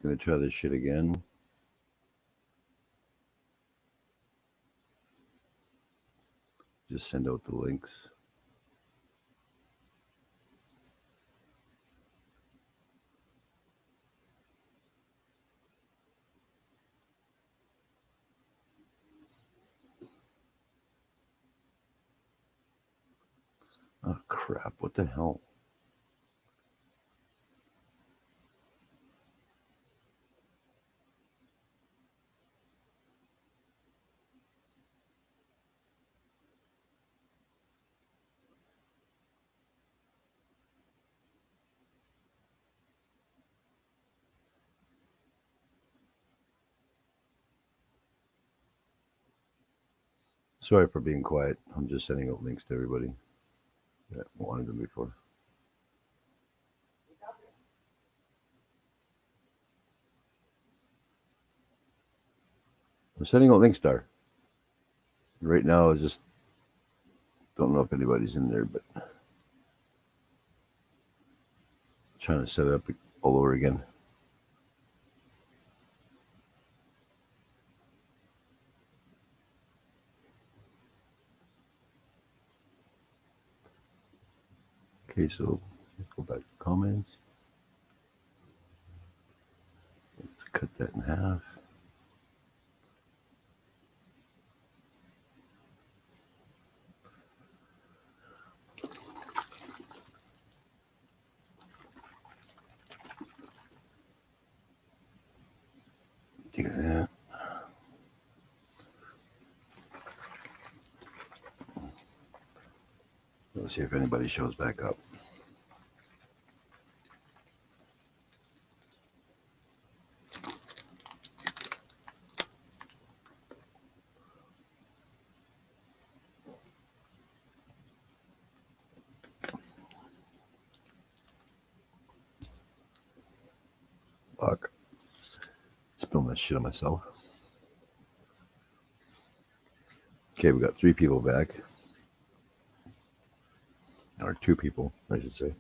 Gonna try this shit again. Just send out the links. Oh crap, what the hell? Sorry for being quiet. I'm just sending out links to everybody that wanted them before. I'm sending out links, Star. Right now, I just don't know if anybody's in there, but trying to set it up all over again. Okay, so let's go back to comments. Let's cut that in half. Do that. Let's see if anybody shows back up. Fuck. Spilling that shit on myself. Okay, we got 3 people back. Or 2 people, I should say.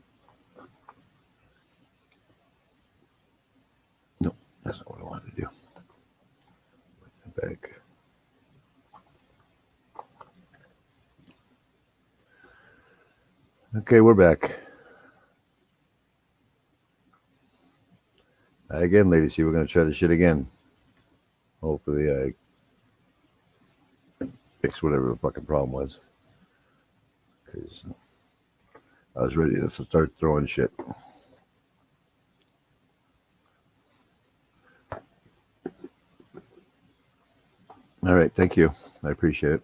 No, that's not what I wanted to do. Put that back. Okay, we're back. Again, ladies, we're going to try this shit again. Hopefully I fix whatever the fucking problem was. Because I was ready to start throwing shit. All right, thank you. I appreciate it.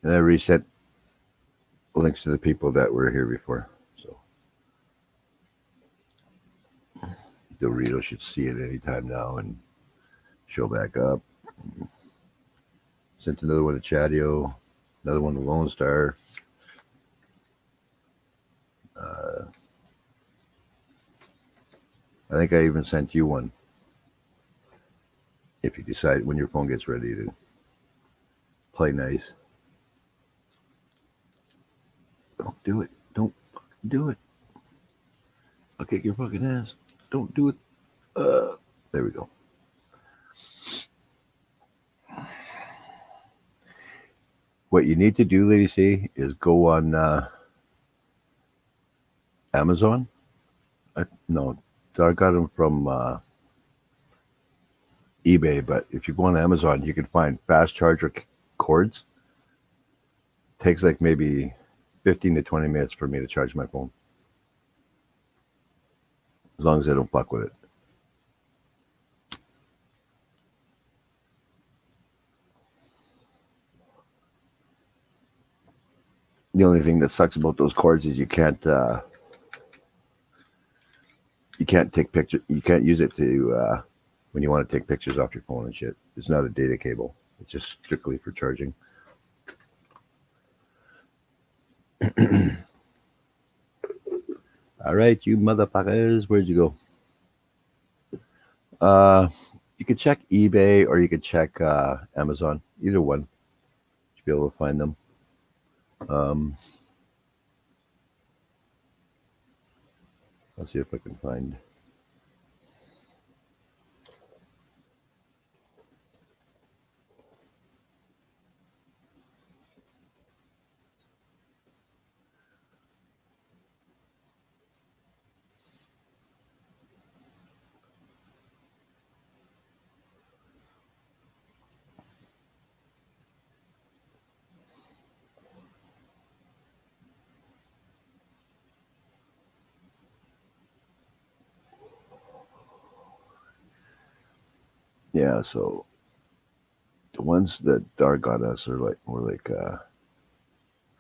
And I reset links to the people that were here before. So Dorito should see it anytime now and show back up. Sent another one to Chadio, another one to Lone Star. I think I even sent you one. If you decide when your phone gets ready to play nice. Don't do it. Don't do it. I'll kick your fucking ass. Don't do it. There we go. What you need to do, Lady C, is go on Amazon. No, I got them from eBay, but if you go on Amazon, you can find fast charger cords. Takes like maybe 15 to 20 minutes for me to charge my phone. As long as I don't fuck with it. The only thing that sucks about those cords is you can't take pictures. You can't use it to when you want to take pictures off your phone and shit. It's not a data cable. It's just strictly for charging. All right, you motherfuckers, where'd you go? You could check eBay or you could check Amazon. Either one. be able to find them. Um, let's see if I can find. Yeah, so the ones that Dar got us are like were like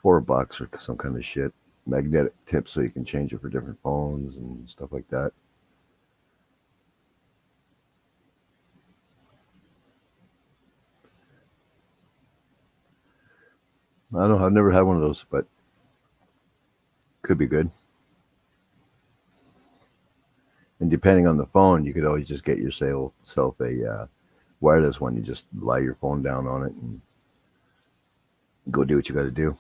$4 or some kind of shit. Magnetic tip so you can change it for different phones and stuff like that. I don't know. I've never had one of those, but could be good. And depending on the phone, you could always just get yourself a wireless one. You just lie your phone down on it and go do what you got to do.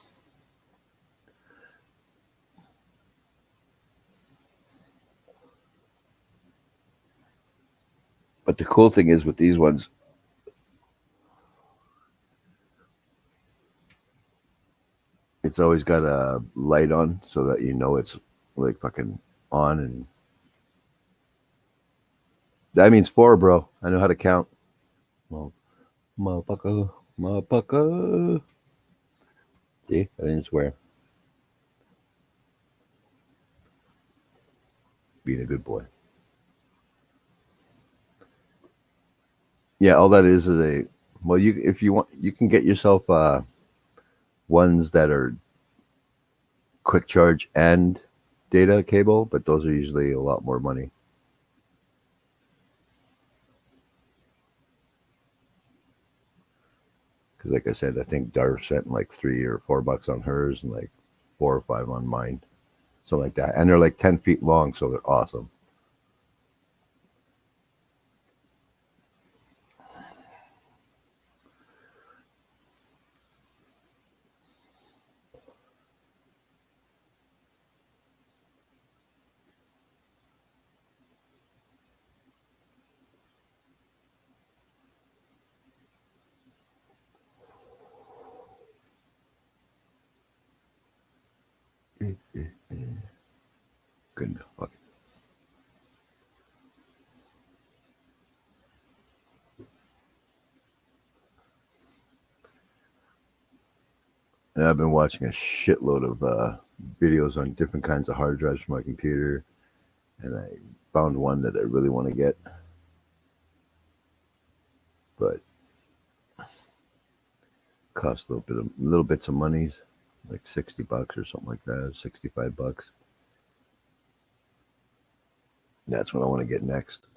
But the cool thing is with these ones, it's always got a light on so that you know it's like fucking on. And that means four, bro. I know how to count. Well, motherfucker, motherfucker. See, I didn't swear. Being a good boy. Yeah, all that is a well. You if you want, you can get yourself ones that are quick charge and data cable, but those are usually a lot more money. Because, like I said, I think Dar spent like $3 or $4 on hers and like 4 or 5 on mine, something like that. And they're like 10 feet long, so they're awesome. Good. Fuck. And I've been watching a shitload of videos on different kinds of hard drives for my computer, and I found one that I really want to get, but cost little bits of monies, like $60 or something like that, $65. That's what I want to get next.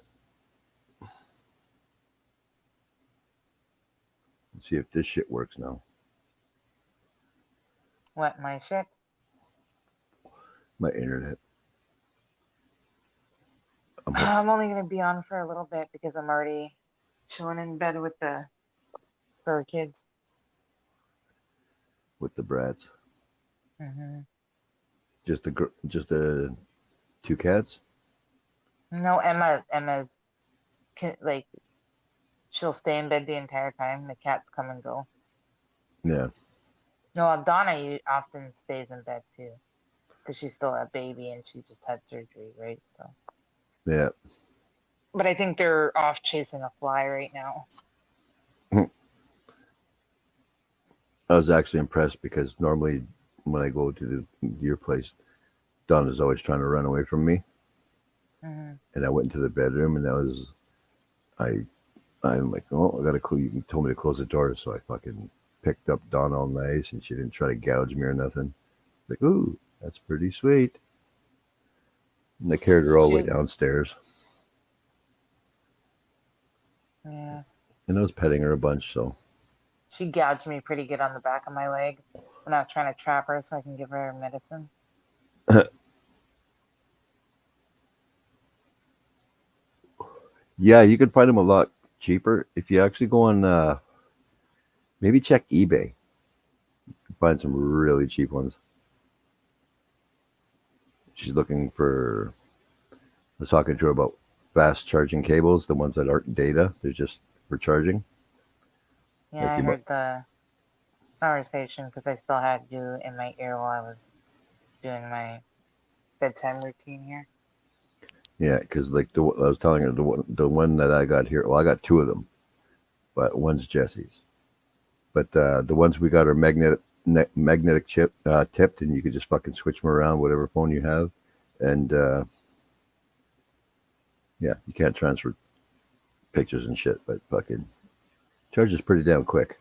Let's see if this shit works now. What, my shit? My internet. I'm only gonna be on for a little bit because I'm already chilling in bed with the fur kids. With the brats. Hmm. Just the two cats. No, Emma's like she'll stay in bed the entire time. The cats come and go. Yeah, No, Donna often stays in bed too because she's still a baby and she just had surgery, right? So, yeah. but I think they're off chasing a fly right now. I was actually impressed because normally when I go to your place, Don is always trying to run away from me, Hmm. and I went into the bedroom, and I I'm like, oh, I got to close. You told me to close the door, so I fucking picked up Dawn all nice, and she didn't try to gouge me or nothing. Like, ooh, that's pretty sweet. And I carried her all the way She, downstairs, yeah, and I was petting her a bunch. So, she gouged me pretty good on the back of my leg when I was trying to trap her so I can give her medicine. yeah, you could find them a lot cheaper if you actually go on. Maybe check eBay. Find some really cheap ones. She's looking for. I was talking to her about fast charging cables, the ones that aren't data. They're just for charging. Yeah, Like I you, heard the conversation because I still had you in my ear while I was doing my bedtime routine here. yeah, because like I was telling her the one that I got here. Well, I got two of them, but one's Jesse's. But the ones we got are magnetic chip tipped, and you could just fucking switch them around whatever phone you have, and yeah, you can't transfer pictures and shit, but fucking charges pretty damn quick.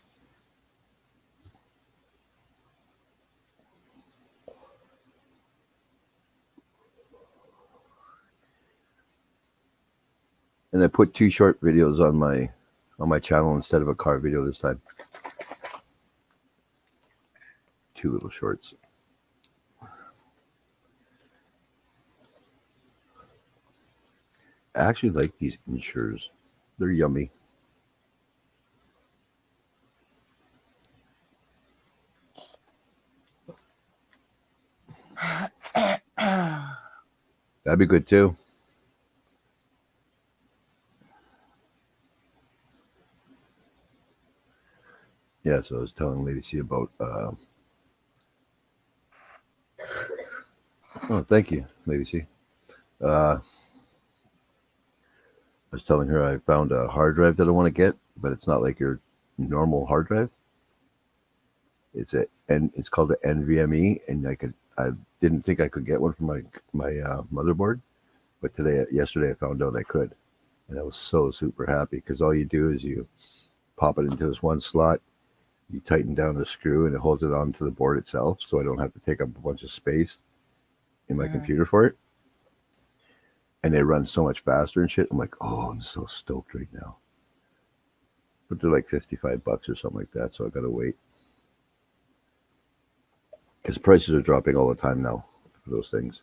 And I put two short videos on my channel instead of a car video this time. Two little shorts. I actually like these insures. They're yummy. That'd be good too. Yeah, so I was telling Lady C about. Oh, thank you, Lady C. I was telling her I found a hard drive that I want to get, but it's not like your normal hard drive. It's called the NVMe, and I didn't think I could get one for my motherboard, but yesterday I found out I could, and I was so super happy because all you do is you pop it into this one slot, you tighten down the screw, and it holds it onto the board itself, so I don't have to take up a bunch of space in my computer for it. And they run so much faster and shit. I'm like, oh, I'm so stoked right now. But they're like $55 or something like that, so I gotta wait because prices are dropping all the time now for those things.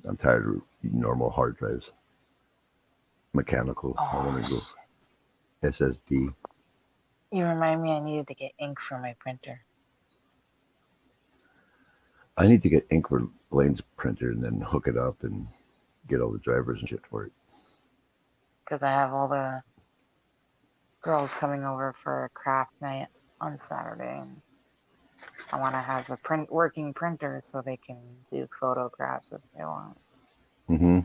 I'm tired of normal hard drives, mechanical. I want to go SSD. You remind me I needed to get ink for my printer. I need to get ink for Blaine's printer and then hook it up and get all the drivers and shit for it. Because I have all the girls coming over for a craft night on Saturday. And I want to have a working printer so they can do photographs if they want. Mm-hmm.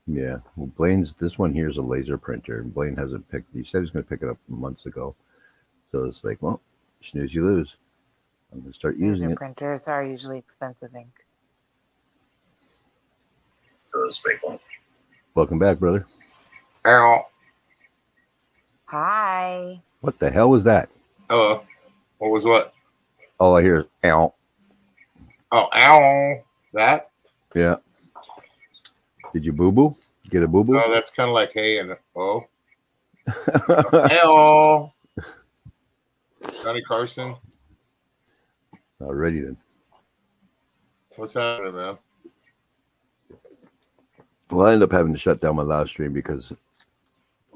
Yeah. Well, this one here is a laser printer, and Blaine hasn't picked. He said he's going to pick it up months ago. So it's like, well, snooze, you lose. I'm going to start using Laser it. printers are usually expensive ink. Welcome back, brother. Ow. Hi. What the hell was that? Hello. What was what? All I hear is ow. Oh, ow. That? Yeah. Did you boo boo? Get a boo boo? Oh, that's kind of like hey and oh. Hey, Johnny Carson. Alrighty then. What's happening, man? Well, I ended up having to shut down my live stream because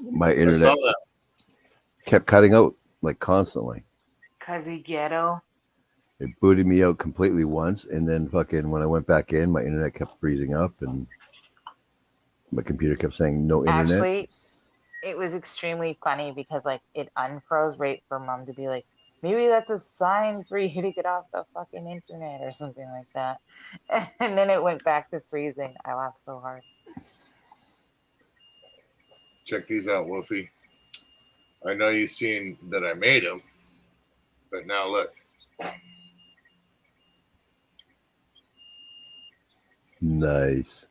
my I saw internet that. kept cutting out like constantly. Cuzzy ghetto. It booted me out completely once, and then fucking when I went back in, my internet kept freezing up, and my computer kept saying no internet. Actually, it was extremely funny because like it unfroze right for mom to be like, maybe that's a sign for you to get off the fucking internet or something like that. And then it went back to freezing. I laughed so hard. Check these out, Wolfie. I know you've seen that I made them, but now look. Nice.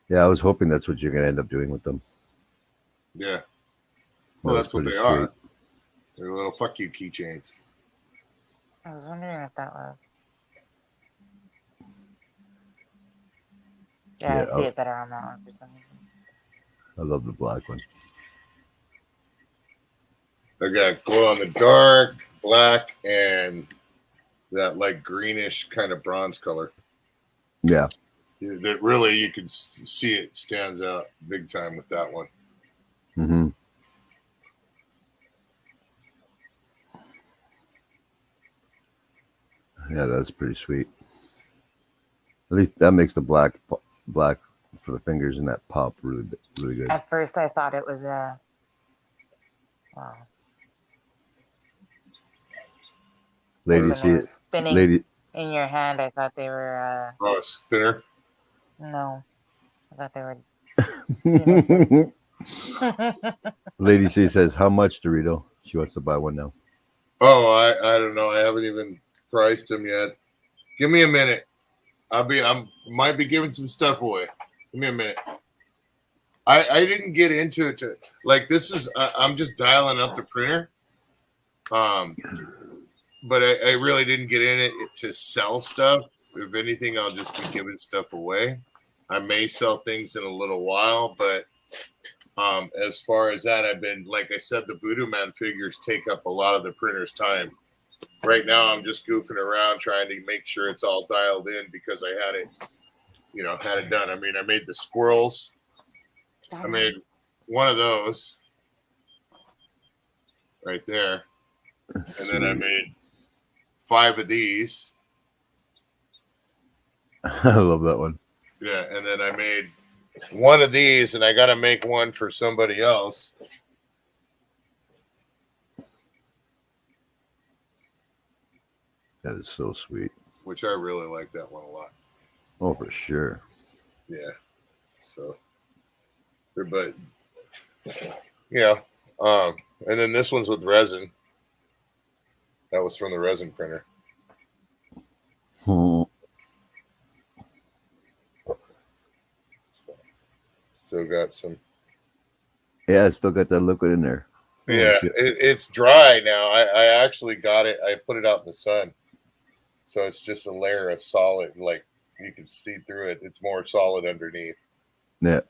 Yeah, I was hoping that's what you're gonna end up doing with them. Yeah. Well, Well, that's what they are. They're little fuck you keychains. I was wondering if that was. Yeah, I see it better on that one for some reason. I love the black one. They got glow in the dark, black, and that like greenish kind of bronze color. Yeah. that really you can see it stands out big time with that one. Mm-hmm. Yeah, that's pretty sweet. At least that makes the black for the fingers and that pop really good. At first, I thought it was a. Wow. Lady, When they see were it, spinning lady. in your hand, I thought they were. Oh, a spinner. No, I thought they were penises. Lady C says, "How much, Dorito?" She wants to buy one now. Oh, I don't know. I haven't even priced them yet. Give me a minute. I'm might be giving some stuff away. Give me a minute. I didn't get into it to like this is I'm just dialing up the printer. But I really didn't get in it to sell stuff. If anything, I'll just be giving stuff away. I may sell things in a little while, but as far as that, I've been, like I said, the Voodoo Man figures take up a lot of the printer's time. Right now, I'm just goofing around trying to make sure it's all dialed in because I had it done. I mean, I made the squirrels. I made one of those right there. And then I made 5 of these. I love that one. Yeah, and then I made one of these, and I got to make one for somebody else. That is so sweet. Which I really like that one a lot. Oh, for sure. Yeah. So, but yeah, and then this one's with resin. That was from the resin printer. Still got some. Yeah, it's still got that liquid in there. Yeah, it's dry now. I actually got it. I put it out in the sun, so it's just a layer of solid. Like you can see through it. It's more solid underneath. Yeah.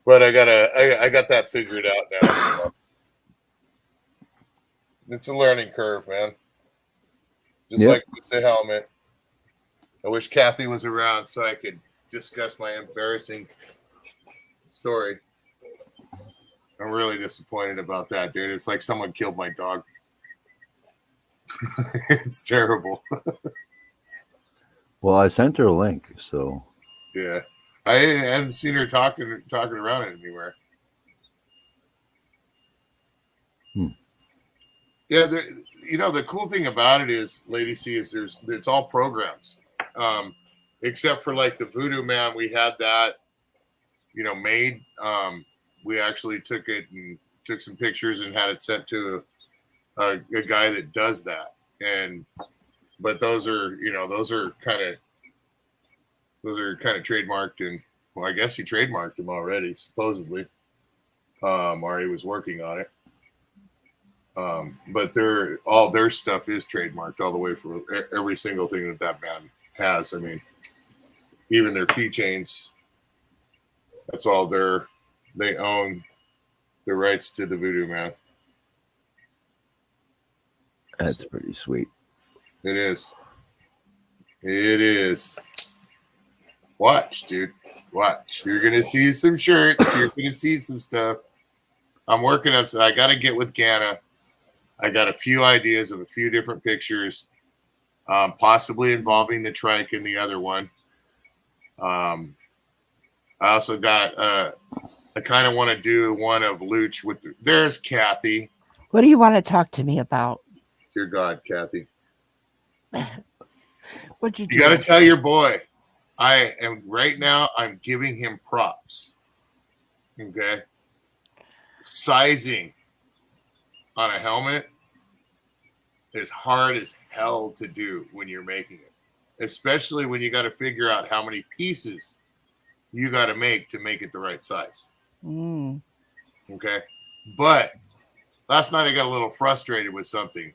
But I got that figured out now. So. It's a learning curve, man. Just like with the helmet. I wish Kathy was around so I could discuss my embarrassing story. I'm really disappointed about that, dude. It's like someone killed my dog. It's terrible. Well, I sent her a link, so yeah, I haven't seen her talking around it anywhere. Yeah, the cool thing about it is, Lady C, is it's all programs, except for like the Voodoo Man. We had that, made. We actually took it and took some pictures and had it sent to a guy that does that. But those are kind of trademarked, and well, I guess he trademarked them already, supposedly, or he was working on it. But all their stuff is trademarked all the way for every single thing that band has. I mean, even their keychains, that's all they own the rights to the Voodoo Man. that's pretty sweet. It is. It is. Watch, dude. Watch. You're going to see some shirts. You're going to see some stuff. I'm working on I got to get with Gana. I got a few ideas of a few different pictures, possibly involving the trike and the other one. I also got, I kind of want to do one of Luch with, there's Kathy. What do you want to talk to me about? Dear God, Kathy. What'd you do? You got to tell your boy, right now, I'm giving him props. Okay. Sizing on a helmet is hard as hell to do when you're making it, especially when you got to figure out how many pieces you got to make it the right size. Okay. But last night I got a little frustrated with something,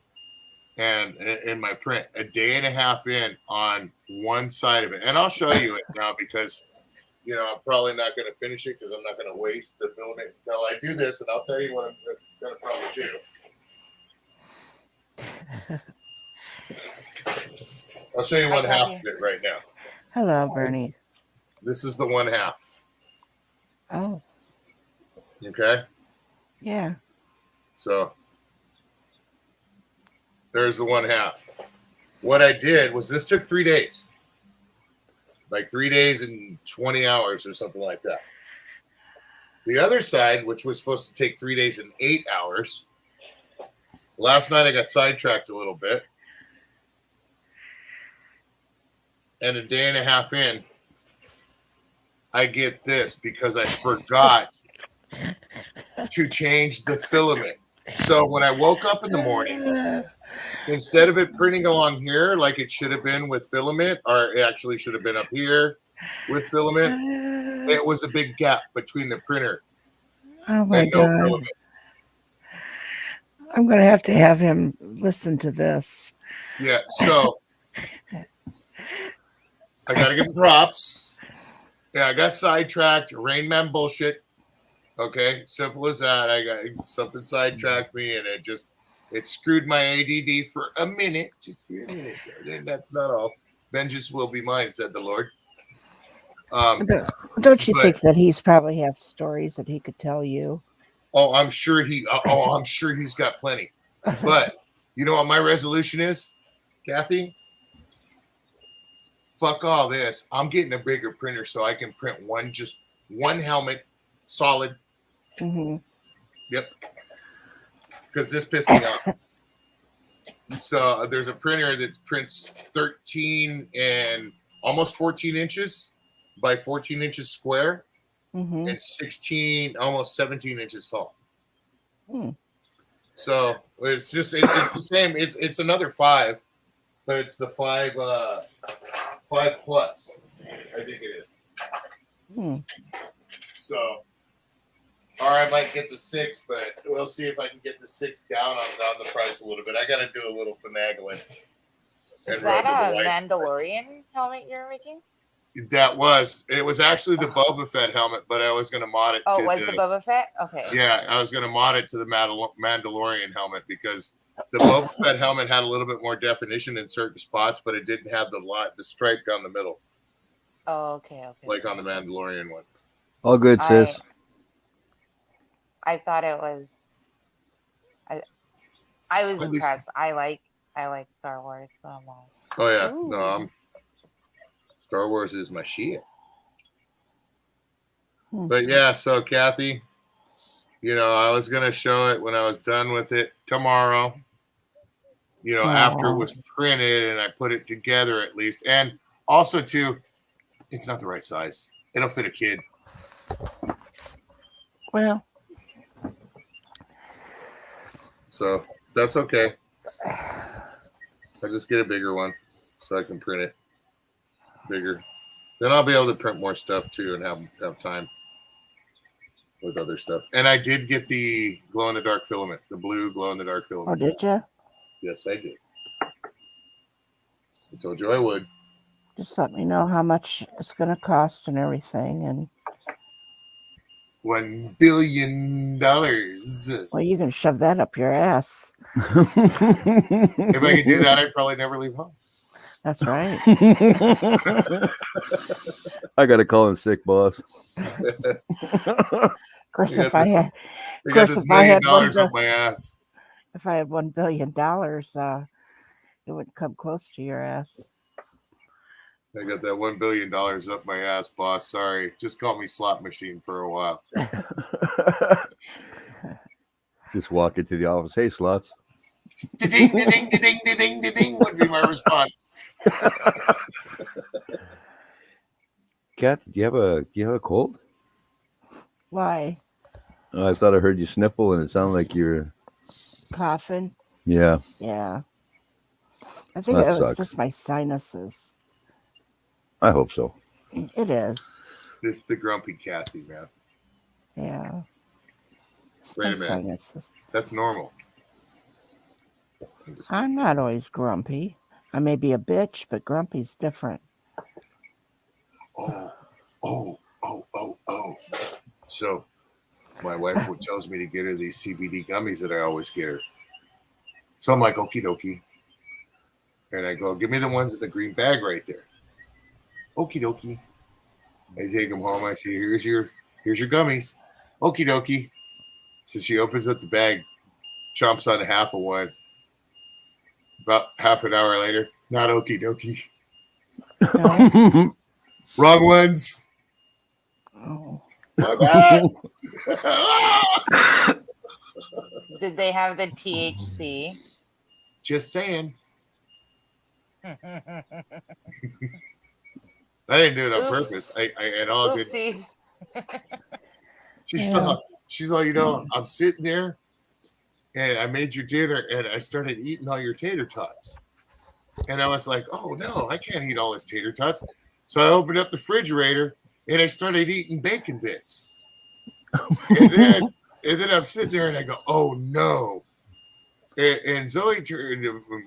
and in my print, a day and a half in on one side of it, and I'll show you it now because I'm probably not going to finish it because I'm not going to waste the filament until I do this, and I'll tell you what I'm going to probably do. I'll show you one half of it right now. Hello, Bernie. This is the 1/2. Oh, Okay. yeah. So there's the 1/2. What I did was this took 3 days, like 3 days and 20 hours or something like that. The other side, which was supposed to take 3 days and 8 hours, last night I got sidetracked a little bit. And a day and a half in, I get this because I forgot to change the filament. So when I woke up in the morning, instead of it printing along here like it should have been with filament, or it actually should have been up here with filament, it was a big gap between the printer Oh my and no God. filament. I'm going to have him listen to this. Yeah, so I got to give him props. Yeah, I got sidetracked. Rain Man bullshit. Okay, simple as that. I got something sidetracked me, and it screwed my ADD for a minute, just for a minute. And that's not all. Vengeance will be mine, said the Lord. Don't you but- think that he's probably have stories that he could tell you? I'm sure he's got plenty. But you know what my resolution is, Kathy? Fuck all this. I'm getting a bigger printer so I can print one helmet, solid. Mm-hmm. Yep. Because this pissed me off. So there's a printer that prints 13 and almost 14 inches by 14 inches square Mm-hmm. and 16, almost 17 inches tall. Mm. So it's just it's the same. It's another 5, but it's the 5 plus. I think it is. Mm. So, or I might get the 6, but we'll see if I can get the 6 down on the price a little bit. I got to do a little finagling. Is that a Mandalorian helmet you're making? It was actually the Boba Fett helmet, but I was going to mod it. Oh, it was the Boba Fett? Okay. Yeah, I was going to mod it to the Mandalorian helmet because the Boba Fett helmet had a little bit more definition in certain spots, but it didn't have the stripe down the middle. Oh, okay. Like on the Mandalorian one. All good, sis. I thought it was. I was impressed. I like Star Wars. So I'm all, oh yeah, ooh. no, Star Wars is my shit. But yeah, so Kathy, I was gonna show it when I was done with it tomorrow. After it was printed and I put it together at least, and also too, it's not the right size. It'll fit a kid. Well, so that's okay. I just get a bigger one so I can print it bigger. Then I'll be able to print more stuff too and have time with other stuff. And I did get the glow-in-the-dark filament, the blue glow-in-the-dark filament. oh, did you? Yes, I did. I told you I would. Just let me know how much it's going to cost and everything. And $1 billion. well, you can shove that up your ass. If I could do that, I'd probably never leave home. That's right. I got to call in sick, boss. Of course, I if I had, I got this $1 million up my ass. if I had $1 billion, it wouldn't come close to your ass. I got that $1 billion up my ass, boss. Sorry. Just call me slot machine for a while. Just walk into the office. Hey, slots. Ding, ding, ding, ding, ding, ding would be my response. Kat, do you have a cold? Why? I thought I heard you sniffle, and it sounded like you're Coughing? Yeah. Yeah. I think That it was sucks. just my sinuses. I hope so. It is. It's the grumpy Kathy, man. Yeah. It's Wait my a minute. sinuses. That's normal. I'm not always grumpy. I may be a bitch, but grumpy's different. Oh. So, my wife tells me to get her these CBD gummies that I always get her. So I'm like, okie dokie. And I go, give me the ones in the green bag right there. Okie dokie. I take them home. I say, here's your gummies. Okie dokie. So she opens up the bag, chomps on half of one. About half an hour later, not okie dokie. No. Wrong ones. Oh. My bad. Did they have the THC? Just saying. I didn't do it on purpose. I and all good. Oopsies. She's all, I'm sitting there and I made your dinner and I started eating all your tater tots. And I was like, oh no, I can't eat all his tater tots. So I opened up the refrigerator and I started eating bacon bits. And then I'm sitting there and I go, oh no. And Zoe,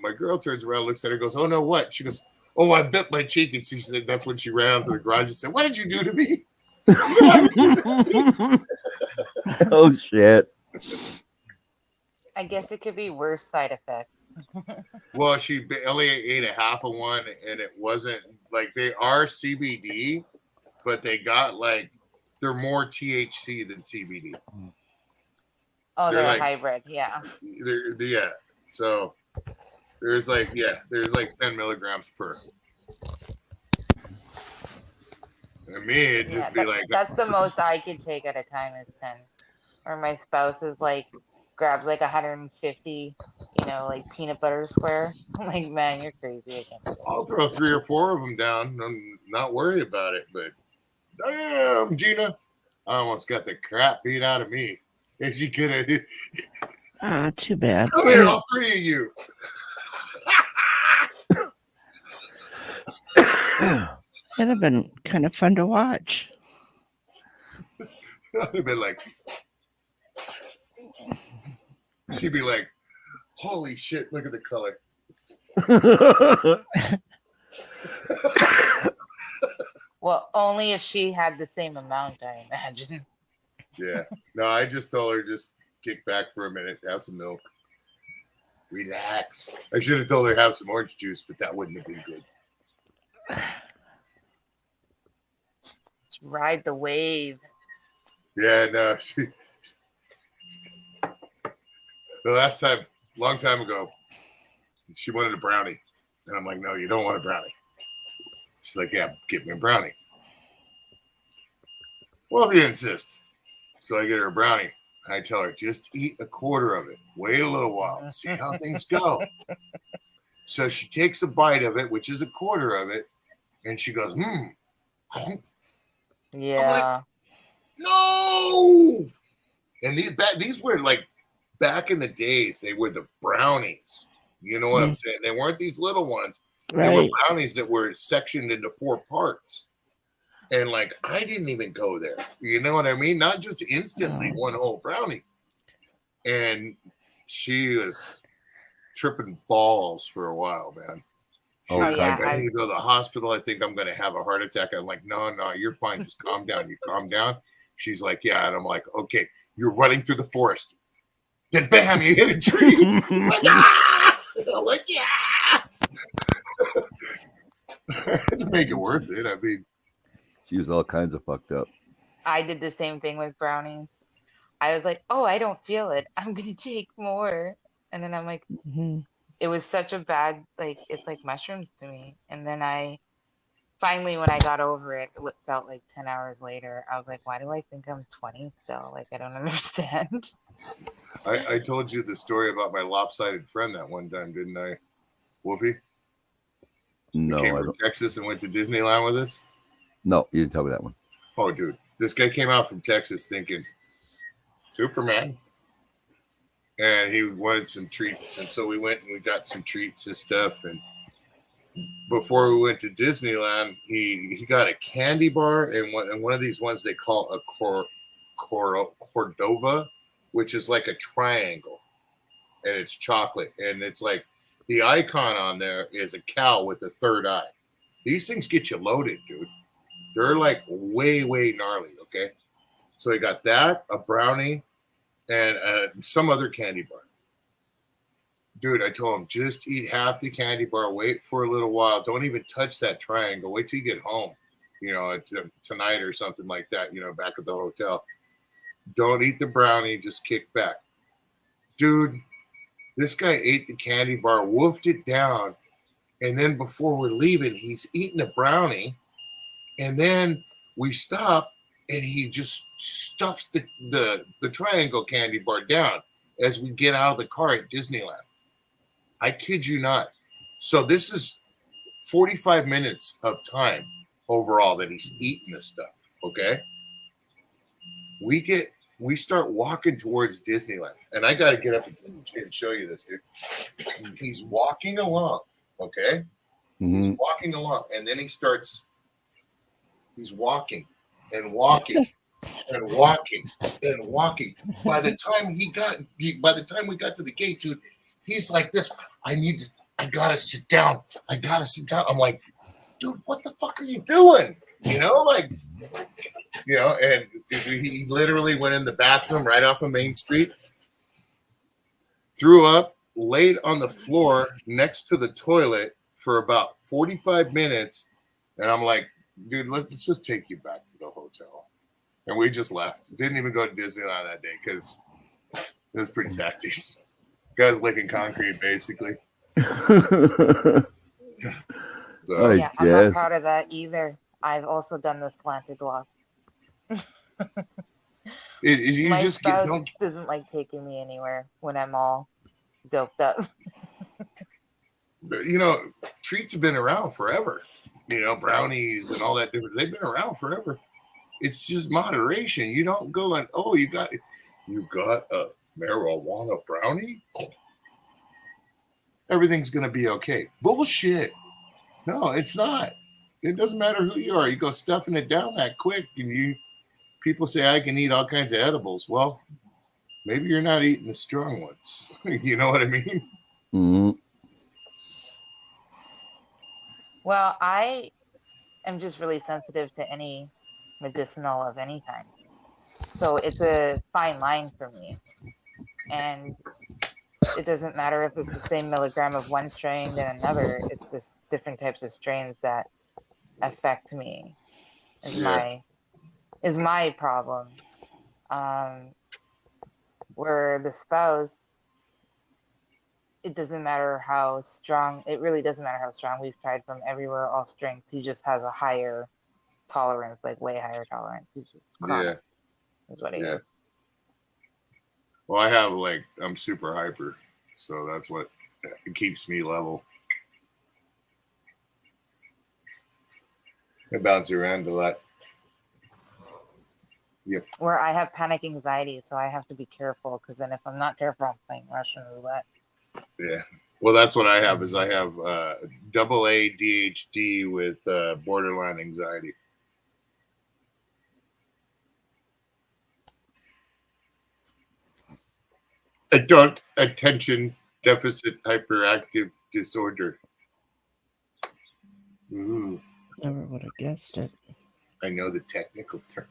my girl, turns around, looks at her, and goes, oh no, what? She goes, oh, I bit my cheek. And she said, that's when she ran out to the garage and said, what did you do to me? Oh shit. I guess it could be worse side effects. Well, she only ate a half of one, and it wasn't like they are CBD, but they got they're more THC than CBD. Oh, they're like- hybrid. Yeah. Yeah. So there's 10 milligrams per. And me, it'd just be that's the most I could take at a time is 10. Or my spouse is grabs 150, peanut butter square. I'm like, man, you're crazy again. I'll throw 3 or 4 of them down. I'm not worried about it, but damn, Gina, I almost got the crap beat out of me. If she could have. Too bad. Come here, all 3 of you. It'd have been kind of fun to watch. I'd have been like, she'd be like, holy shit, look at the color. Well, only if she had the same amount, I imagine. Yeah. No, I just told her, just kick back for a minute, have some milk. Relax. I should have told her have some orange juice, but that wouldn't have been good. Just ride the wave. Yeah, no. The last time, long time ago, she wanted a brownie. And I'm like, no, you don't want a brownie. She's like, yeah, get me a brownie. Well, if you insist. So I get her a brownie. I tell her, just eat a quarter of it. Wait a little while. See how things go. So she takes a bite of it, which is a quarter of it. And she goes, Yeah. no. And these were back in the days, they were the brownies. You know what I'm saying? They weren't these little ones. They were Right. brownies that were sectioned into 4 parts. And I didn't even go there. You know what I mean? Not just instantly one whole brownie. And she was tripping balls for a while, man. She Oh, was yeah, like, I need to go to the hospital. I think I'm going to have a heart attack. I'm like, no, you're fine. Just calm down. You calm down. She's like, yeah. And I'm like, okay, you're running through the forest. Then bam, you hit a tree. I'm like, ah! I'm like, yeah. To make it worth it. I mean, She was all kinds of fucked up. I did the same thing with brownies. I was like, oh, I don't feel it. I'm going to take more. And then I'm like, Mhm. it was such a bad, it's like mushrooms to me. And then finally, when I got over it, it felt like 10 hours later, I was like, why do I think I'm 20 still? I don't understand. I told you the story about my lopsided friend that one time, didn't I, Wolfie? No, He came I from don't. Texas and went to Disneyland with us. No, you didn't tell me that one. Oh, dude, this guy came out from Texas thinking Superman, and he wanted some treats, and so we went and we got some treats and stuff. And before we went to Disneyland, he got a candy bar and one of these ones they call a Cordova, which is like a triangle, and it's chocolate, and it's the icon on there is a cow with a third eye. These things get you loaded, dude. They're way, way gnarly, okay? So he got that, a brownie, and some other candy bar. Dude, I told him, just eat half the candy bar, wait for a little while. Don't even touch that triangle. Wait till you get home. tonight or something like that, back at the hotel. Don't eat the brownie, just kick back. Dude, this guy ate the candy bar, wolfed it down, and then before we're leaving, he's eating the brownie, and then we stop, and he just stuffs the triangle candy bar down as we get out of the car at Disneyland. I kid you not. So this is 45 minutes of time overall that he's eating this stuff, okay? We start walking towards Disneyland, and I got to get up and show you this, dude. He's walking along, okay? He's walking along, and then he's walking and walking and walking and walking. By the time we got to the gate, dude, he's like this. I gotta sit down. I'm like, dude, what the fuck are you doing? And he literally went in the bathroom right off of Main Street, threw up, laid on the floor next to the toilet for about 45 minutes. And I'm like, dude, let's just take you back to the hotel. And we just left. Didn't even go to Disneyland that day because it was pretty taxi. Guys licking concrete, basically. So, yeah, I'm not proud of that either. I've also done the slanted walk. My spouse doesn't like taking me anywhere when I'm all doped up. Treats have been around forever. Brownies and all that different. They've been around forever. It's just moderation. You don't go like, oh, you got a marijuana brownie? Everything's gonna be okay. Bullshit. No, it's not. It doesn't matter who you are. You go stuffing it down that quick, and people say I can eat all kinds of edibles. Well, maybe you're not eating the strong ones. You know what I mean? Mm-hmm. Well, I am just really sensitive to any medicinal of any kind. So it's a fine line for me. And it doesn't matter if it's the same milligram of one strain than another. It's just different types of strains that affect me is my problem. Where the spouse, it doesn't matter how strong, it really doesn't matter how strong. We've tried from everywhere, all strengths. He just has a higher tolerance, like way higher tolerance. He's just chronic, is what he is. Well, I'm super hyper, so that's what keeps me level. I bounce around a lot. Yep. Where I have panic anxiety, so I have to be careful, because then if I'm not careful, I'm playing Russian roulette. Yeah. Well, that's what I have. I have double ADHD with borderline anxiety. Adult attention deficit hyperactive disorder. Ooh. Never would have guessed it. I know the technical term.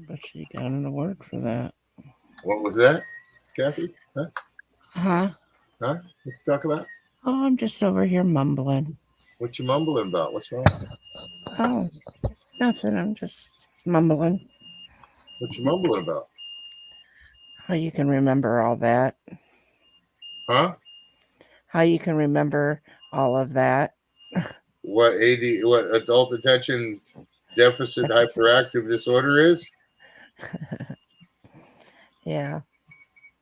But she got an award for that. What was that, Kathy? Huh? Huh? What you talk about? Oh, I'm just over here mumbling. What you mumbling about? What's wrong? Oh, nothing. I'm just mumbling. What you mumbling about? How you can remember all that. Huh? How you can remember all of that. What adult attention deficit hyperactive disorder is? Yeah.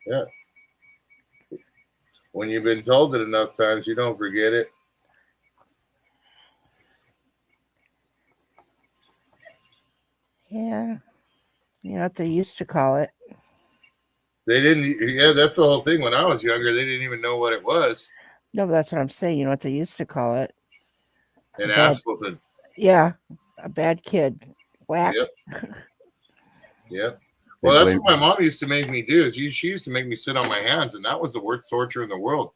Yeah. When you've been told it enough times, you don't forget it. Yeah. You know what they used to call it? They didn't. Yeah, that's the whole thing. When I was younger, they didn't even know what it was. No, but that's what I'm saying. You know what they used to call it? An ass whooping. Yeah. A bad kid. Whack. Yep. Yep. Well, that's what my mom used to make me do. She used to make me sit on my hands, and that was the worst torture in the world.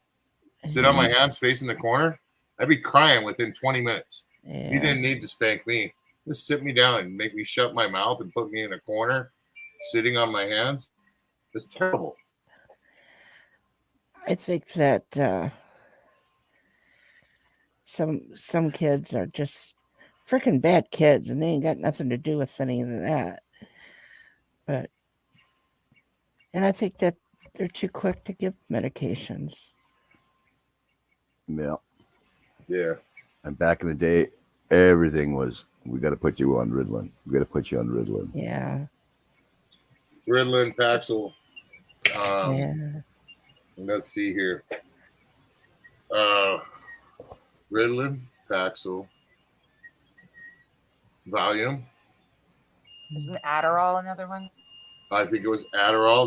Sit on my hands facing the corner. I'd be crying within 20 minutes. Yeah. You didn't need to spank me. Just sit me down and make me shut my mouth and put me in a corner, sitting on my hands. It's terrible. I think that some kids are just freaking bad kids, and they ain't got nothing to do with any of that. And I think that they're too quick to give medications. Yeah. Yeah. And back in the day, everything was, we got to put you on Ritalin. We got to put you on Ritalin. Yeah. Ritalin, Paxil. Yeah. Let's see here. Ritalin, Paxil, Valium. Isn't Adderall another one? I think it was Adderall.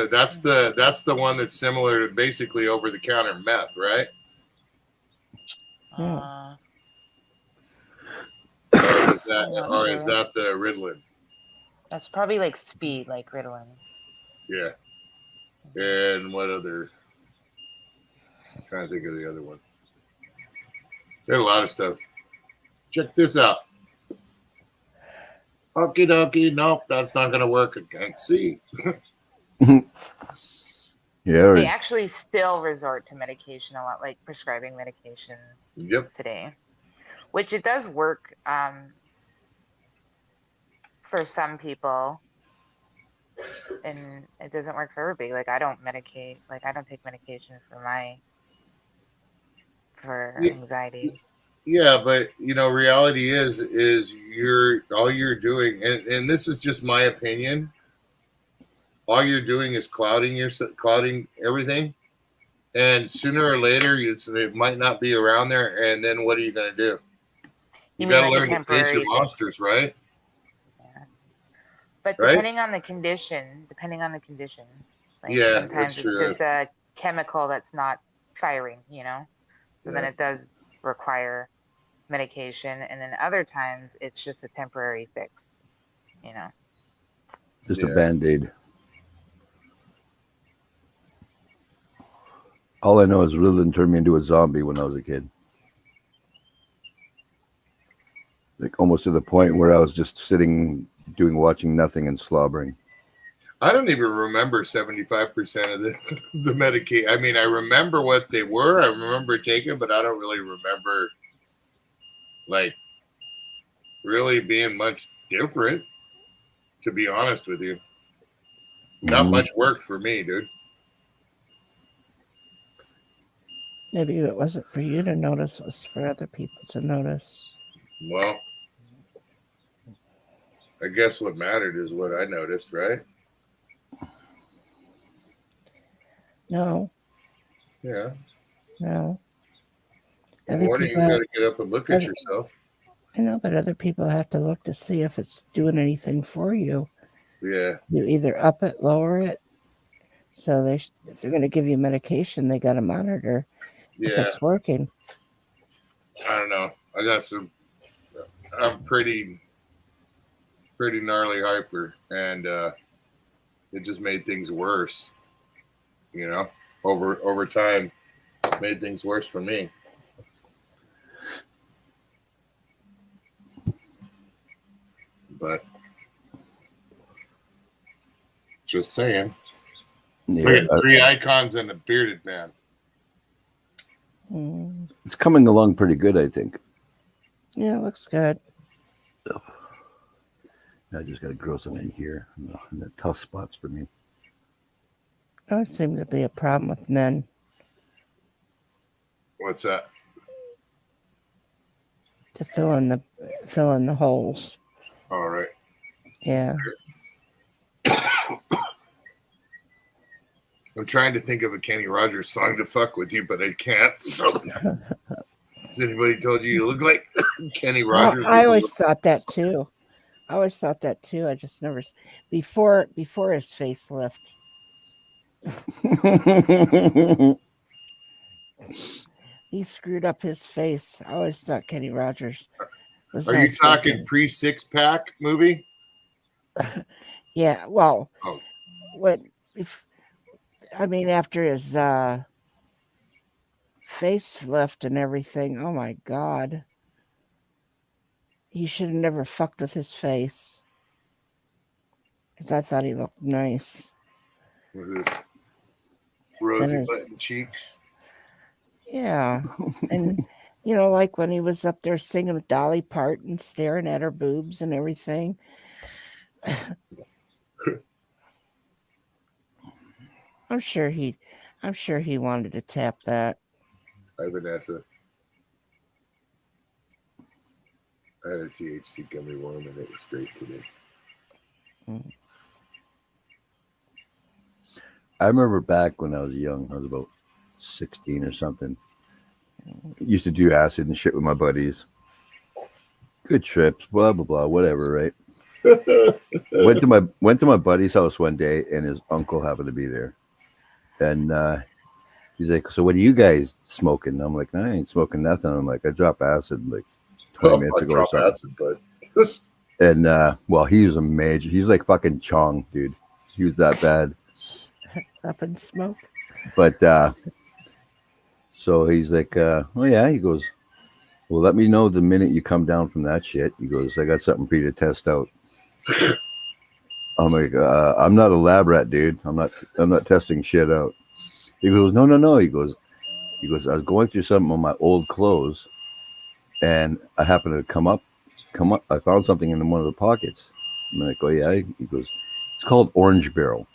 That's the one that's similar to basically over the counter meth, right? Yeah. Or is I'm not is sure. that the Ritalin? That's probably like speed, like Ritalin. Yeah. And what other? I'm trying to think of the other one. There's a lot of stuff. Check this out. Okie dokie. Nope, that's not going to work. I can't see. Yeah. They actually still resort to medication a lot, like prescribing medication Yep. today, which it does work for some people, and it doesn't work for everybody. Like I don't medicate, like I don't take medication for anxiety. Yeah, but reality is all you're doing, and this is just my opinion. All you're doing is clouding everything, and sooner or later it might not be around there. And then what are you going to do? You got to mean like learn to face your temporary monsters, right? Yeah. But Right? depending on the condition, like Yeah, sometimes that's it's true. just a chemical that's not firing, so then Yeah. it does require medication, and then other times it's just a temporary fix, Just Yeah. a Band-Aid. All I know is Ritalin turned me into a zombie when I was a kid. Like almost to the point where I was just sitting, watching nothing and slobbering. I don't even remember 75% of the medication. I mean, I remember what they were. I remember taking, but I don't really remember like really being much different. To be honest with you, not much worked for me, dude. Maybe it wasn't for you to notice, it was for other people to notice. Well, I guess what mattered is what I noticed, right? No. Yeah. No. In the Other morning, you people got to get up and look at yourself. I know, but other people have to look to see if it's doing anything for you. Yeah. You either up it, lower it. So if they're going to give you medication, they got to monitor if Yeah. it's working. I don't know. I'm pretty gnarly hyper, and it just made things worse. Over time, made things worse for me. But just saying. Yeah, Look at 3 icons and a bearded man. it's coming along pretty good, I think. Yeah, it looks good. I just got to grow some in here, in the tough spots for me. There always seems to be a problem with men. What's that? To fill in the holes. All right. Yeah. I'm trying to think of a Kenny Rogers song to fuck with you, but I can't. So, has anybody told you you look like Kenny Rogers? I always thought that too. I just never before his facelift. He screwed up his face. I always thought Kenny Rogers was. Are you talking pre-6 pack movie? Yeah. Well, Oh. After his facelift and everything. Oh my God. He should have never fucked with his face. Because I thought he looked nice. With his rosy button cheeks. Yeah. And You know, like when he was up there singing with Dolly Parton, staring at her boobs and everything. I'm sure he wanted to tap that. Hi, Vanessa. I had a THC gummy worm and it was great today. I remember back when I was young, I was about 16 or something. Used to do acid and shit with my buddies. Good trips, blah blah blah, whatever, right? Went to my buddy's house one day, and his uncle happened to be there, and he's like, "So what are you guys smoking?" I'm like, "I ain't smoking nothing." I'm like, "I dropped acid like 20 minutes I ago or drop something." acid, but And well, he was a major. He's like fucking Chong, dude. He was that bad. Up in smoke. But so he's like, "Oh yeah," he goes, "Well, let me know the minute you come down from that shit." He goes, "I got something for you to test out." I'm like, "I'm not a lab rat, dude. I'm not testing shit out." He goes, "No, no, no." He goes, "I was going through something on my old clothes, and I happened to come up. I found something in one of the pockets." I'm like, "Oh yeah." He goes, "It's called Orange Barrel."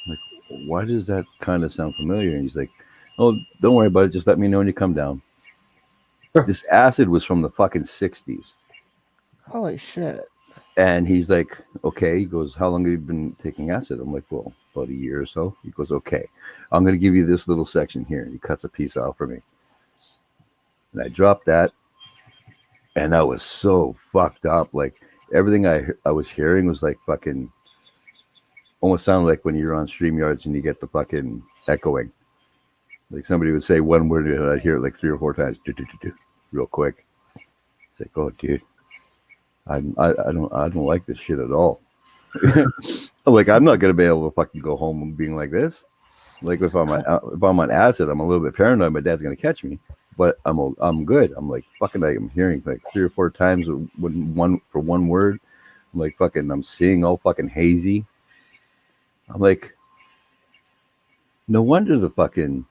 I'm like, "Why does that kind of sound familiar?" And he's like, "Oh, don't worry about it. Just let me know when you come down." This acid was from the fucking 60s. Holy shit. And he's like, "Okay." He goes, "How long have you been taking acid?" I'm like, "Well, about a year or so." He goes, "Okay, I'm going to give you this little section here." He cuts a piece off for me. And I dropped that. And I was so fucked up. Like everything I was hearing was like fucking almost sounded like when you're on StreamYards and you get the fucking echoing. Like somebody would say one word and I'd hear it like 3 or 4 times, real quick. It's like, oh, dude, I don't like this shit at all. I'm like, I'm not gonna be able to fucking go home and being like this. Like if I'm on acid, I'm a little bit paranoid. My dad's gonna catch me, but I'm good. I'm like fucking. I'm hearing like 3 or 4 times one for one word. I'm like fucking. I'm seeing all fucking hazy. I'm like, no wonder the fucking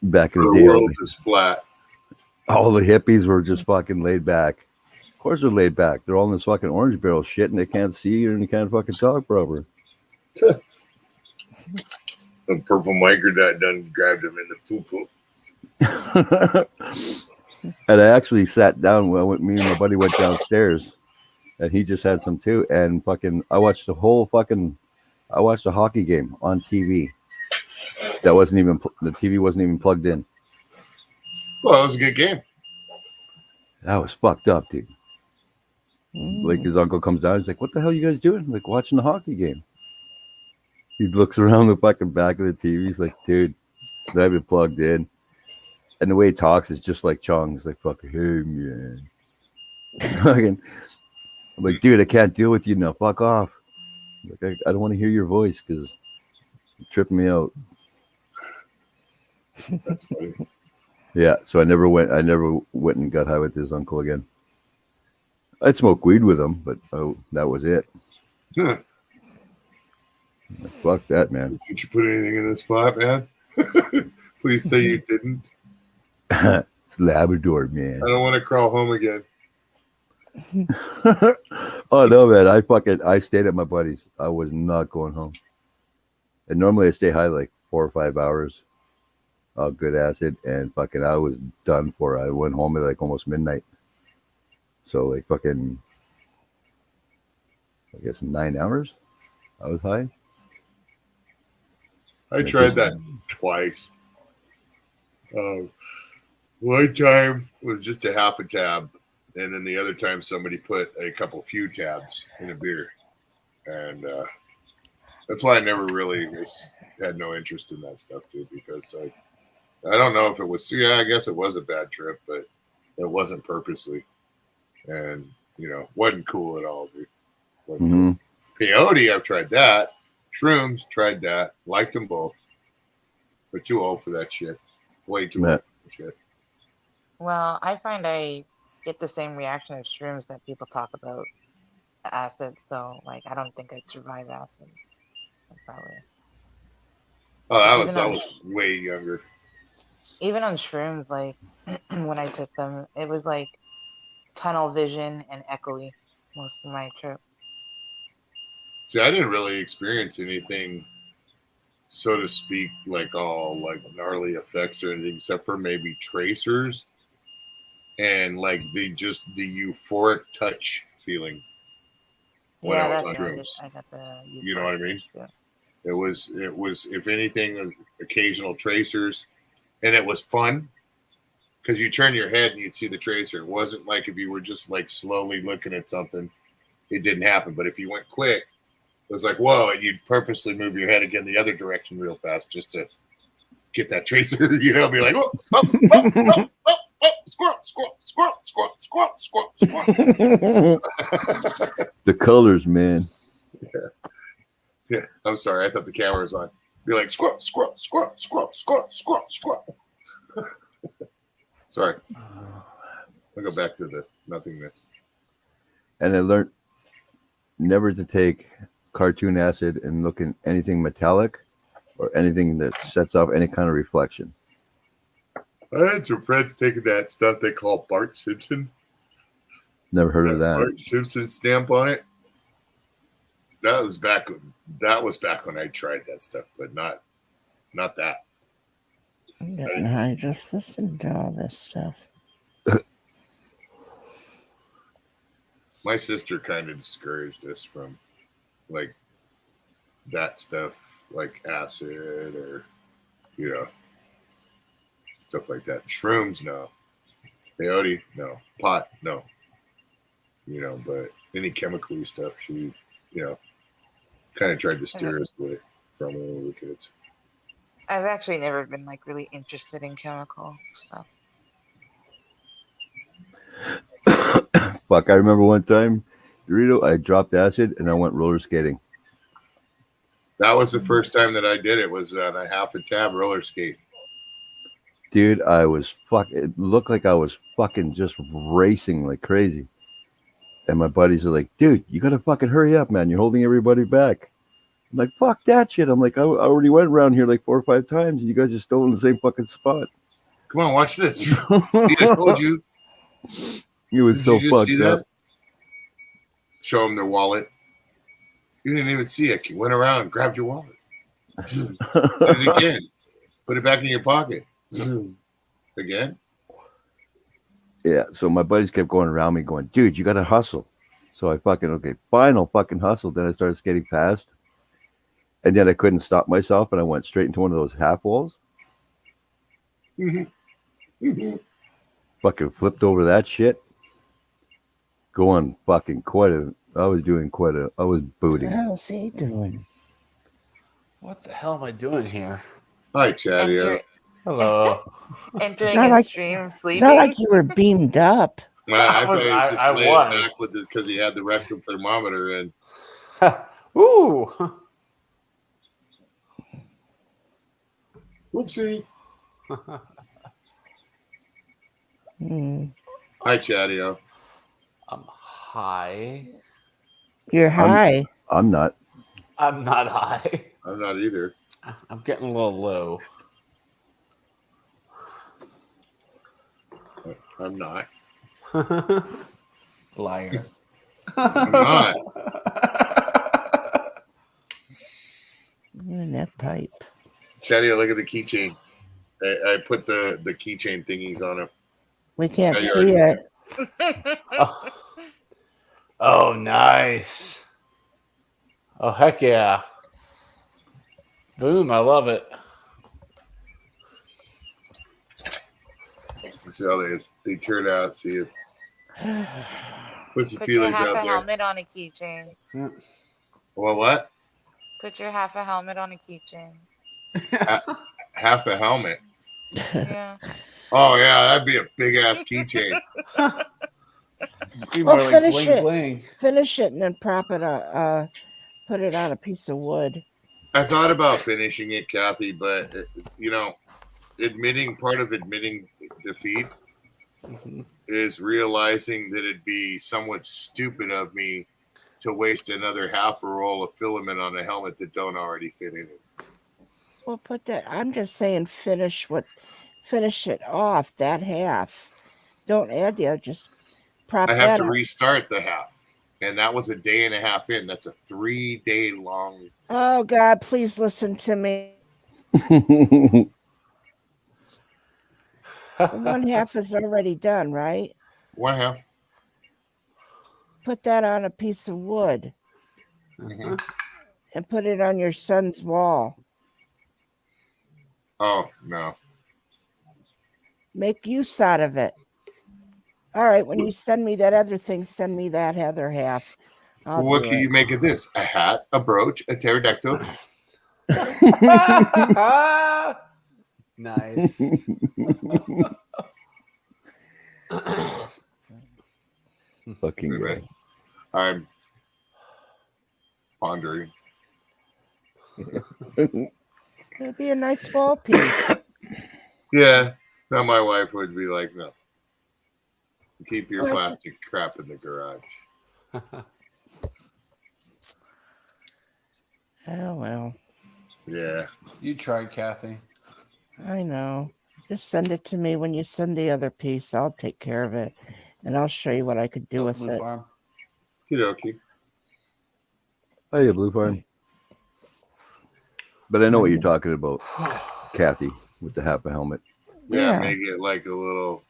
back in the the day, world is flat. all the hippies were just fucking laid back. Of course they're laid back. They're all in this fucking orange barrel shit, and they can't see you and they can't fucking talk proper. The purple microdot done grabbed him in the poo poo. And I actually sat down when me and my buddy went downstairs, and he just had some too. And fucking, I watched a hockey game on TV. That wasn't even the TV wasn't even plugged in. Well, that was a good game. That was fucked up, dude. Like his uncle comes down, he's like, "What the hell are you guys doing?" I'm like, watching the hockey game. He looks around the fucking back of the TV. He's like, "Dude, it's not even plugged in." And the way he talks is just like Chong. He's like, "Fucking hey man." Fucking, I'm like, "Dude, I can't deal with you now. Fuck off." Like, I don't want to hear your voice because you're tripping me out. That's funny. Yeah, so I never went and got high with his uncle again. I'd smoke weed with him, but that was it. Huh. Fuck that, man. Did you put anything in this pot, man? Please say you didn't. It's Labrador, man. I don't want to crawl home again. Oh no, man! I stayed at my buddy's. I was not going home. And normally I stay high like 4 or 5 hours. Good acid, and fucking I was done for. I went home at like almost midnight. So like fucking, I guess 9 hours. I was high. I tried that twice. One time was just a half a tab, and then the other time somebody put a few tabs in a beer, and that's why I never really had no interest in that stuff, dude. Because I don't know if it was. Yeah, I guess it was a bad trip, but it wasn't purposely, and wasn't cool at all, dude. Cool. Peyote, I've tried that. Shrooms, tried that. Liked them both. But too old for that shit. Way too old for shit. Well, I find I get the same reaction of shrooms that people talk about acid. So, like, I don't think I'd survive acid. Probably. Oh, I was way younger. even on shrooms, like when I took them, it was like tunnel vision and echoey most of my trip. See, I didn't really experience anything, so to speak, like all like gnarly effects or anything, except for maybe tracers and like the euphoric touch feeling when I Yeah, was on that's shrooms. I got the You know what I mean? too. It was if anything, occasional tracers, and it was fun because you turn your head and you'd see the tracer. It wasn't like if you were just like slowly looking at something, it didn't happen. But if you went quick, it was like, whoa, and you'd purposely move your head again the other direction real fast just to get that tracer, you know, be like, oh, squirrel, squirrel, squirrel, squirrel, squirrel, squirrel, squirrel. The colors, man. Yeah, I'm sorry. I thought the camera was on. Be like, squirrel, squirrel, squirrel, squirrel, squirrel, squirrel, squirrel. Sorry. I'll go back to the nothingness. And I learned never to take cartoon acid and look at anything metallic or anything that sets off any kind of reflection. I had some friends taking that stuff they call Bart Simpson. Never heard of that. Bart Simpson stamp on it. That was back when I tried that stuff, but not that. I just listened to all this stuff. My sister kind of discouraged us from like that stuff, like acid or stuff like that. Shrooms, no. Peyote, no. Pot, no. But any chemical-y stuff, she, kind of tried to steer us away from when we were kids. I've actually never been like really interested in chemical stuff. Fuck, I remember one time, Dorito, I dropped acid and I went roller skating. That was the first time that I did it, was on a half a tab roller skate. Dude, it looked like I was fucking just racing like crazy. And my buddies are like, dude, you gotta fucking hurry up, man. You're holding everybody back. I'm like, fuck that shit. I'm like, I already went around here like 4 or 5 times and you guys are still in the same fucking spot. Come on, watch this. See, I told you. It was so fucked up. Show them their wallet. You didn't even see it. You went around and grabbed your wallet. Did it again. Put it back in your pocket. Again. Yeah, so my buddies kept going around me going, dude, you got to hustle. So I okay, fine, I'll fucking hustle. Then I started skating fast. And then I couldn't stop myself and I went straight into one of those half walls. Fucking flipped over that shit. Going fucking I was booting. What the hell is he doing? What the hell am I doing here? Hi, Chatty. Hello. Entering Not his like- stream, It's sleeping. not like you were beamed up. Well, I thought he was just I laying was. back with it because he had the rectal thermometer in. Ooh. Whoopsie. Hi, Chatty. I'm high. You're high. I'm not. I'm not high. I'm not either. I'm getting a little low. I'm not. Liar. I'm not. You're in that pipe. Chatty, look at the keychain. I put the keychain thingies on him. We can't Yeah, you see already it. Oh, nice. Oh, heck yeah. Boom, I love it. See how they turn out. See if put some Put your feelers half out a there. helmet on a keychain. Well, what? Put your half a helmet on a keychain. Half a helmet. Yeah. Oh yeah, that'd be a big ass keychain. Be Well, more like finish bling it. bling. Finish it and then prop it up. Put it on a piece of wood. I thought about finishing it, Kathy, but part of admitting defeat is realizing that it'd be somewhat stupid of me to waste another half a roll of filament on a helmet that don't already fit in it. Well, put that. I'm just saying, finish finish it off, that half. Don't add the other, just prop I have that to up. restart the half. And that was a day and a half in. That's a 3-day long. Oh, God, please listen to me. The one half is already done, right? One half. Put that on a piece of wood Mhm. and put it on your son's wall. Oh, no. Make use out of it. All right, when you send me that other thing, send me that other half. I'll What do can it. you make of this? A hat, a brooch, a pterodactyl. Nice. Fucking guy. I'm pondering. It'd be a nice wall piece. Yeah. Now my wife would be like, no. Keep your Well, I plastic crap in the garage. Oh, well, Yeah. You tried, Kathy. I know. Just send it to me when you send the other piece. I'll take care of it, and I'll show you what I could do Go with Blue it. Farm. Okie Oh yeah, Blue Farm. But I know what you're talking about, Kathy, with the half a helmet. Yeah, Yeah. make it like a little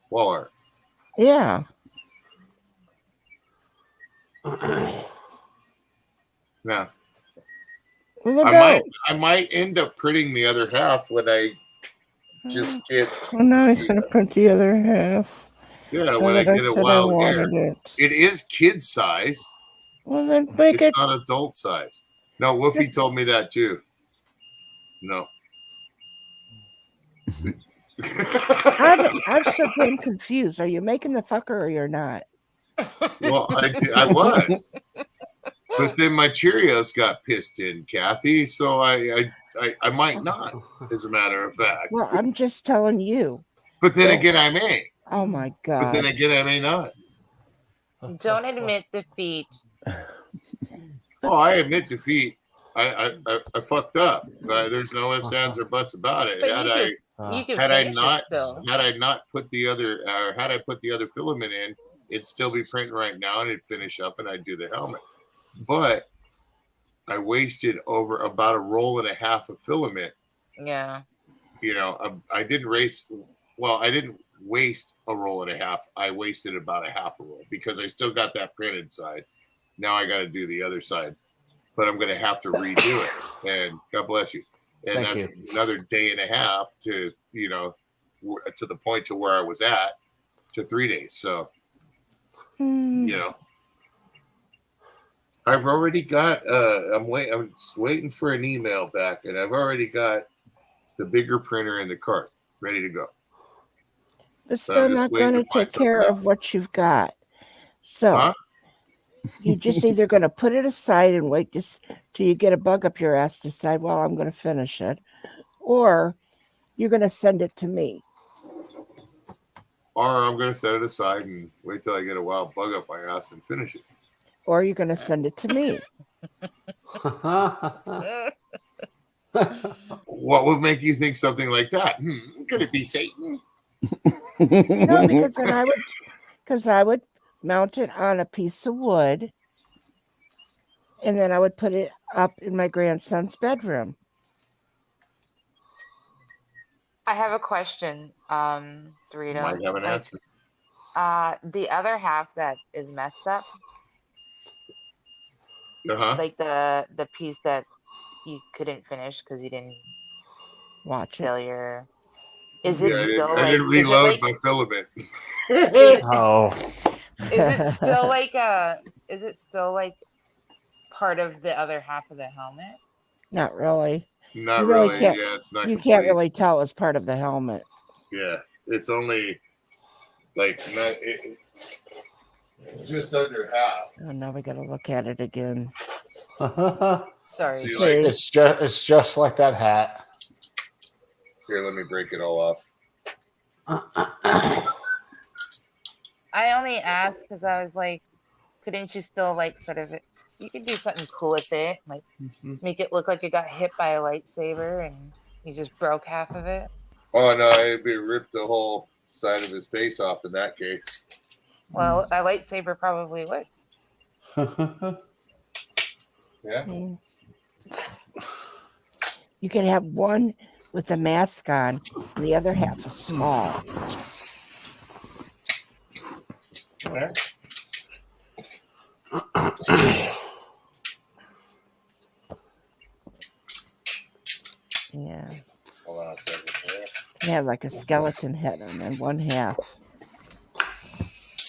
wall art. Yeah. Yeah. Well, I might end up printing the other half when I just get Well, now he's going to print the other half. when I that I get a said I wild hair. wanted it. It is kid size. Well, then make It's it. not adult size. No, Woofy told me that too. No. I'm still getting confused. Are you making the fucker or you're not? Well, I was. But then my Cheerios got pissed in, Kathy. So I might not, as a matter of fact. Well, I'm just telling you. But then again, I may. Oh my But then God. again, I may not. Don't admit defeat. Oh, I admit defeat. I fucked up. There's no ifs, ands, or buts about it. But Had you can I finish not it still. had I not put the other had I put the other filament in, it'd still be printing right now, and it'd finish up, and I'd do the helmet. But I wasted over about a roll and a half of filament. Yeah. You know, I didn't race. Well, I didn't waste a roll and a half. I wasted about a half a roll because I still got that printed side. Now I got to do the other side, but I'm going to have to redo it. And God bless you. And Thank that's another day and a half to, to the point to where I was at to 3 days. So, I've already got, I'm just waiting for an email back, and I've already got the bigger printer in the cart ready to go. But still not going to take care of what you've got. So you're just either going to put it aside and wait till you get a bug up your ass, decide, well, I'm going to finish it, or you're going to send it to me. Or I'm going to set it aside and wait till I get a wild bug up my ass and finish it. Or you're going to send it to me. What would make you think something like that? Could it be Satan? No, because then I would mount it on a piece of wood, and then I would put it up in my grandson's bedroom. I have a question, Dorito. Might have an answer. The other half that is messed up, like the piece that you couldn't finish because you didn't watch fill it. your. Is it still I didn't reload my filament. Oh. Is it still like part of the other half of the helmet? Not really. Not you really. Can't, yeah, it's not. You complete. can't really tell it was part of the helmet. Yeah, it's only like it's just under half. Oh, now we got to look at it again. Sorry. See, it's just like that hat. Here, let me break it all off. I only asked because I was like, couldn't you still like sort of? You could do something cool with it, like make it look like it got hit by a lightsaber and You just broke half of it. Oh no, it'd be ripped the whole side of his face off in that case. Well, a lightsaber probably would. Yeah. You can have one with the mask on, and the other half is small. Okay. Yeah. Hold on a second. You can have like a skeleton head on then one half.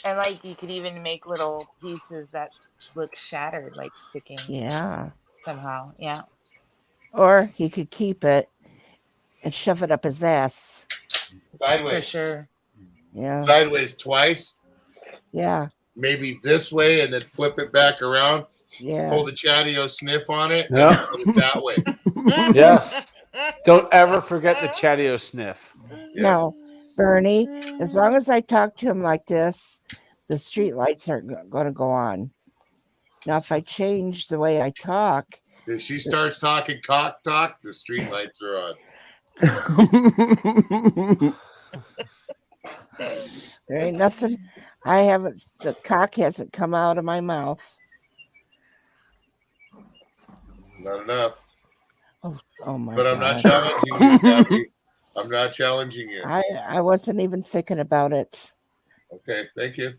And like you could even make little pieces that look shattered, like sticking Yeah. somehow. Yeah. Or he could keep it and shove it up his ass. Sideways. For sure. Yeah. Sideways twice. Yeah. Maybe this way and then flip it back around. Yeah. Pull the Chatio sniff on it. Yeah. And put it that way. Yes. Don't ever forget the Chatio sniff. Yeah. No, Bernie, as long as I talk to him like this, the street lights aren't going to go on. Now, if I change the way I talk, If she starts talking cock talk, the street lights are on. there ain't nothing. The cock hasn't come out of my mouth. Not enough. Oh my But God. I'm not challenging you, Kathy. I'm not challenging you. I wasn't even thinking about it. Okay, thank you.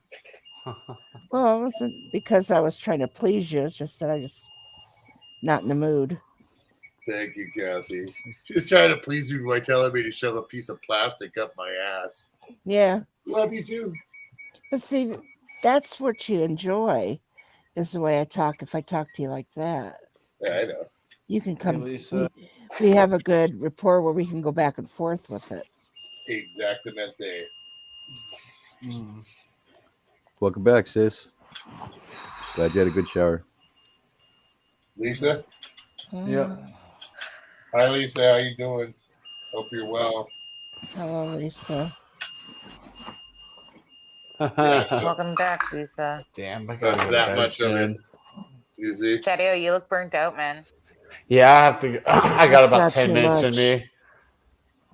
Well, it wasn't because I was trying to please you. It's just that I just not in the mood. Thank you, Kathy. She's trying to please me by telling me to shove a piece of plastic up my ass. Yeah. Love you too. But see, that's what you enjoy, is the way I talk. If I talk to you like that, Yeah, I know. you can come. Hey, Lisa. We have a good rapport where we can go back and forth with it. Exactamente. Welcome back, sis. Glad you had a good shower. Lisa? Yeah. Hi, Lisa. How you doing? Hope you're well. Hello, Lisa. Yeah, so Welcome back, Lisa. Damn, I that's gotta that much of it. You see? Chatio, you look burnt out, man. Yeah, I have to. I got That's about not 10 too minutes in much. me.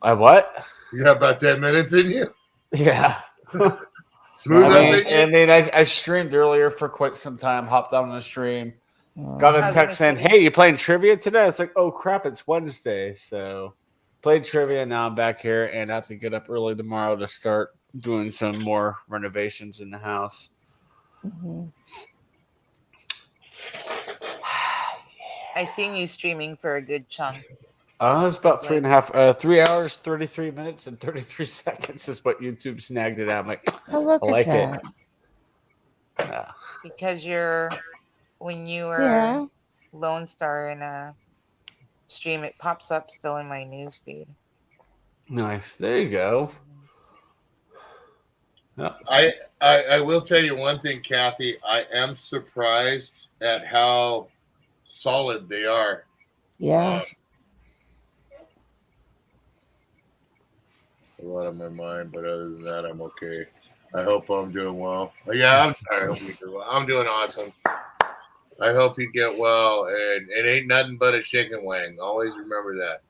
I what? You have about 10 minutes in you? Yeah. Smooth up in you? I streamed earlier for quite some time. Hopped on the stream. Got I a was text gonna saying, say- "Hey, you playing trivia today?" It's like, "Oh crap, it's Wednesday." So played trivia. Now I'm back here, and I have to get up early tomorrow to start doing some more renovations in the house. Mhm. I seen you streaming for a good chunk. It's about 3 hours, 33 minutes, and 33 seconds is what YouTube snagged it out. I'm like, Oh, look I like at that. it. Yeah. Because when you were Yeah. Lone Star in a stream, it pops up still in my news feed. Nice. There you go. Yep. I will tell you one thing, Kathy. I am surprised at how solid they are. Yeah. A lot on my mind, but other than that, I'm okay. I hope I'm doing well. Yeah, I hope you do well. I'm doing awesome. I hope you get well, and it ain't nothing but a chicken wing. Always remember that.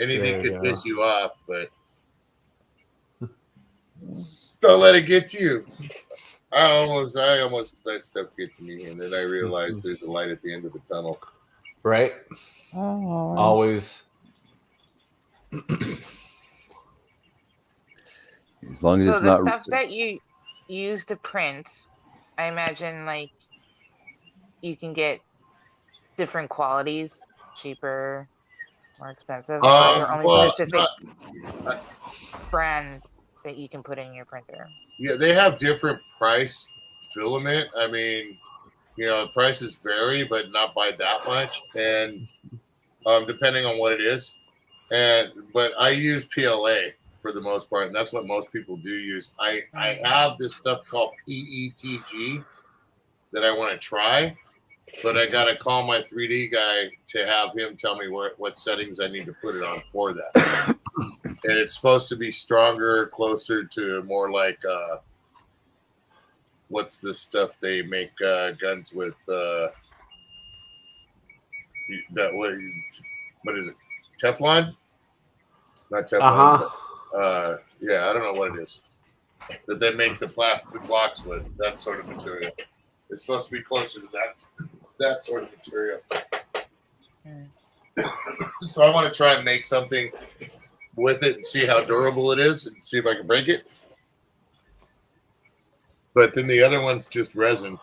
Anything There you could go. piss you off, but don't let it get to you. I almost let stuff get to me, and then I realized there's a light at the end of the tunnel. Right? Oh, Always. As long as So it's the not. stuff that you use to print, I imagine like you can get different qualities, cheaper, more expensive, or is there only Well, specific brands that you can put in your printer? yeah, they have different price filament. I mean, prices vary, but not by that much, and depending on what it is. But I use PLA for the most part, and that's what most people do use. I have this stuff called PETG that I want to try, but I got to call my 3D guy to have him tell me what settings I need to put it on for that. And it's supposed to be stronger, closer to more like what's the stuff they make guns with? What is it? Teflon? not Teflon. But, yeah, I don't know what it is that they make the plastic blocks with. That sort of material. It's supposed to be closer to that sort of material. So I want to try and make something with it and see how durable it is and see if I can break it. But then the other one's just resin.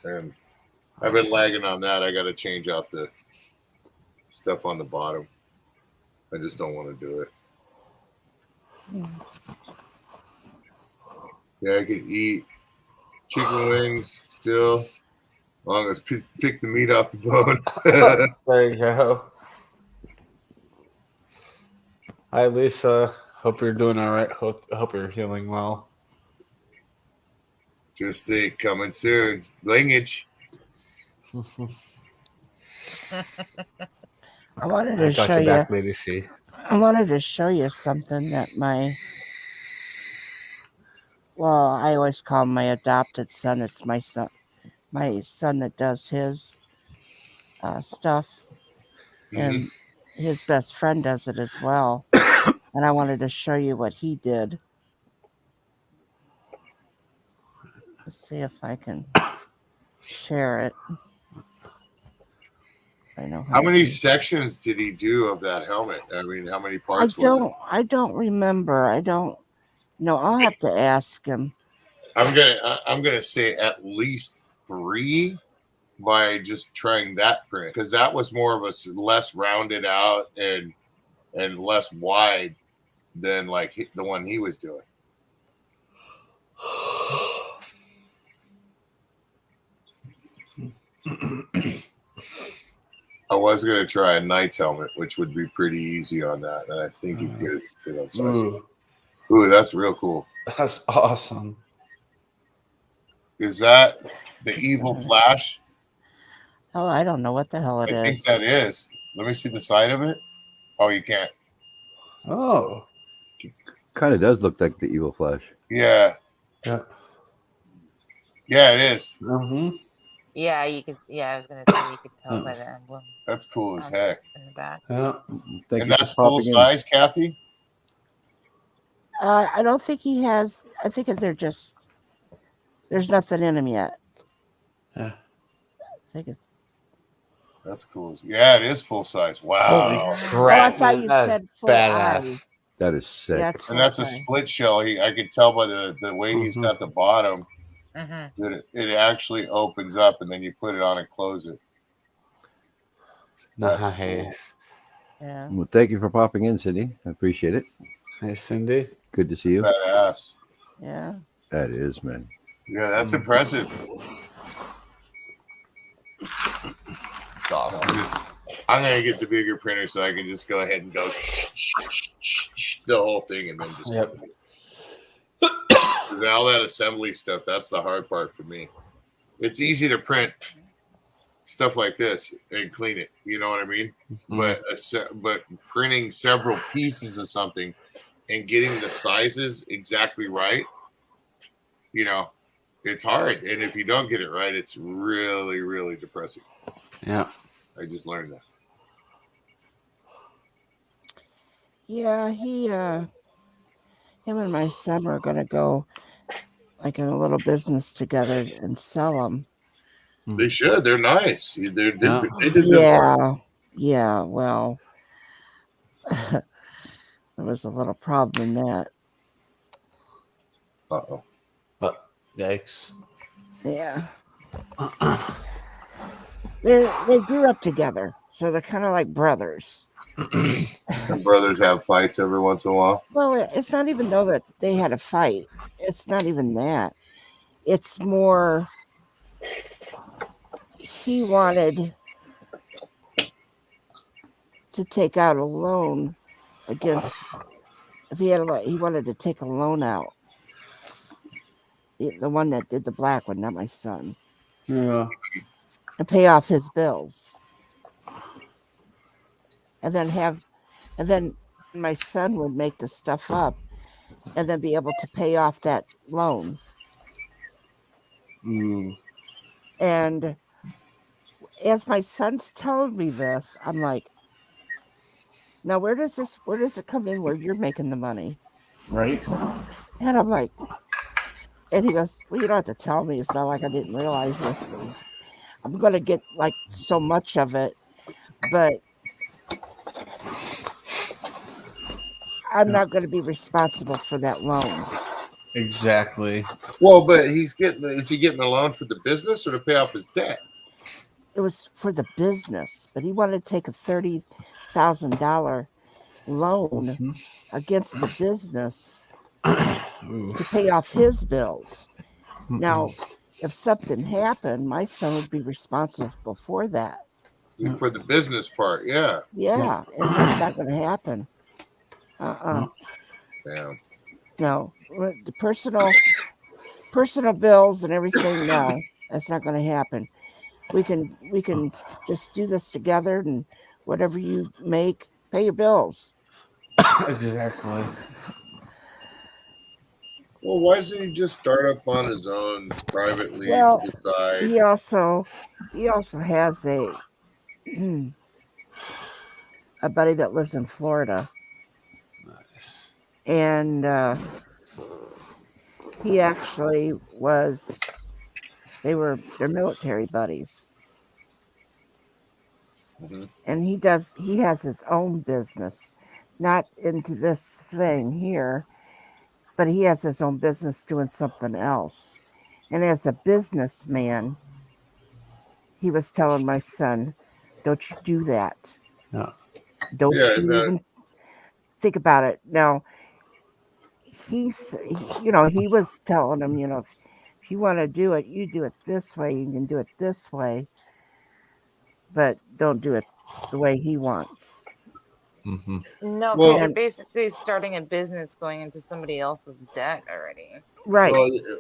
And I've been lagging on that. I got to change out the stuff on the bottom. I just don't want to do it. Yeah, I could eat chicken wings still, as long as pick the meat off the bone. There you go. Hi, Lisa. Hope you're doing all right. Hope you're healing well. Just think, coming soon. Linkage. I wanted to show you. Back, Lady C. I wanted to show you something that I always call my adopted son. It's my son that does his stuff, and his best friend does it as well. And I wanted to show you what he did. Let's see if I can share it. I know how many sections did he do of that helmet? I mean, how many parts? I don't remember. I don't know. I'll have to ask him. I'm gonna say at least 3 by just trying that print, because that was more of a less rounded out and less wide than like the one he was doing. I was gonna try a knight's helmet, which would be pretty easy on that, and I think he could fit on size. Ooh, that's real cool. That's awesome. Is that the Evil Flash? Oh, I don't know what the hell it is. I think that is. Let me see the side of it. Oh, you can't. Oh. Kind of does look like the Evil Flash. Yeah. Yeah. Yeah, it is. Mm-hmm. Yeah, you could. Yeah, I was gonna say you could tell by the emblem. That's cool as heck. In the back. Yeah. And that's full size, Kathy? I don't think he has. I think there's nothing in him yet. Yeah. I think it's. That's cool. Yeah, it is full size. Wow. Holy crap. I thought you said full badass. eyes. That is sick. Yeah, and that's a split shell. I could tell by the way he's got the bottom that it actually opens up, and then you put it on and close it. That's cool. Yeah. Well, thank you for popping in, Cindy. I appreciate it. Hey, Cindy. Good to see you. Badass. Yeah. That is, man. Yeah, that's impressive. It's awesome. I'm going to get the bigger printer so I can just go ahead and go the whole thing and then just all that assembly stuff, that's the hard part for me. It's easy to print stuff like this and clean it, you know what I mean? But printing several pieces of something and getting the sizes exactly right, you know, it's hard. And if you don't get it right, it's really, really depressing. Yeah. I just learned that. Yeah, him and my son were going to go like in a little business together and sell them. They should. They're nice. They did Yeah. Well, there was a little problem in that. Uh-oh. But yikes. Yeah. They grew up together, so they're kind of like brothers. And brothers have fights every once in a while. Well, it's not even though that they had a fight. It's not even that. It's more he wanted to take out a loan against if he wanted to take a loan out. The one that did the black one, not my son. Yeah. And pay off his bills. And then my son would make the stuff up and then be able to pay off that loan. And as my son's telling me this, I'm like, Now, where does it come in where you're making the money? Right. And I'm like, and he goes, well, you don't have to tell me. It's not like I didn't realize this. I'm going to get like so much of it, but I'm not going to be responsible for that loan. Exactly. Well, but is he getting a loan for the business or to pay off his debt? It was for the business, but he wanted to take a $30,000 loan against the business to pay off his bills. Now, if something happened, my son would be responsible for that. For the business part, yeah. Yeah, and that's not going to happen. Yeah. No, the personal bills and everything. No, that's not going to happen. We can just do this together, and whatever you make, pay your bills. Exactly. Well, why doesn't he just start up on his own privately Well, to the side? he also has a buddy that lives in Florida. Nice. And he actually they're military buddies. Mm-hmm. And he has his own business, not into this thing here, but he has his own business doing something else. And as a businessman, he was telling my son, don't you do that. No. Don't you even think about it. Now, he was telling him, if you want to do it, you do it this way. You can do it this way, but don't do it the way he wants. Mm-hmm. No, because you're basically starting a business going into somebody else's debt already. Right.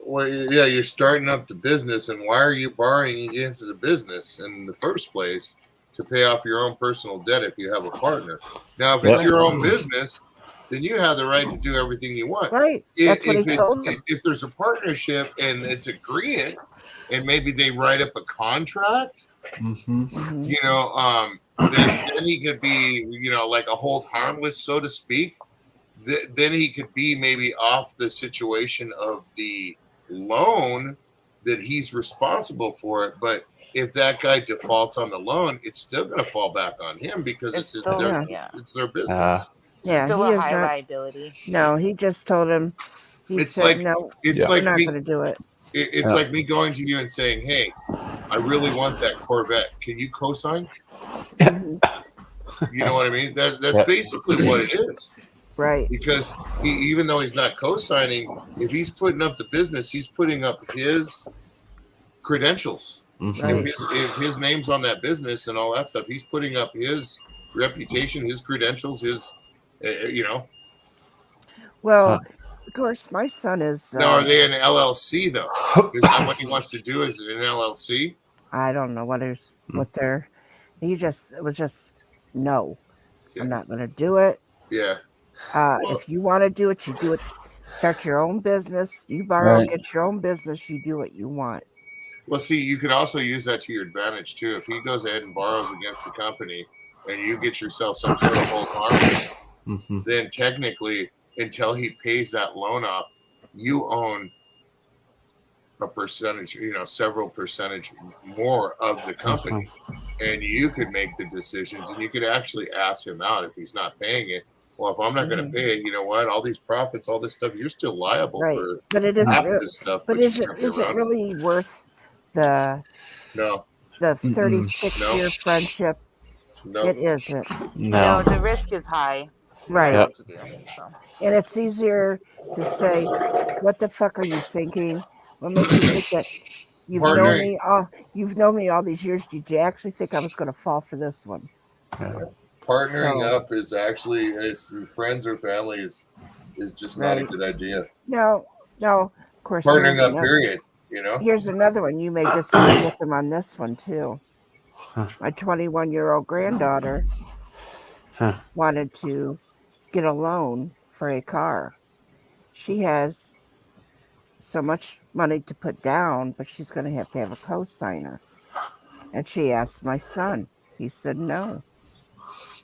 Well, yeah, you're starting up the business, and why are you borrowing against the business in the first place to pay off your own personal debt if you have a partner? Now, if it's your own business, then you have the right to do everything you want. Right. That's what he told him. If there's a partnership and it's agreement, and maybe they write up a contract, then he could be, like a hold harmless, so to speak. Then he could be maybe off the situation of the loan that he's responsible for it. But if that guy defaults on the loan, it's still going to fall back on him because it's their business. Yeah, still a high liability. No, he just told him. It's like no, it's like not going to do it. It's like me going to you and saying, "Hey, I really want that Corvette. Can you co-sign?" You know what I mean? That's basically what it is. Right. Because even though he's not co-signing, if he's putting up the business, he's putting up his credentials. Right. If his name's on that business and all that stuff, he's putting up his reputation, his credentials, his, Well, of course, my son is. Now, are they an LLC though? Is that what he wants to do? Is it an LLC? I don't know what they're. It was just no. Yeah. I'm not going to do it. Yeah. If you want to do it, you do it. Start your own business. You borrow, get your own business. You do what you want. Well, see, you could also use that to your advantage too. If he goes ahead and borrows against the company, and you get yourself some sort of hold harmless, then technically, until he pays that loan off, you own a percentage, several percentage more of the company, and you could make the decisions, and you could actually ask him out if he's not paying it. Well, if I'm not going to pay it, you know what? All these profits, all this stuff, you're still liable for half of this stuff. But is it really worth the 36-year friendship? No, it isn't. No, the risk is high. Right. Yep. And it's easier to say, "What the fuck are you thinking? What makes you think that you've known me all these years? Did you actually think I was going to fall for this one?" Partnering up is actually, as friends or family, is just not a good idea. No, of course. Partnering up, period. Here's another one. You may disagree with them on this one too. My 21-year-old granddaughter wanted to get a loan for a car. She has so much money to put down, but she's going to have a co-signer. And she asked my son. He said no.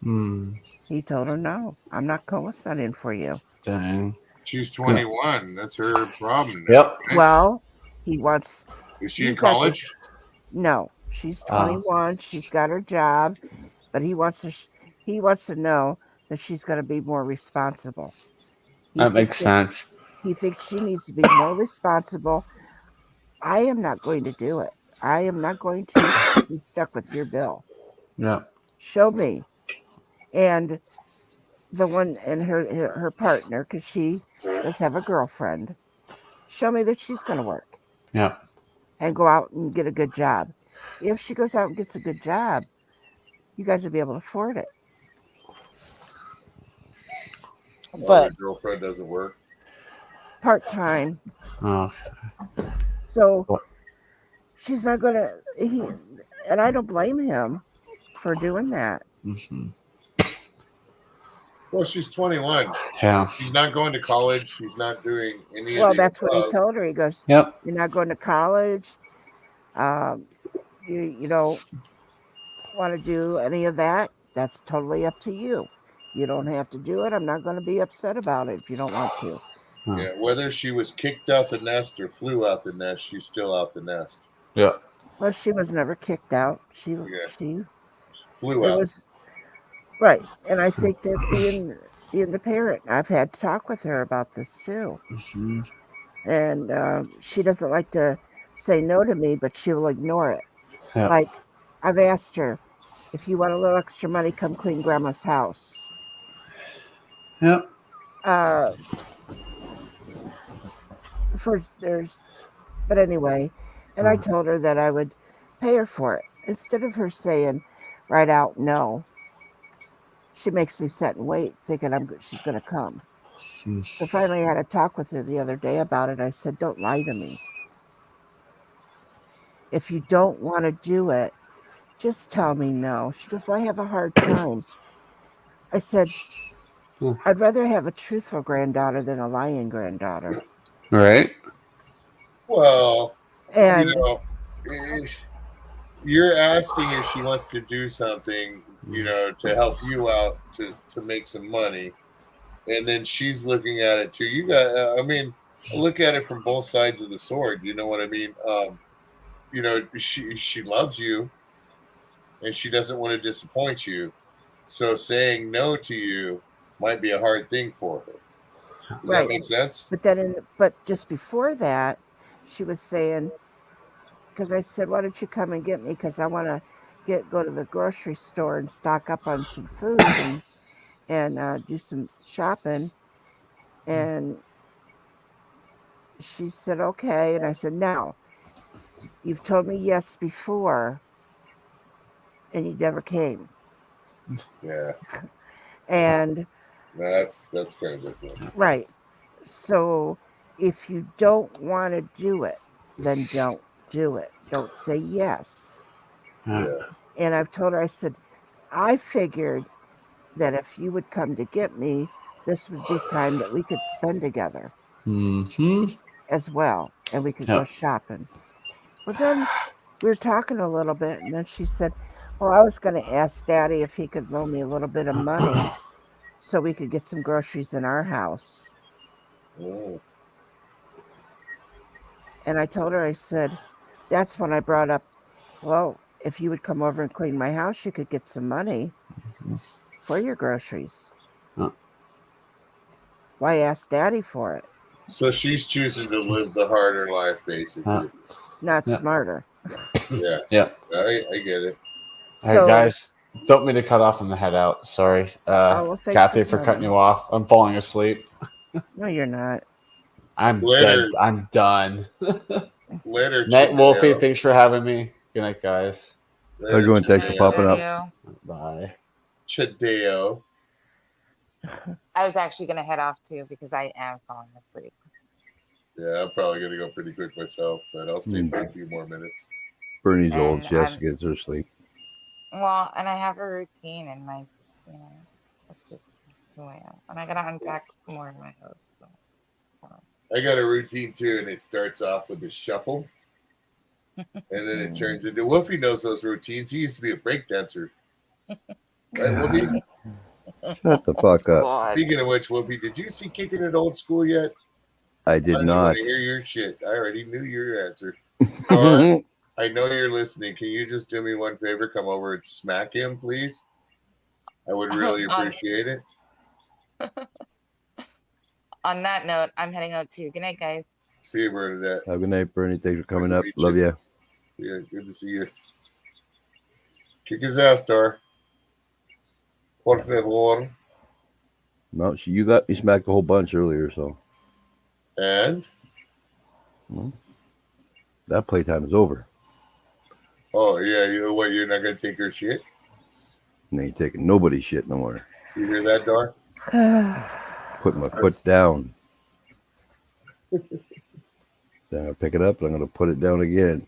He told her, no, I'm not co-signing for you. Dang. She's 21. That's her problem now. Yep. Right? Well, he wants. Is she in he's got college? this- No, she's 21. She's got her job, but he wants to know that she's going to be more responsible. That makes sense. He thinks she needs to be more responsible. I am not going to do it. I am not going to be stuck with your bill. Yeah. Show me. And the one and her partner, because she does have a girlfriend, show me that she's going to work. Yeah. And go out and get a good job. If she goes out and gets a good job, you guys will be able to afford it. But her girlfriend doesn't work. Part-time. Oh. So she's not going to. And I don't blame him for doing that. Mm-hmm. Well, she's 21. Yeah. She's not going to college. She's not doing any Well, of the that's what he told her. He goes, "Yep, you're not going to college. You don't want to do any of that. That's totally up to you. You don't have to do it. I'm not going to be upset about it if you don't want to." Yeah, whether she was kicked out the nest or flew out the nest, she's still out the nest. Yeah. Well, she was never kicked out. She flew out. Right, and I think that being the parent, I've had to talk with her about this too. Mm-hmm. And she doesn't like to say no to me, but she will ignore it. Yeah. Like, I've asked her, if you want a little extra money, come clean Grandma's house. Yep. But anyway, and I told her that I would pay her for it. Instead of her saying right out no, she makes me sit and wait, thinking she's going to come. So finally, I had a talk with her the other day about it. I said, don't lie to me. If you don't want to do it, just tell me no. She goes, well, I have a hard time. I said, I'd rather have a truthful granddaughter than a lying granddaughter. Right. Well, and you're asking if she wants to do something, to help you out to make some money. And then she's looking at it too. You got, look at it from both sides of the sword. You know what I mean? She loves you and she doesn't want to disappoint you. So saying no to you might be a hard thing for her. Does that make sense? But just before that, she was saying, because I said, why don't you come and get me? Because I want to go to the grocery store and stock up on some food and do some shopping. And she said, okay. And I said, now, you've told me yes before, and you never came. Yeah. And that's kind of different. Right. So if you don't want to do it, then don't do it. Don't say yes. Yeah. And I've told her, I said, I figured that if you would come to get me, this would be time that we could spend together as well. And we could go shopping. Well, then we were talking a little bit, and then she said, well, I was going to ask Daddy if he could loan me a little bit of money so we could get some groceries in our house. Oh. And I told her, I said, that's when I brought up, well, if you would come over and clean my house, you could get some money for your groceries. Why ask Daddy for it? So she's choosing to live the harder life, basically. Not smarter. Yeah. Yeah. I get it. Hey, guys, don't mean to cut off and head out. Sorry. Kathy, for cutting you off. I'm falling asleep. No, you're not. I'm dead. I'm done. Later, Night, Wolfie. Thanks for having me. Good night, guys. Everyone, thanks for popping up. Bye. Chadeo. I was actually going to head off too because I am falling asleep. Yeah, I'm probably going to go pretty quick myself, but I'll stay for a few more minutes. Bernie's old. She has to get her sleep. Well, and I have a routine in my, that's just who I am. And I got to unpack more in my house. So. I got a routine too, and it starts off with a shuffle. And then it turns into Wolfie knows those routines. He used to be a break dancer. Right, Whoopi? Shut the fuck up. God. Speaking of which, Whoopi, did you see Kicking It Old School yet? I did I didn't not. want to hear your shit. I already knew your answer. Or, I know you're listening. Can you just do me one favor? Come over and smack him, please. I would really appreciate it. On that note, I'm heading out too. Good night, guys. See you, Bernadette. Have a good night, Bernie. Thanks for coming Good to up. meet Love you. Yeah, good to see you. Kick his ass, Dar. Por favor. No, you got me smacked a whole bunch earlier, so And? that playtime is over. Oh, yeah, you know what? You're not going to take her shit? And ain't taking nobody's shit no more. You hear that, Dar? Put my foot down. Then I'm going to pick it up and I'm going to put it down again.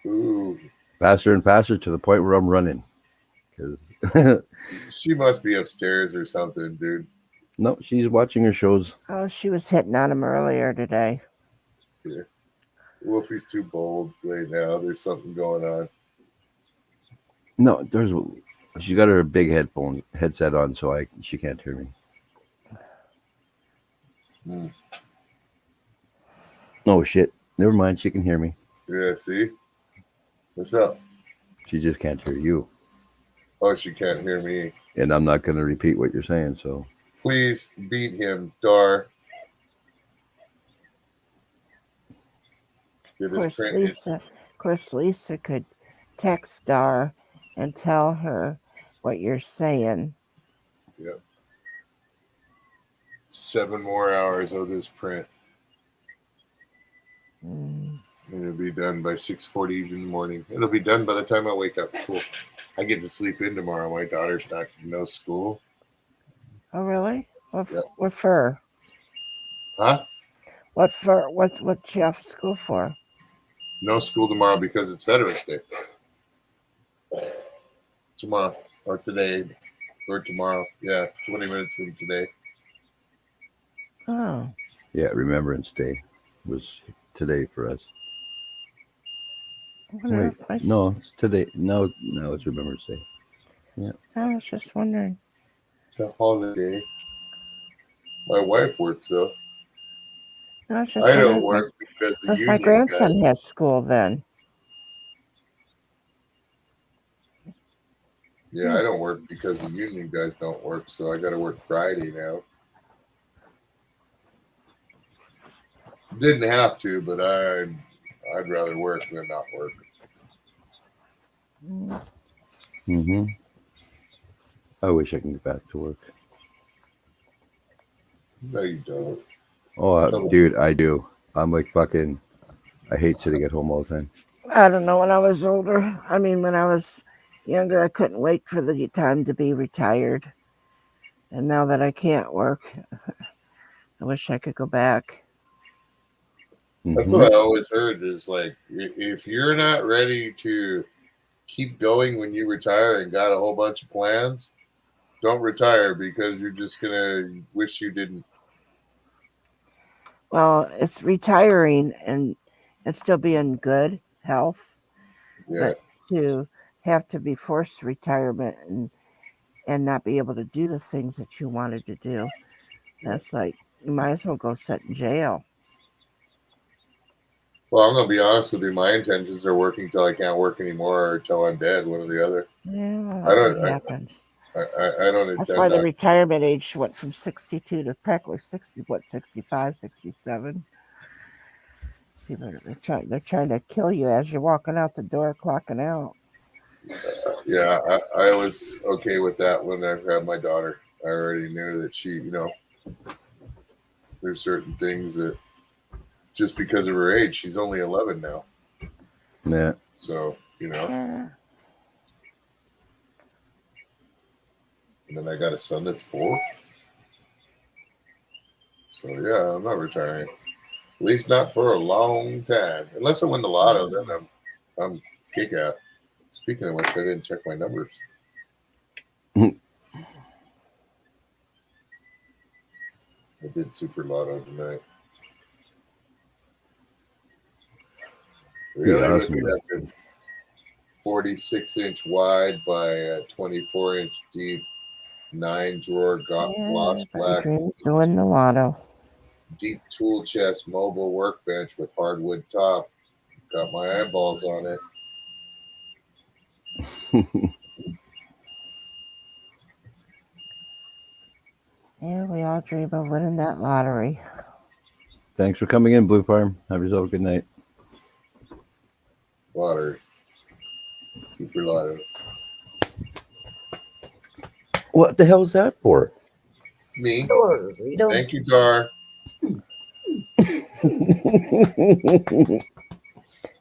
Ooh. Faster and faster to the point where I'm running. Because She must be upstairs or something, dude. no, she's watching her shows. Oh, she was hitting on him earlier today. Yeah. Wolfie's too bold right now. There's something going on. No, she got her big headset on, so she can't hear me. Hmm. Oh shit! Never mind, she can hear me. Yeah, see? What's up? She just can't hear you. Oh, she can't hear me. And I'm not going to repeat what you're saying. So Please beat him, Dar. Get his print. Of course, Lisa could text Dar and tell her what you're saying. Yep. 7 more hours of this print. And it'll be done by 6:40 in the morning. It'll be done by the time I wake up. Cool. I get to sleep in tomorrow. My daughter's not no school. Oh, really? Yep. What for? Huh? What for? What's she off of school for? No school tomorrow because it's Veterans Day. Tomorrow or today or tomorrow. Yeah, 20 minutes from today. Oh. yeah, Remembrance Day was today for us. Wait, no, it's today. No, it's Remembrance Day. Yeah. I was just wondering. It's a holiday. My wife works though. I don't work because the union my grandson guy. has school then. Yeah, I don't work because the union guys don't work, so I got to work Friday now. Didn't have to, but I'd rather work than not work. Mm-hmm. I wish I can get back to work. No, you don't. Oh, dude, I do. I'm like fucking. I hate sitting at home all the time. I don't know. When I was older, I mean, when I was younger, I couldn't wait for the time to be retired. And now that I can't work, I wish I could go back. That's what I always heard is like, if you're not ready to keep going when you retire and got a whole bunch of plans, don't retire because you're just going to wish you didn't. Well, it's retiring and still be in good health. Yeah. But to have to be forced to retirement and not be able to do the things that you wanted to do, that's like, you might as well go sit in jail. Well, I'm going to be honest with you. My intentions are working till I can't work anymore or till I'm dead, one or the other. Yeah, I don't. happens. I don't intend. That's why the retirement age went from 62 to practically 65, 67. People they're trying to kill you as you're walking out the door, clocking out. Yeah, I was okay with that when I had my daughter. I already knew that she, there's certain things that just because of her age, she's only 11 now. Yeah. So, Yeah. And then I got a son that's 4. So yeah, I'm not retiring. At least not for a long time. Unless I win the lotto, then I'm kick ass. Speaking of which, I didn't check my numbers. I did super lotto tonight. Really? Yeah, awesome. 46-inch wide by 24-inch deep, 9-drawer gloss black. Dreams to win the lotto. Deep tool chest mobile workbench with hardwood top. Got my eyeballs on it. Yeah, we all dream of winning that lottery. Thanks for coming in, Blue Farm. Have yourself a good night. Lottery. Keep your lottery. What the hell is that for? Me. Thank you, Dar.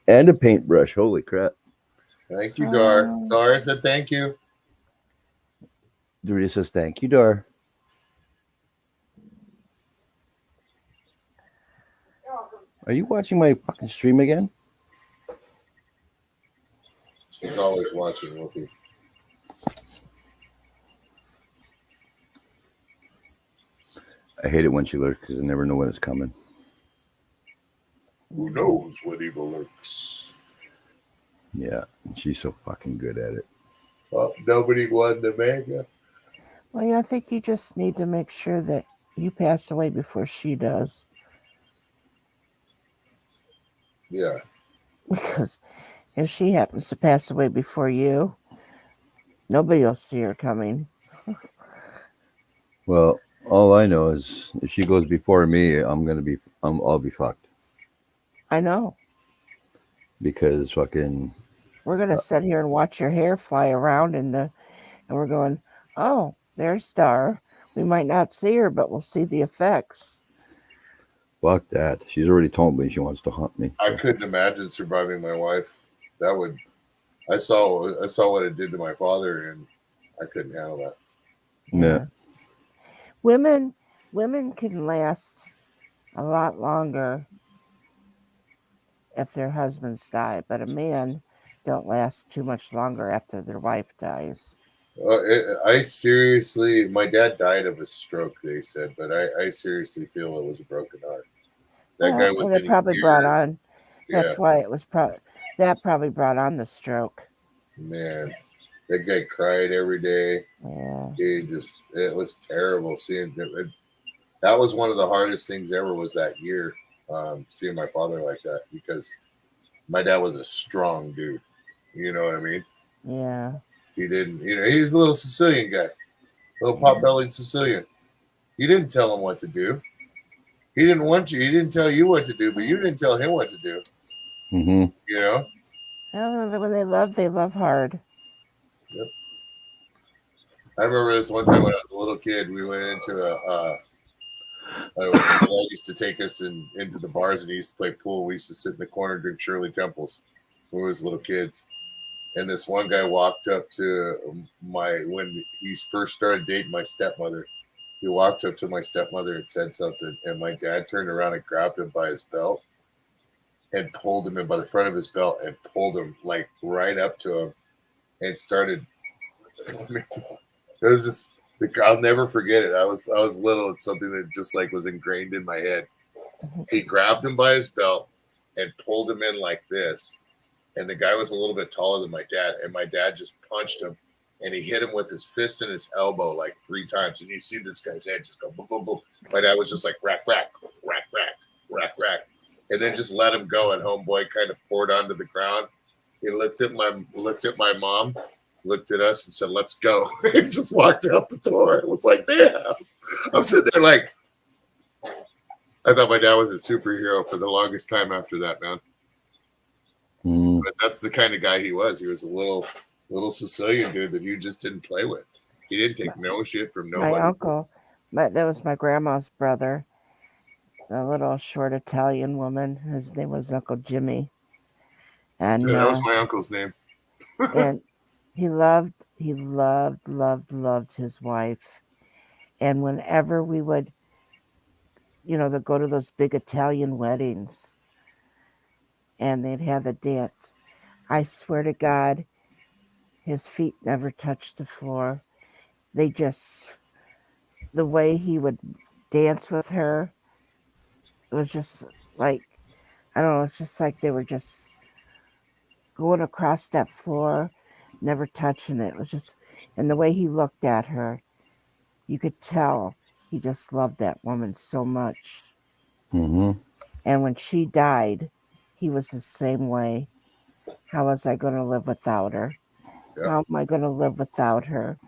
And a paintbrush. Holy crap. Thank you, Dar. Dar said thank you. Dorita says thank you, Dar. Are you watching my fucking stream again? She's always watching, Wolfie. I hate it when she lurks because I never know when it's coming. Who knows what evil lurks? Yeah, she's so fucking good at it. Well, nobody won the mega. Well, yeah, I think you just need to make sure that you pass away before she does. Yeah. Because if she happens to pass away before you, nobody will see her coming. Well, all I know is if she goes before me, I'll be fucked. I know. Because fucking we're gonna sit here and watch your hair fly around, and we're going, oh, there's Star. We might not see her, but we'll see the effects. Fuck that. She's already told me she wants to haunt me. I couldn't imagine surviving my wife. That would. I saw what it did to my father, and I couldn't handle that. Yeah. Women can last a lot longer if their husbands die, but a man don't last too much longer after their wife dies. I seriously, my dad died of a stroke, they said, but I seriously feel it was a broken heart. That guy was. And it probably brought on. That's Yeah. why it was that probably brought on the stroke. Man, that guy cried every day. Yeah. It was terrible seeing it. That was one of the hardest things ever was that year, seeing my father like that, because my dad was a strong dude. You know what I mean? Yeah. He didn't, he's a little Sicilian guy, little pot-bellied Sicilian. You didn't tell him what to do. He didn't want you. He didn't tell you what to do, but you didn't tell him what to do. Mm-hmm. You know? Well, when they love hard. Yep. I remember this one time when I was a little kid. We went into my dad used to take us into the bars, and he used to play pool. We used to sit in the corner and drink Shirley Temples when we was little kids. And this one guy walked up to when he first started dating my stepmother. He walked up to my stepmother and said something, and my dad turned around and grabbed him by his belt and pulled him in by the front of his belt and pulled him like right up to him and started. I mean, it was just, I'll never forget it. I was little. It's something that just like was ingrained in my head. He grabbed him by his belt and pulled him in like this. And the guy was a little bit taller than my dad. And my dad just punched him. And he hit him with his fist and his elbow like 3 times. And you see this guy's head just go boom, boom, boom. My dad was just like rack, rack, rack, rack, rack, rack. And then just let him go. And homeboy kind of poured onto the ground. He looked at my mom, looked at us and said, let's go. And just walked out the door. It was like, damn. I'm sitting there like, I thought my dad was a superhero for the longest time after that, man. But that's the kind of guy he was. He was a little Sicilian dude that you just didn't play with. He didn't take no shit from nobody. My uncle, that was my grandma's brother, the little short Italian woman. His name was Uncle Jimmy. And yeah, that was my uncle's name. And he loved his wife. And whenever we would, they'd go to those big Italian weddings and they'd have the dance, I swear to God, his feet never touched the floor. The way he would dance with her, it was just like, I don't know, it's just like they were just going across that floor, never touching it. It was just, and the way he looked at her, you could tell he just loved that woman so much. Mm-hmm. And when she died, he was the same way. How was I going to live without her? Yep. How am I going to live without her?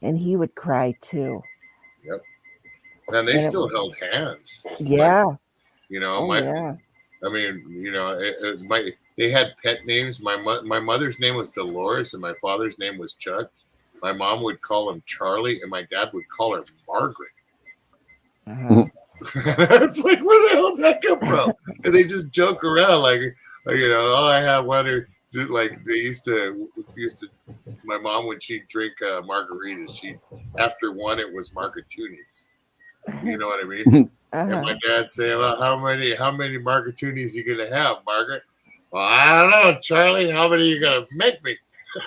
And he would cry too. Yep. And they still held hands. Yeah. Like, Yeah. I mean, they had pet names. My mother's name was Dolores, and my father's name was Chuck. My mom would call him Charlie, and my dad would call her Margaret. Uh-huh. It's like, where the hell did that come from? And they just joke around like oh, I have one or like they used to. My mom, when she'd drink margaritas, after one it was margaritas. You know what I mean? And my dad say, well, how many margaritas you gonna have, Margaret? Well, I don't know, Charlie. How many are you gonna make me?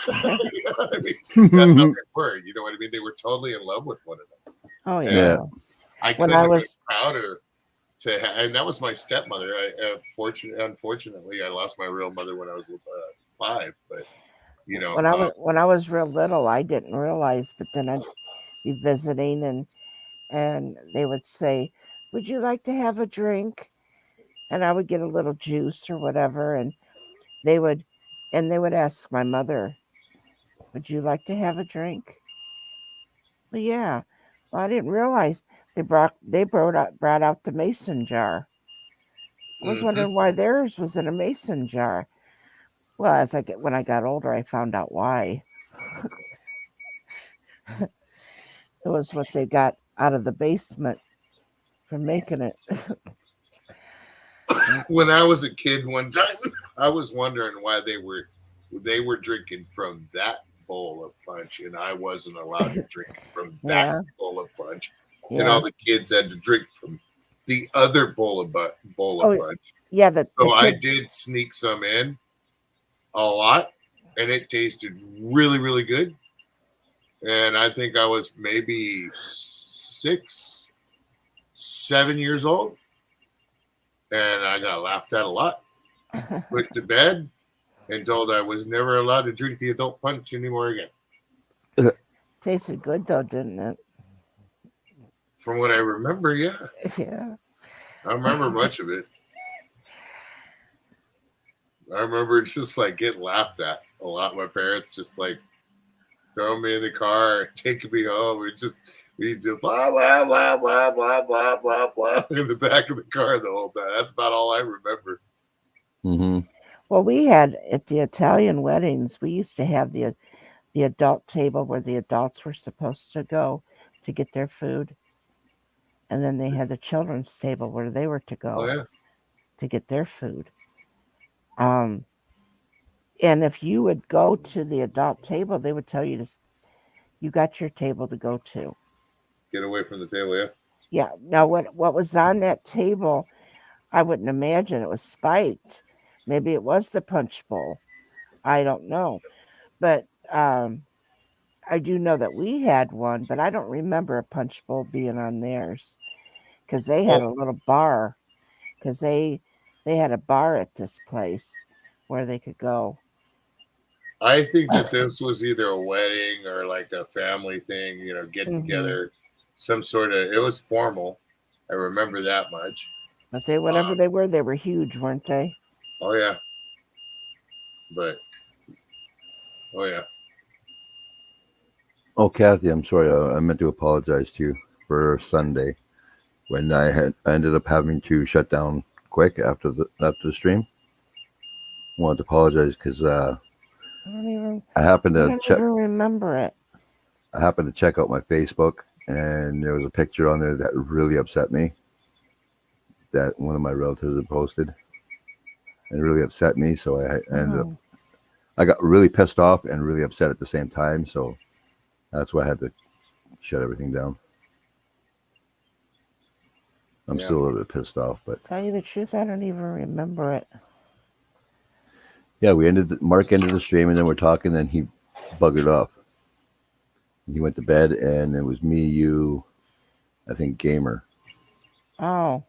You know what I mean? That's how they were. You know what I mean? They were totally in love with one another. Oh yeah. I couldn't have been prouder and that was my stepmother. Unfortunately, I lost my real mother when I was 5. But when I was real little, I didn't realize. But then I'd be visiting, and they would say, "Would you like to have a drink?" And I would get a little juice or whatever, and they would ask my mother, "Would you like to have a drink?" Well, yeah. Well, I didn't realize they brought out the mason jar. I was wondering why theirs was in a mason jar. Well, when I got older, I found out why. It was what they got out of the basement for making it. When I was a kid one time, I was wondering why they were drinking from that bowl of punch, and I wasn't allowed to drink from that bowl of punch. Yeah. And all the kids had to drink from the other bowl of punch. Yeah, so I did sneak some in a lot, and it tasted really, really good. And I think I was maybe 6, 7 years old, and I got laughed at a lot. Put to bed and told I was never allowed to drink the adult punch anymore again. Tasted good though, didn't it? From what I remember, yeah. Yeah. I remember much of it. I remember just like getting laughed at a lot. My parents just like throwing me in the car, taking me home. We just blah blah blah blah blah blah blah blah in the back of the car the whole time. That's about all I remember. Mm-hmm. Well, we had at the Italian weddings, we used to have the adult table where the adults were supposed to go to get their food. And then they had the children's table where they were to go to get their food. And if you would go to the adult table, they would tell you you got your table to go to. Get away from the table, yeah. Yeah. Now, what was on that table, I wouldn't imagine it was spiked. Maybe it was the punch bowl. I don't know. But I do know that we had one, but I don't remember a punch bowl being on theirs because they had a little bar. Because they had a bar at this place where they could go. I think that this was either a wedding or like a family thing, get together, some sort of. It was formal. I remember that much. But whatever they were huge, weren't they? Oh yeah. Oh yeah. Oh, Kathy, I'm sorry. I meant to apologize to you for Sunday when I ended up having to shut down quick after the stream. I wanted to apologize because I happened to check. I don't remember it. I happened to check out my Facebook, and there was a picture on there that really upset me. That one of my relatives had posted, and it really upset me. So I ended up. I got really pissed off and really upset at the same time. So that's why I had to shut everything down. I'm still a little bit pissed off, but tell you the truth, I don't even remember it. Yeah, Mark ended the stream, and then we're talking. Then he buggered off. He went to bed, and it was me, you, I think, Gamer. Oh.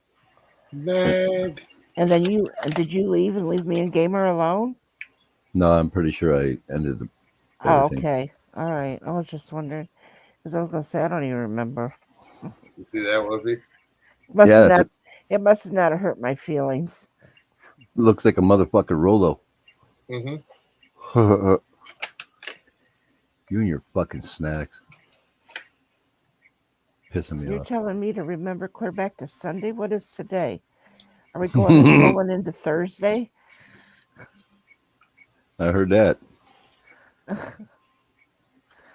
Ned. And then did you leave and leave me and Gamer alone? No, I'm pretty sure I ended the. Oh, okay. All right. I was just wondering because I was gonna say I don't even remember. You see that, Wolfie? It must not have hurt my feelings. Looks like a motherfucking Rolo. Mm-hmm. You and your fucking snacks. Pissing me You're off. telling me to remember clear back to Sunday? What is today? Are we going into Thursday? I heard that.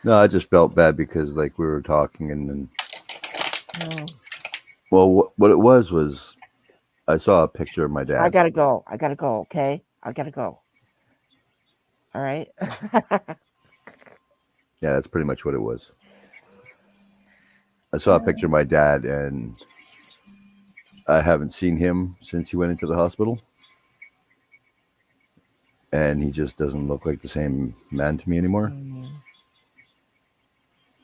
No, I just felt bad because like we were talking and then. Oh. Well, what it was I saw a picture of my dad. I gotta go. Okay, I gotta go. All right. Yeah, that's pretty much what it was. I saw a picture of my dad, and I haven't seen him since he went into the hospital. And he just doesn't look like the same man to me anymore.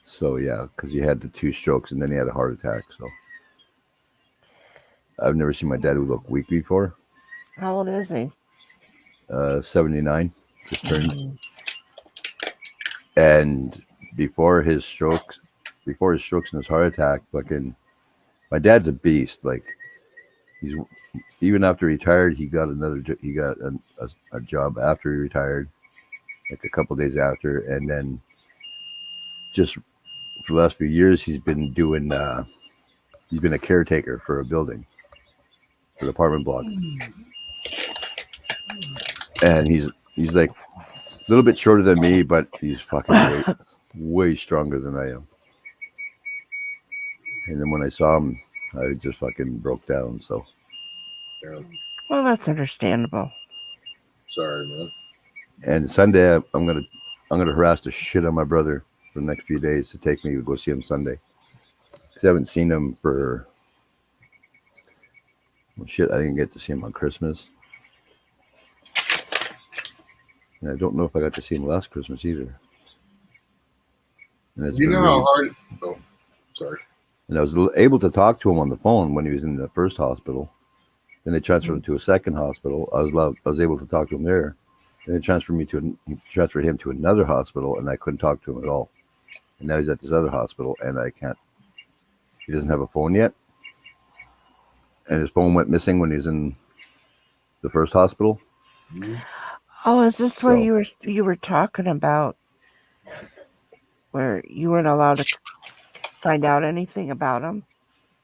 So, yeah, because he had the 2 strokes and then he had a heart attack. So, I've never seen my dad who looked weak before. How old is he? 79, just turned. And before his strokes and his heart attack, fucking, my dad's a beast. Like, he's even after he retired, he got a job after he retired, like a couple days after, and then just for the last few years, he's been doing. He's been a caretaker for a building, for the apartment block, and he's like a little bit shorter than me, but he's fucking way stronger than I am. And then when I saw him, I just fucking broke down. So, yeah. Well, that's understandable. Sorry, man. And Sunday, I'm gonna harass the shit out of my brother for the next few days to take me to go see him Sunday. Because I haven't seen him for. Well, shit, I didn't get to see him on Christmas. And I don't know if I got to see him last Christmas either. And you know how hard. Oh, sorry. And I was able to talk to him on the phone when he was in the first hospital. Then they transferred him to a second hospital. I was able to talk to him there. Then they transferred him to another hospital, and I couldn't talk to him at all. And now he's at this other hospital, and I can't. He doesn't have a phone yet, and his phone went missing when he was in the first hospital. Oh, is this where you were talking about where you weren't allowed to find out anything about him?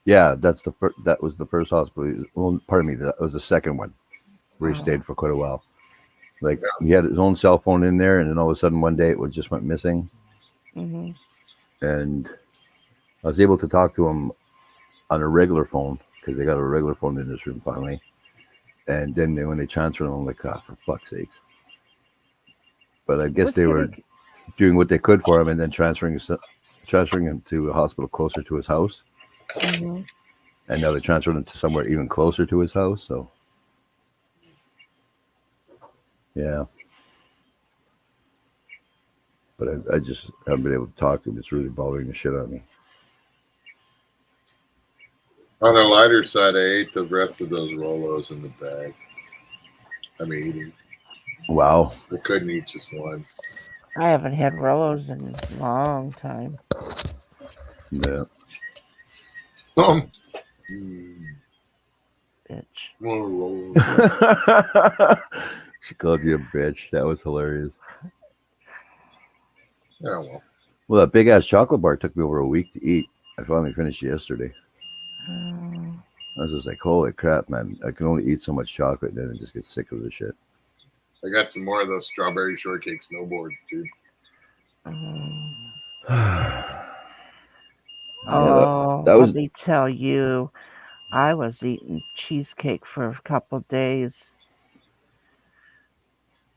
Yeah, that was the first hospital. Well, pardon me, that was the second one where he stayed for quite a while. Like he had his own cell phone in there, and then all of a sudden one day it just went missing. Mm-hmm. And I was able to talk to him on a regular phone because they got a regular phone in this room finally. And then when they transferred him, I'm like, oh, for fuck's sake. But I guess they were doing what they could for him and then transferring him to a hospital closer to his house. Mm-hmm. And now they transferred him to somewhere even closer to his house. So, yeah. But I just haven't been able to talk to him. It's really bothering the shit out of me. On a lighter side, I ate the rest of those Rolos in the bag. I'm eating. Wow. I couldn't eat just one. I haven't had Rolos in a long time. Yeah. Bitch. She called you a bitch. That was hilarious. Yeah, well. Well, that big ass chocolate bar took me over a week to eat. I finally finished it yesterday. I was just like, holy crap, man. I can only eat so much chocolate and then I just get sick of the shit. I got some more of those strawberry shortcake snowboards, dude. Let me tell you, I was eating cheesecake for a couple of days.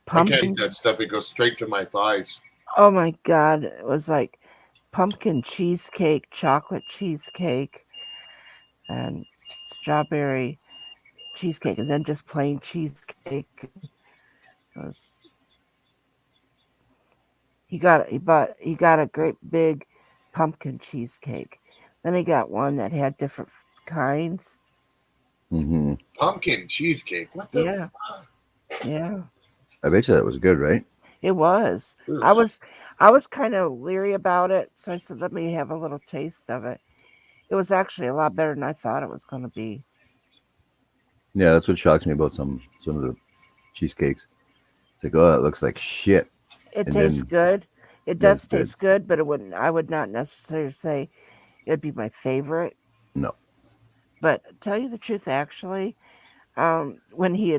I can't eat that stuff. It goes straight to my thighs. Oh my God. It was like pumpkin cheesecake, chocolate cheesecake, and strawberry cheesecake, and then just plain cheesecake. He got a great big pumpkin cheesecake. Then he got one that had different kinds. Mm-hmm. Pumpkin cheesecake. What the fuck? Yeah. I bet you that was good, right? It was. I was kind of leery about it, so I said, "Let me have a little taste of it." It was actually a lot better than I thought it was going to be. Yeah, that's what shocks me about some of the cheesecakes. It's like, oh, it looks like shit, It and tastes then good. It that's does good. taste good, but it wouldn't. I would not necessarily say it'd be my favorite. No. But tell you the truth, actually, when he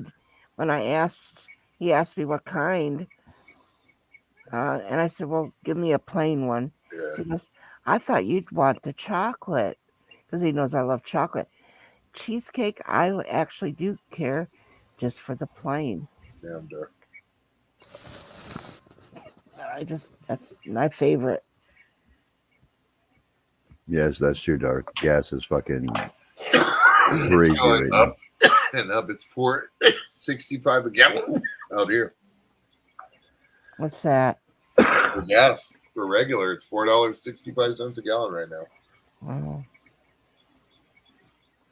asked me what kind, and I said, "Well, give me a plain one." Yeah. He goes, "I thought you'd want the chocolate," because he knows I love chocolate. Cheesecake, I actually do care just for the plain. Damn dark. That's my favorite. Yes, that's true, Dark. Gas is fucking It's crazy going right up now. and up. It's $4.65 a gallon out here. What's that? For gas, for regular, it's $4.65 a gallon right now. Wow.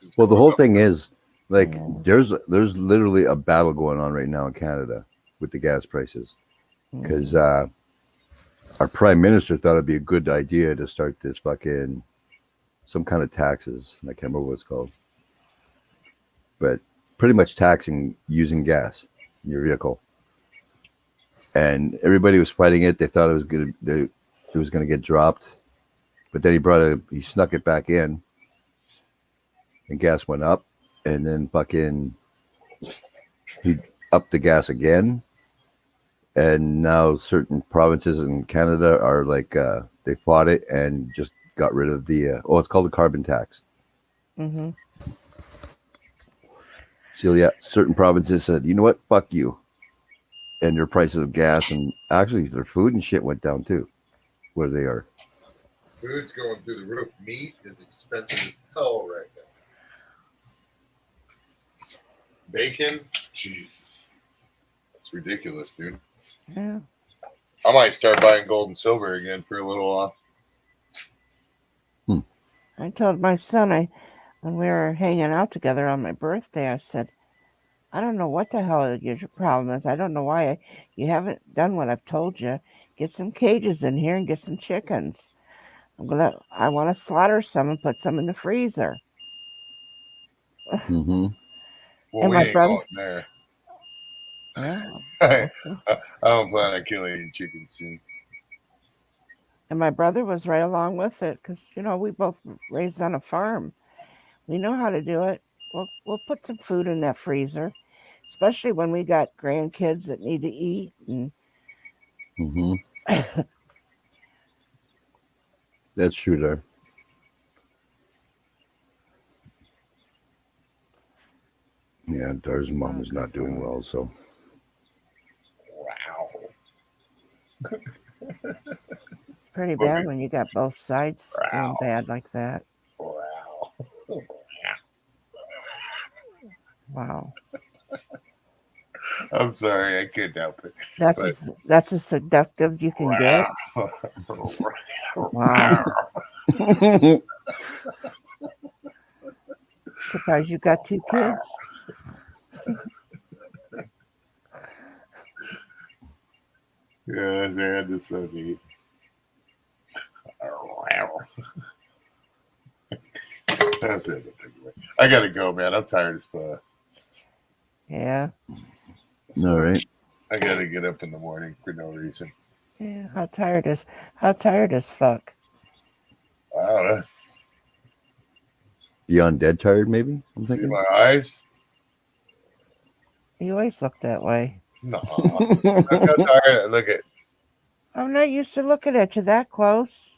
It's Well, the going whole up. thing is like Yeah. there's literally a battle going on right now in Canada with the gas prices because our prime minister thought it'd be a good idea to start this fucking some kind of taxes. I can't remember what it's called, but pretty much taxing using gas in your vehicle. And everybody was fighting it. They thought it was gonna get dropped, but then he snuck it back in, and gas went up, and then fucking he upped the gas again, and now certain provinces in Canada are like they fought it and just got rid of the it's called the carbon tax. Mm-hmm. So yeah, certain provinces said, you know what, fuck you, and their prices of gas and actually their food and shit went down too, where they are. Food's going through the roof. Meat is expensive as hell right now. Bacon, Jesus, it's ridiculous, dude. Yeah. I might start buying gold and silver again for a little while. I told my son when we were hanging out together on my birthday, I said, "I don't know what the hell your problem is. I don't know why you haven't done what I've told you. Get some cages in here and get some chickens. I want to slaughter some and put some in the freezer." Mm-hmm. Well, And we my ain't brother, going there. yeah, I don't plan on killing any chickens soon. and my brother was right along with it because we both raised on a farm. We know how to do it. We'll put some food in that freezer, especially when we got grandkids that need to eat. And Mm-hmm. That's true there. Yeah, Dar's mom is not doing well, so Wow. it's pretty bad when you got both sides doing bad like that. Wow. Wow. I'm sorry, I couldn't help it. That's as seductive you can get. Wow. Surprised you got two kids. Yeah, that is so neat. I gotta go, man. I'm tired as fuck. Yeah. So all right. I gotta get up in the morning for no reason. Yeah. How tired as fuck. Wow, that's Beyond dead tired, maybe. I'm see thinking. my eyes. You always look that way. No, I'm not tired. Look at. I'm not used to looking at you that close.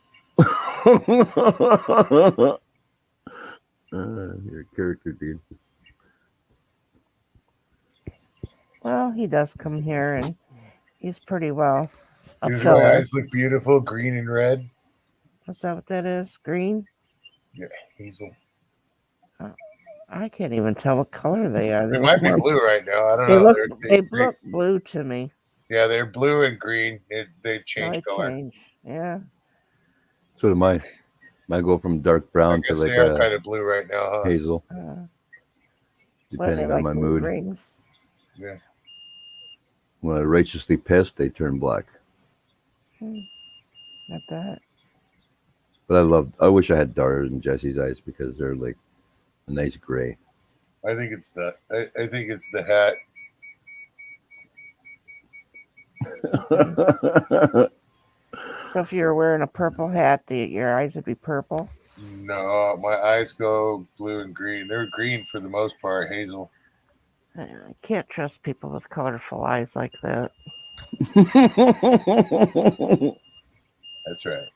Your character, dude. Well, he does come here, and he's pretty well a These filler. eyes look beautiful, green and red. Is that what that is? Green? Yeah, hazel. I can't even tell what color they are. They might be more, blue right now. I don't they know. look they look blue to me. Yeah, they're blue and green. They change color. Yeah. So do mine. Mine go from dark brown to like they are kind of blue right now, huh? hazel, What are they depending on like, my blue mood. rings? Yeah. When I'm righteously pissed, they turn black. I bet. But I wish I had Dara and Jesse's eyes because they're like a nice gray. I think it's the hat. So if you were wearing a purple hat, your eyes would be purple? No, my eyes go blue and green. They're green for the most part, Hazel. I can't trust people with colorful eyes like that. That's right.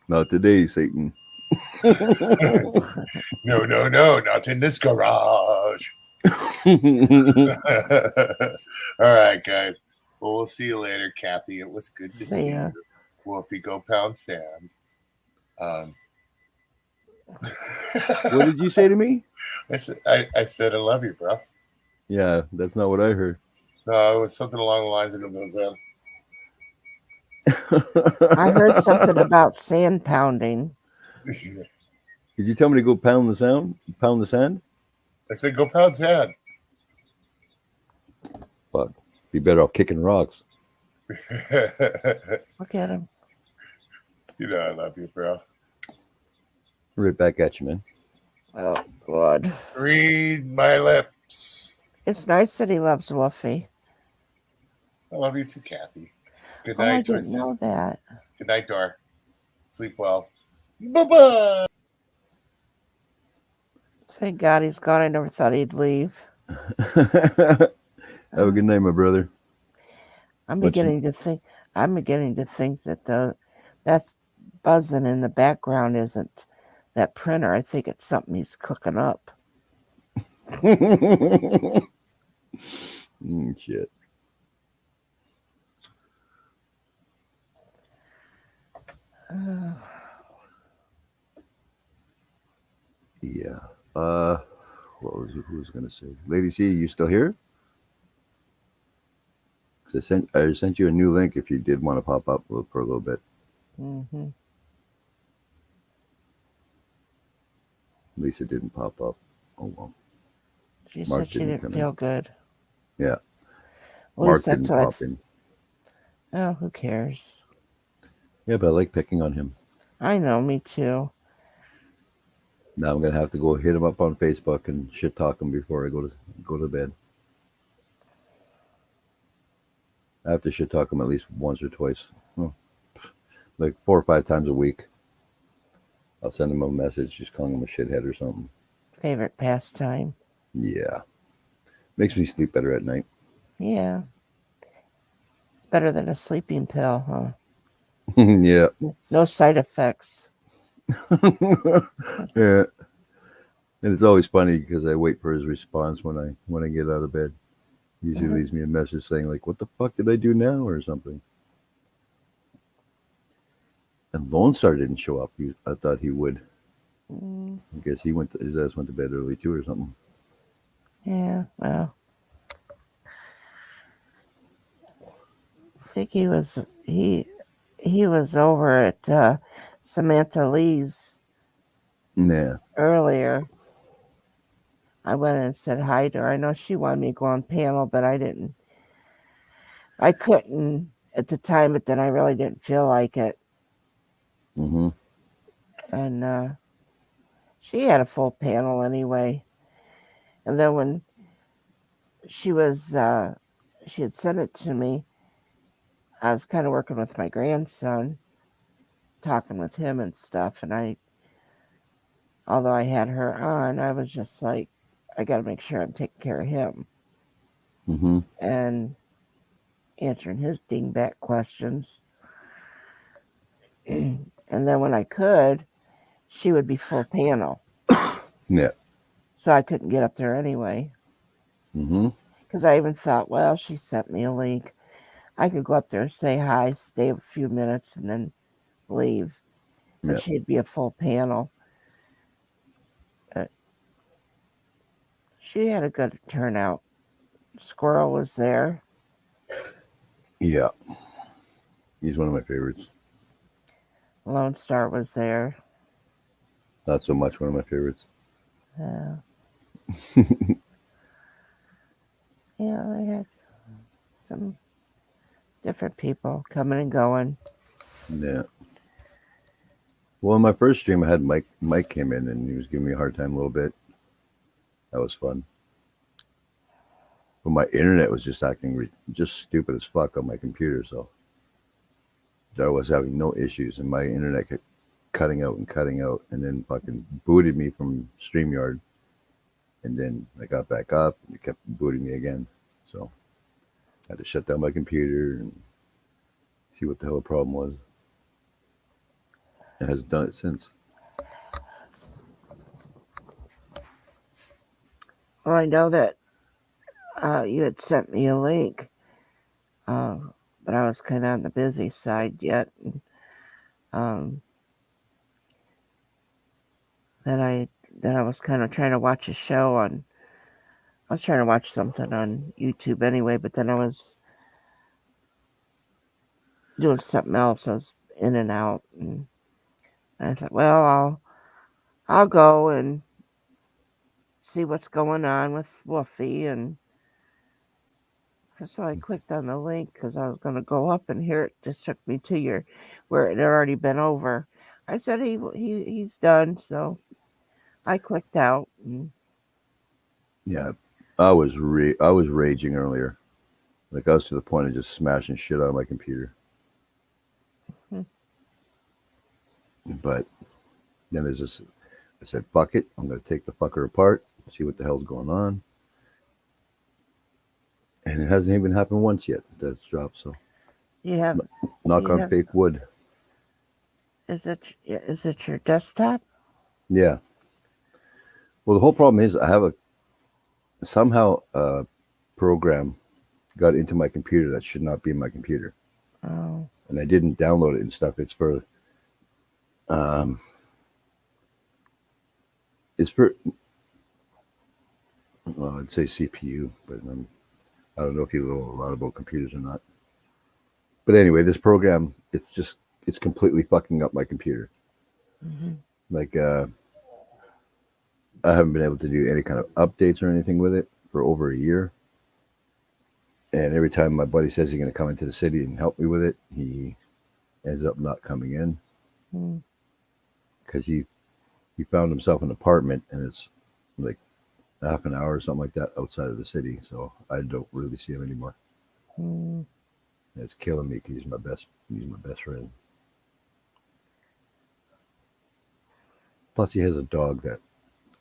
Not today, Satan. No, not in this garage. All right, guys. Well, we'll see you later, Kathy. It was good to see you. Wolfie, go pound sand. What did you say to me? I said I love you, bro. Yeah, that's not what I heard. No, it was something along the lines of go pound sand. I heard something about sand pounding. Did you tell me to go pound the sand? I said go pound sand. Fuck. Be better off kicking rocks. Look at him. You know I love you, bro. Right back at you, man. Oh, God. Read my lips. It's nice that he loves Wolfie. I love you too, Kathy. Good Oh, night, I didn't Twisted. know that. Good night, Dar. Sleep well. Bye-bye. Thank God he's gone. I never thought he'd leave. Have a good night, my brother. I'm beginning to think that that's buzzing in the background isn't that printer. I think it's something he's cooking up. Shit. Yeah. Who was gonna say? Lady C, you still here? I sent you a new link if you did want to pop up for a little bit. Mm-hmm. Lisa didn't pop up. Oh well. She said she didn't feel good. Yeah. Well, Mark didn't pop in. Oh, who cares? Yeah, but I like picking on him. I know, me too. Now I'm gonna have to go hit him up on Facebook and shit talk him before I go to bed. I have to shit talk him at least once or twice, like 4 or 5 times a week. I'll send him a message, just calling him a shithead or something. Favorite pastime? Yeah, makes me sleep better at night. Yeah, it's better than a sleeping pill, huh? Yeah. No side effects. Yeah. And it's always funny because I wait for his response when I get out of bed. He usually leaves me a message saying like, "What the fuck did I do now?" or something. And Lone Star didn't show up. I thought he would. I guess his ass went to bed early too or something. Yeah, well, I think he was over at Samantha Lee's. Yeah. Earlier. I went and said hi to her. I know she wanted me to go on panel, but I didn't. I couldn't at the time, but then I really didn't feel like it. Mm-hmm. And she had a full panel anyway. And then when she had sent it to me, I was kind of working with my grandson, talking with him and stuff. And although I had her on, I was just like, I got to make sure I'm taking care of him. Mm-hmm. And answering his dingbat questions. And then when I could, she would be full panel. Yeah. So I couldn't get up there anyway. Mm-hmm. Because I even thought, well, she sent me a link. I could go up there, say hi, stay a few minutes, and then leave. But she'd be a full panel. She had a good turnout. Squirrel was there. Yeah. He's one of my favorites. Lone Star was there. Not so much one of my favorites. Yeah, I had. some different people coming and going. Yeah. Well, in my first stream, I had Mike. Mike came in and he was giving me a hard time a little bit. That was fun. But my internet was just acting just stupid as fuck on my computer. So I was having no issues, and my internet kept cutting out, and then fucking booted me from StreamYard. And then I got back up, and it kept booting me again. So I had to shut down my computer and see what the hell the problem was. It hasn't done it since. Well, I know that you had sent me a link, but I was kind of on the busy side yet. And, then I was kind of trying to watch a show on. I was trying to watch something on YouTube anyway, but then I was doing something else. I was in and out, and I thought, well, I'll go and see what's going on with Wolfie, and so I clicked on the link because I was going to go up, and here it just took me to where it had already been over. I said he's done, so I clicked out. And... Yeah, I was raging earlier. Like I was to the point of just smashing shit out of my computer. But then there's this. I said, "Fuck it! I'm going to take the fucker apart, see what the hell's going on." And it hasn't even happened once yet. That's dropped. So you have knock on fake wood. Is it your desktop? Yeah. Well, the whole problem is I have somehow a program got into my computer that should not be in my computer. Oh. And I didn't download it and stuff. It's for well, I'd say CPU, but I don't know if you know a lot about computers or not. But anyway, this program, it's completely fucking up my computer. Mm-hmm. Like, I haven't been able to do any kind of updates or anything with it for over a year. And every time my buddy says he's going to come into the city and help me with it, he ends up not coming in. Because he found himself an apartment, and it's like half an hour or something like that outside of the city. So I don't really see him anymore. It's killing me because he's my best friend. Plus, he has a dog that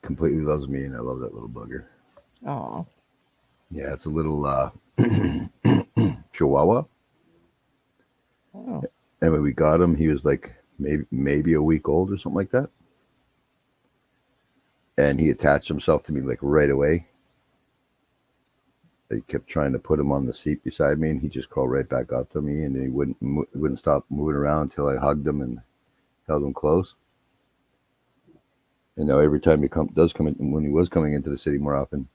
completely loves me, and I love that little bugger. Oh. Yeah, it's a little Chihuahua. Oh. And when we got him, he was like maybe a week old or something like that. And he attached himself to me like right away. They kept trying to put him on the seat beside me, and he just crawled right back up to me, and he wouldn't stop moving around until I hugged him and held him close. And now every time he does come in, when he was coming into the city more often,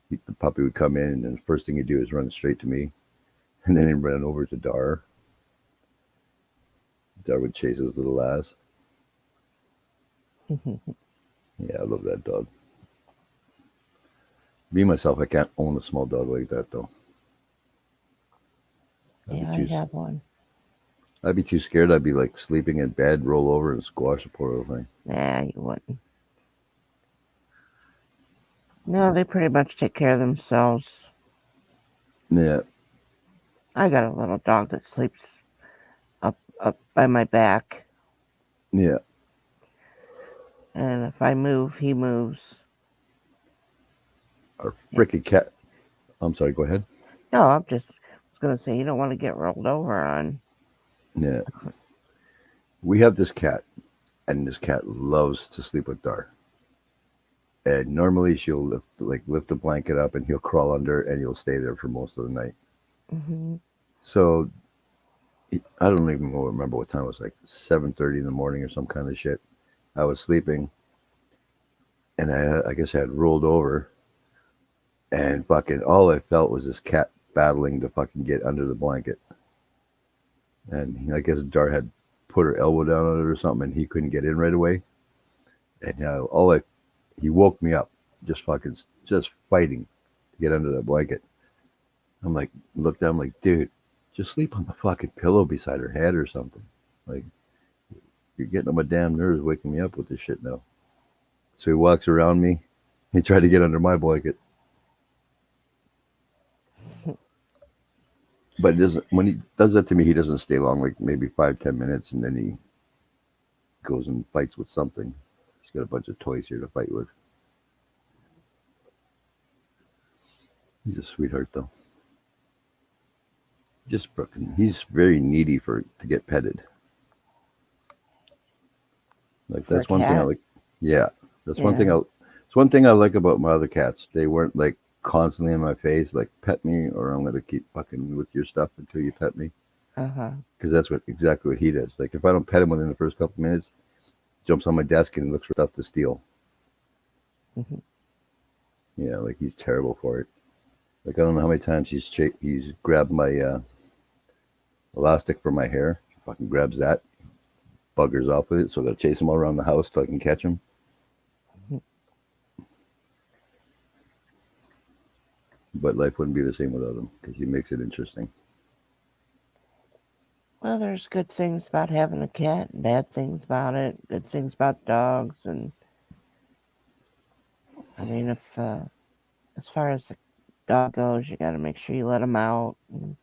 the puppy would come in, and then the first thing he'd do is run straight to me, and then he'd run over to Dar. Dar would chase his little ass. Yeah, I love that dog. Me, myself, I can't own a small dog like that, though. Yeah, I have one. I'd be too scared. I'd be like sleeping in bed, roll over, and squash the poor little thing. Nah, you wouldn't. No, they pretty much take care of themselves. Yeah. I got a little dog that sleeps up by my back. Yeah. And if I move, he moves. Our freaking cat. I'm sorry, go ahead. No, I was going to say, you don't want to get rolled over on. Yeah. We have this cat, and this cat loves to sleep with Dar. And normally she'll lift the blanket up, and he'll crawl under, and he'll stay there for most of the night. Mm-hmm. So I don't even remember what time it was, like 7:30 in the morning or some kind of shit. I was sleeping, and I guess I had rolled over, and fucking all I felt was this cat battling to fucking get under the blanket. And I guess Dar had put her elbow down on it or something, and he couldn't get in right away. And he woke me up, just fighting to get under that blanket. I'm like, looked at him like, dude, just sleep on the fucking pillow beside her head or something. Like, you're getting on my damn nerves, waking me up with this shit now. So he walks around me. He tried to get under my blanket. But it doesn't. When he does that to me, he doesn't stay long. Like maybe 5-10 minutes, and then he goes and fights with something. He's got a bunch of toys here to fight with. He's a sweetheart, though. Just fucking. He's very needy to get petted. Like For that's a one thing I cat? like. Yeah, that's one Yeah. thing I. It's one thing I like about my other cats. They weren't like constantly in my face, like pet me, or I'm gonna keep fucking with your stuff until you pet me. Uh-huh. Because that's exactly what he does. Like if I don't pet him within the first couple of minutes, jumps on my desk and looks for stuff to steal. hmm Yeah, like he's terrible for it. Like I don't know how many times he's grabbed my elastic for my hair. He fucking grabs that, buggers off with it. So I gotta chase him all around the house till I can catch him. But life wouldn't be the same without him because he makes it interesting. Well, there's good things about having a cat and bad things about it. Good things about dogs, and I mean, if as far as the dog goes, you got to make sure you let him out and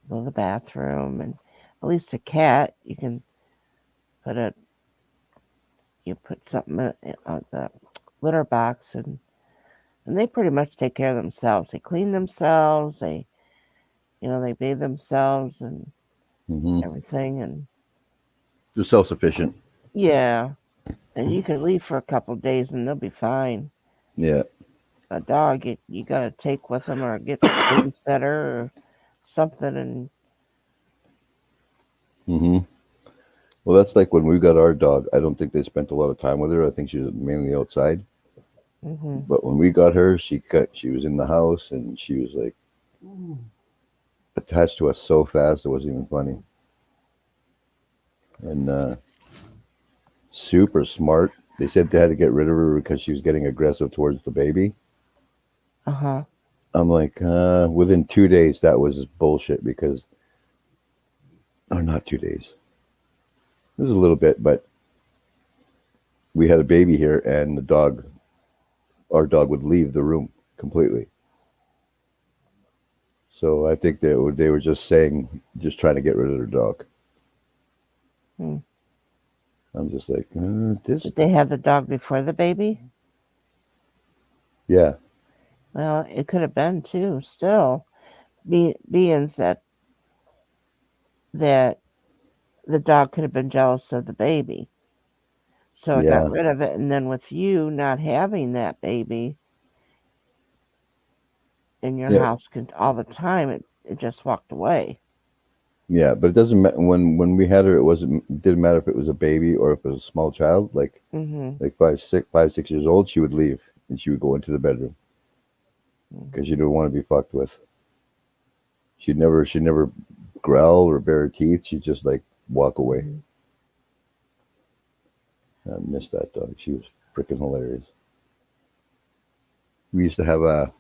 go to the bathroom. And at least a cat, you can put something on the litter box, and they pretty much take care of themselves. They clean themselves. They bathe themselves and everything, and They're self-sufficient. yeah, and you can leave for a couple of days and they'll be fine. Yeah. A dog, you gotta take with them or get a babysitter or something, and Well, that's like when we got our dog. I don't think they spent a lot of time with her. I think she was mainly outside. But when we got her, she was in the house and she was like attached to us so fast it wasn't even funny. And super smart. They said they had to get rid of her because she was getting aggressive towards the baby. I'm like, within 2 days that was bullshit because, or not 2 days. It was a little bit, but we had a baby here and our dog would leave the room completely. So I think they were just trying to get rid of their dog. I'm just like, this. Did they have the dog before the baby? Yeah. Well, it could have been too. Still, being that the dog could have been jealous of the baby, so it got rid of it. And then with you not having that baby in your house all the time, it just walked away. Yeah, but it doesn't matter when we had her. It didn't matter if it was a baby or if it was a small child. Like 5, 6 years old, she would leave and she would go into the bedroom because she didn't want to be fucked with. She'd never growl or bare her teeth. She'd just like walk away. I miss that dog. She was freaking hilarious. We used to have a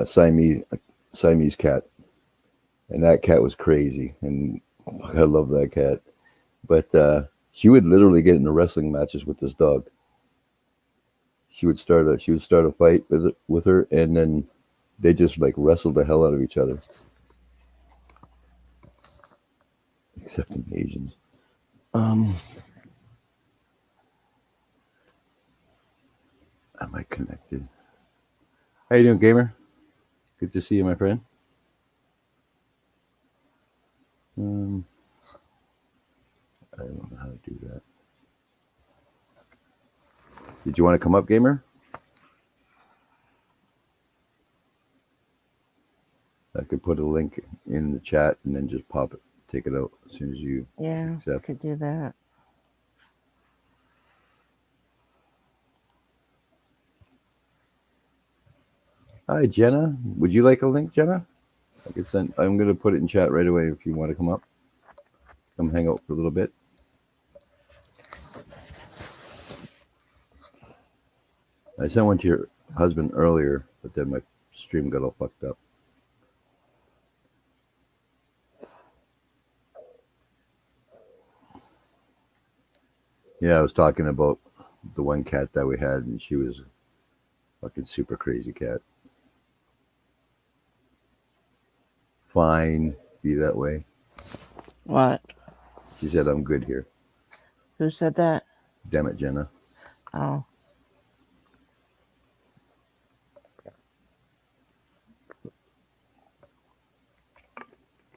Siamese cat, and that cat was crazy, and I love that cat. But she would literally get into wrestling matches with this dog. She would start a fight with her, and then they just like wrestled the hell out of each other. Except in Asians. Am I connected? How you doing, gamer? Good to see you, my friend. I don't know how to do that. Did you want to come up, gamer? I could put a link in the chat and then just take it out as soon as you accept. Could do that. Hi, Jenna. Would you like a link, Jenna? I could send. I'm going to put it in chat right away if you want to come up. Come hang out for a little bit. I sent one to your husband earlier, but then my stream got all fucked up. Yeah, I was talking about the one cat that we had, and she was a fucking super crazy cat. Fine, be that way. What? She said, I'm good here. Who said that? Damn it, Jenna. Oh.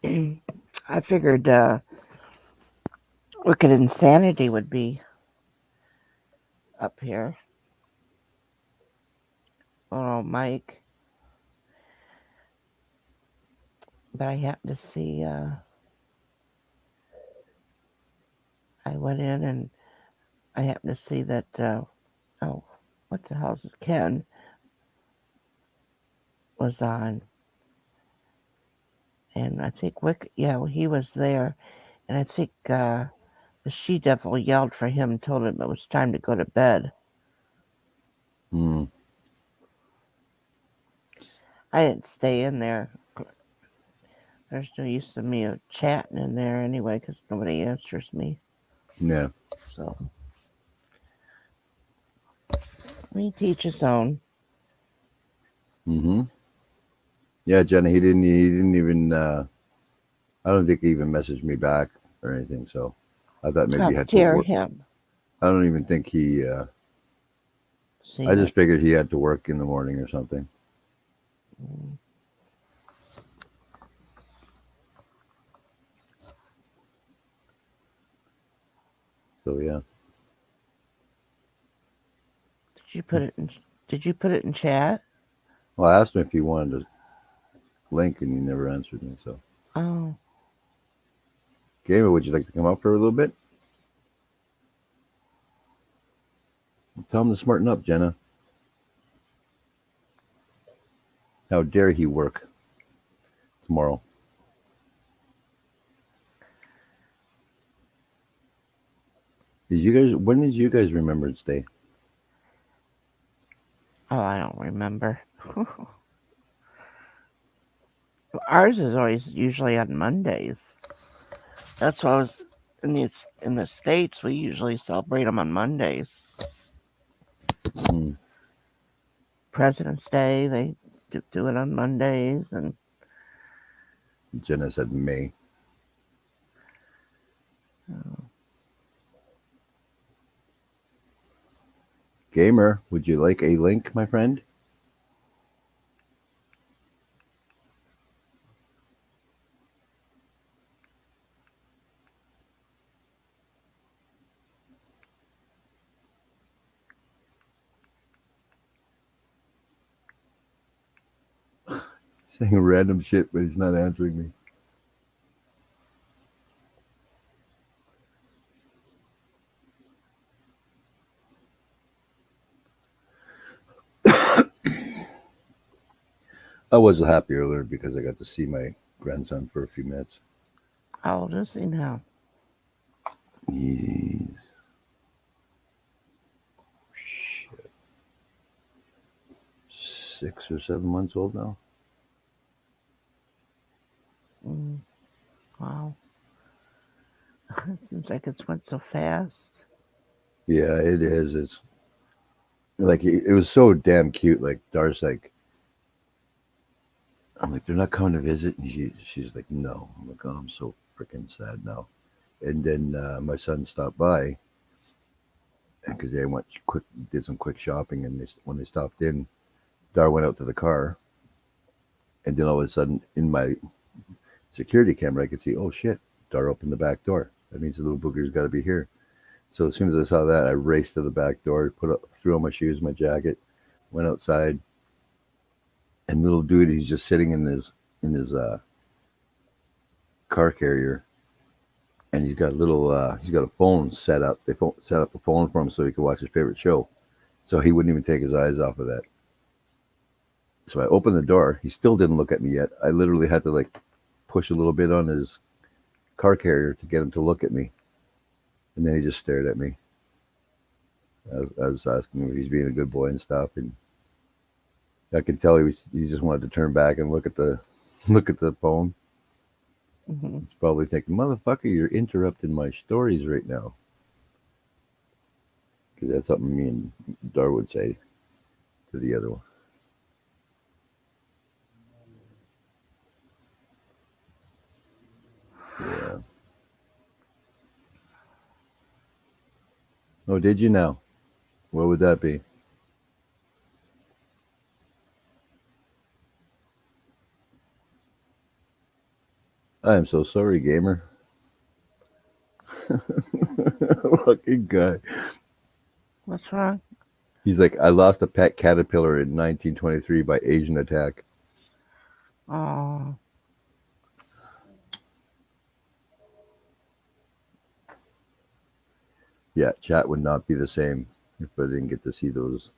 I figured Wicked Insanity would be up here. Oh, Mike. But I happened to see, I went in and I happened to see that, oh, what the hell is it? Ken was on. And I think he was there. And I think the she-devil yelled for him and told him it was time to go to bed. Mm. I didn't stay in there. There's no use of me chatting in there anyway because nobody answers me. Yeah. So, we teach his own. Mm-hmm. Yeah, Jenna, he didn't even, I don't think he even messaged me back or anything, so I thought maybe he had to work. Him. I don't even think he, I just figured he had to work in the morning or something. Mm. So, yeah. Did you put it in chat? Well, I asked him if he wanted to link, and he never answered me, so. Oh. Gamer, would you like to come up for a little bit? Tell him to smarten up, Jenna. How dare he work tomorrow? When is you guys Remembrance Day? Oh, I don't remember. Ours is always usually on Mondays. That's why I was in the States. We usually celebrate them on Mondays. President's Day, they do it on Mondays, and Jenna said May. Gamer, would you like a link, my friend? Saying random shit, but he's not answering me. I was happy earlier because I got to see my grandson for a few minutes. How old is he now? He's 6 or 7 months old now. Wow. It seems like it's went so fast. Yeah, it is. It's like it was so damn cute. Like Dar's like, I'm like, they're not coming to visit, and she's like, no. I'm like, oh, I'm so freaking sad now. And then my son stopped by because they did some quick shopping, and when they stopped in, Dar went out to the car, and then all of a sudden, in my security camera, I could see, oh shit, Dar opened the back door. That means the little booger's got to be here. So as soon as I saw that, I raced to the back door, threw on my shoes, my jacket, went outside, and little dude, he's just sitting in his car carrier, and he's got a phone set up. They set up a phone for him so he could watch his favorite show. So he wouldn't even take his eyes off of that. So I opened the door. He still didn't look at me yet. I literally had to like push a little bit on his car carrier to get him to look at me. And then he just stared at me. I was asking him if he's being a good boy and stuff. And I could tell he just wanted to turn back and look at the phone. Mm-hmm. He's probably thinking, "Motherfucker, you're interrupting my stories right now." Because that's something me and Dar would say to the other one. Yeah. Oh, did you now? What would that be? I am so sorry, gamer. Fucking guy. What's wrong? He's like, I lost a pet caterpillar in 1923 by Asian attack. Oh. Yeah, chat would not be the same if I didn't get to see those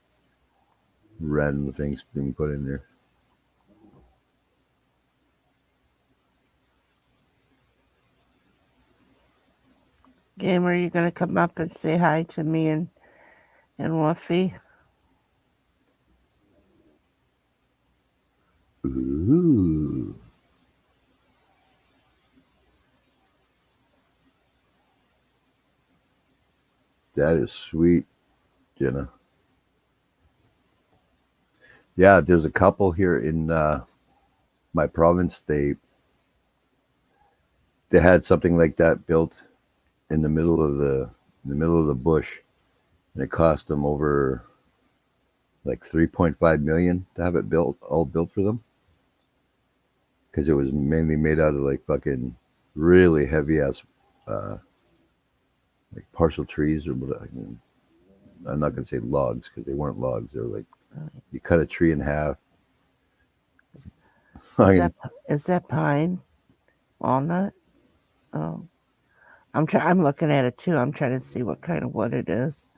random things being put in there. Gamer, you gonna come up and say hi to me and Wolfie? Ooh. That is sweet, Jenna. Yeah, there's a couple here in my province. They had something like that built in the middle of the bush, and it cost them over like 3.5 million to have it all built for them, because it was mainly made out of like fucking really heavy ass like partial trees or what. I'm not gonna say logs because they weren't logs. They were like, you cut a tree in half. Is that pine? Walnut? Oh. I'm looking at it too. I'm trying to see what kind of wood it is.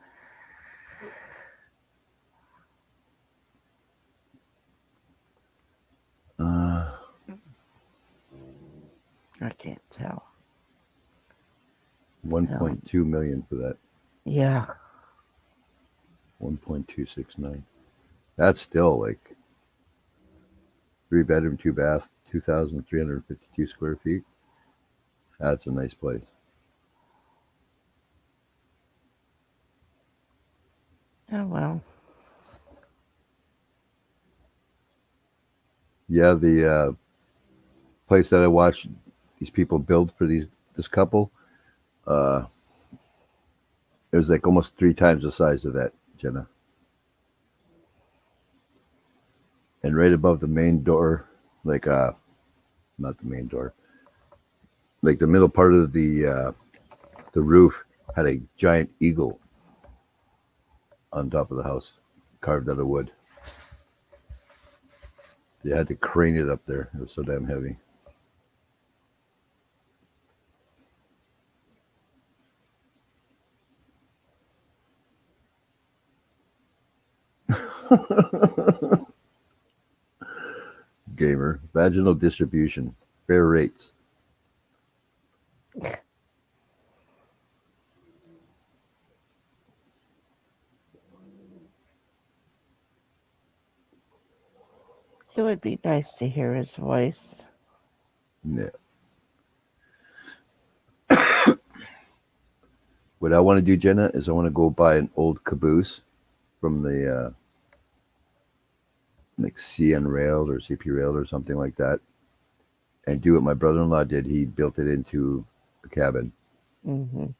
I can't tell. 1.2 million for that. Yeah. 1.269. That's still like 3 bedroom, 2 bath, 2,352 square feet. That's a nice place. Oh well. Yeah, the place that I watched these people build for this couple, it was like almost 3 times the size of that, Jenna. And right above the main door, like not the main door, like the middle part of the roof had a giant eagle on top of the house, carved out of wood. They had to crane it up there. It was so damn heavy. Gamer. Vaginal distribution. Fair rates. It would be nice to hear his voice. Yeah. What I want to do, Jenna, is I want to go buy an old caboose from the like CN Rail or CP Rail or something like that, and do what my brother-in-law did. He built it into a cabin. Mm-hmm. I'd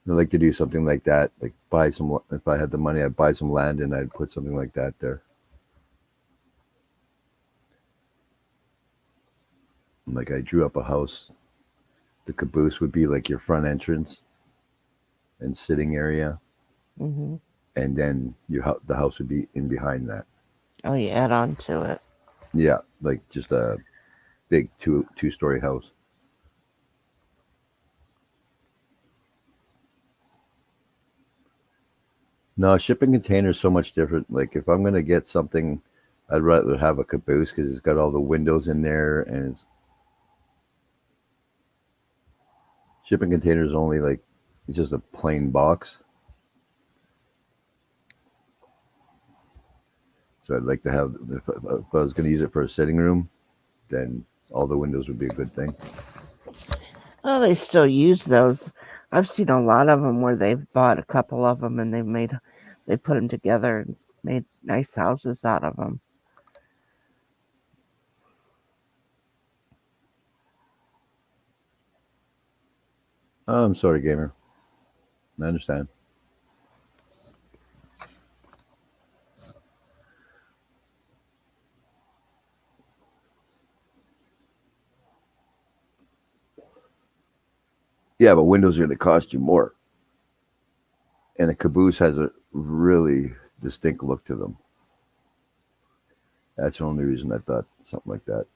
like to do something like that. Like buy some. If I had the money, I'd buy some land and I'd put something like that there. Like I drew up a house. The caboose would be like your front entrance and sitting area, Mm-hmm. and then the house would be in behind that. Oh, you add on to it. Yeah, like just a big two-story house. No, shipping container is so much different. Like if I'm gonna get something, I'd rather have a caboose because it's got all the windows in there, and shipping container is only like it's just a plain box. So I'd like to have, if I was going to use it for a sitting room, then all the windows would be a good thing. Oh, they still use those. I've seen a lot of them where they've bought a couple of them and they put them together and made nice houses out of them. Oh, I'm sorry, gamer. I understand. Yeah, but windows are going to cost you more. And a caboose has a really distinct look to them. That's the only reason I thought something like that.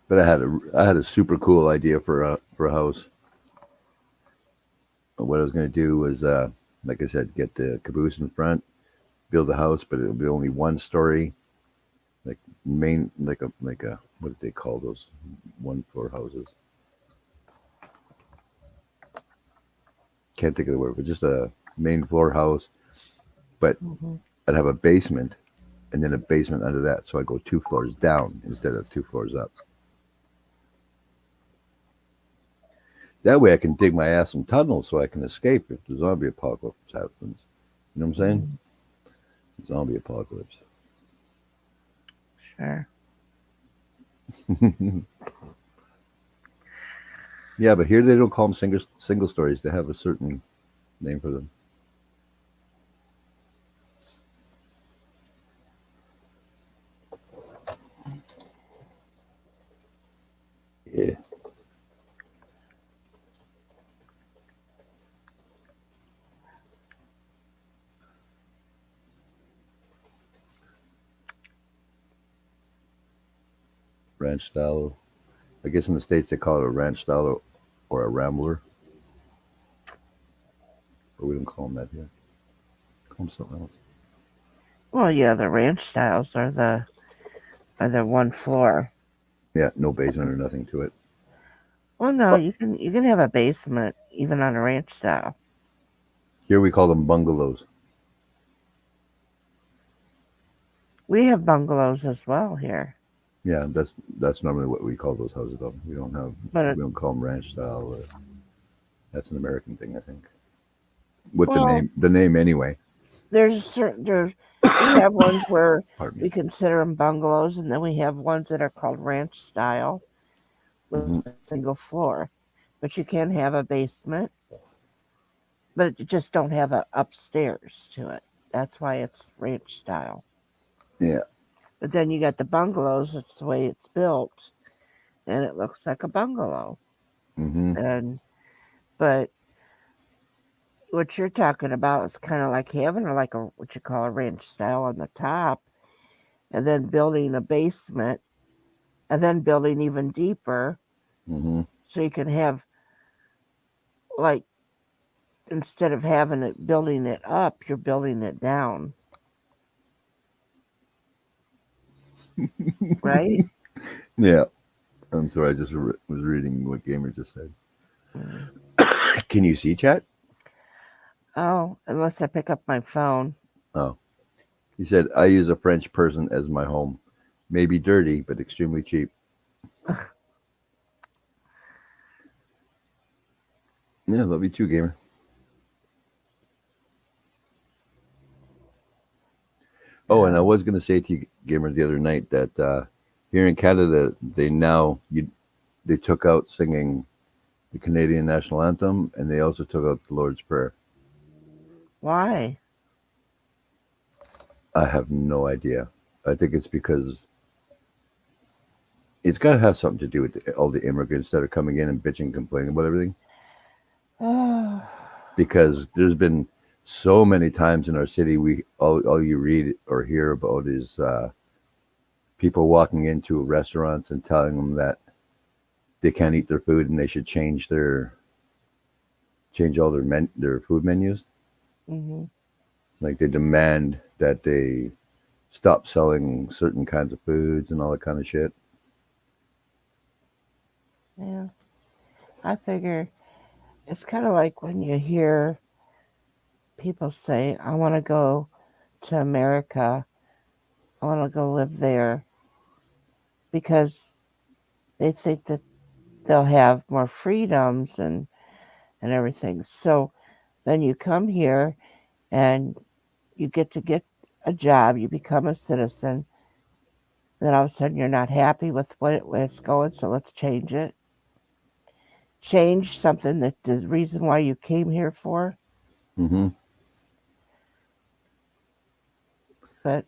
But I had a super cool idea for a house. What I was going to do was, like I said, get the caboose in front, build a house, but it'll be only one story, like main, like a what did they call those 1 floor houses? Can't think of the word, but just a main floor house. But I'd have a basement, and then a basement under that, so I go 2 floors down instead of 2 floors up. That way I can dig my ass some tunnels so I can escape if the zombie apocalypse happens. You know what I'm saying? Zombie apocalypse. Sure. Yeah, but here they don't call them single stories. They have a certain name for them. Yeah. Ranch style. I guess in the States they call it a ranch style or a rambler. But we don't call them that here. Call them something else. Well, yeah, the ranch styles are the 1 floor. Yeah, no basement or nothing to it. Well, no, you can have a basement even on a ranch style. Here we call them bungalows. We have bungalows as well here. Yeah, that's normally what we call those houses. Though we don't call them ranch style. That's an American thing, I think. With the name anyway. We have ones where we consider them bungalows, and then we have ones that are called ranch style with a single floor. But you can have a basement, but you just don't have a upstairs to it. That's why it's ranch style. Yeah. But then you got the bungalows. It's the way it's built, and it looks like a bungalow. But what you're talking about is kind of like having what you call a ranch style on the top, and then building a basement, and then building even deeper, so you can have, like, instead of building it up, you're building it down. Right? Yeah. I'm sorry, I just was reading what Gamer just said. Can you see chat? Oh, unless I pick up my phone. Oh. He said, I use a French person as my home. Maybe dirty, but extremely cheap. Yeah, love you too, Gamer. Oh, and I was going to say to you, Gamer, the other night that here in Canada, they took out singing the Canadian national anthem, and they also took out the Lord's Prayer. Why? I have no idea. I think it's because it's got to have something to do with all the immigrants that are coming in and bitching and complaining about everything. Because there's been so many times in our city, all you read or hear about is people walking into restaurants and telling them that they can't eat their food and they should change all their food menus. Like they demand that they stop selling certain kinds of foods and all that kind of shit. Yeah, I figure it's kind of like when you hear people say, I want to go to America. I want to go live there because they think that they'll have more freedoms and everything. So then you come here and you get a job, you become a citizen. Then all of a sudden you're not happy with where it's going, so let's change it. Change something that the reason why you came here for. Mm-hmm. But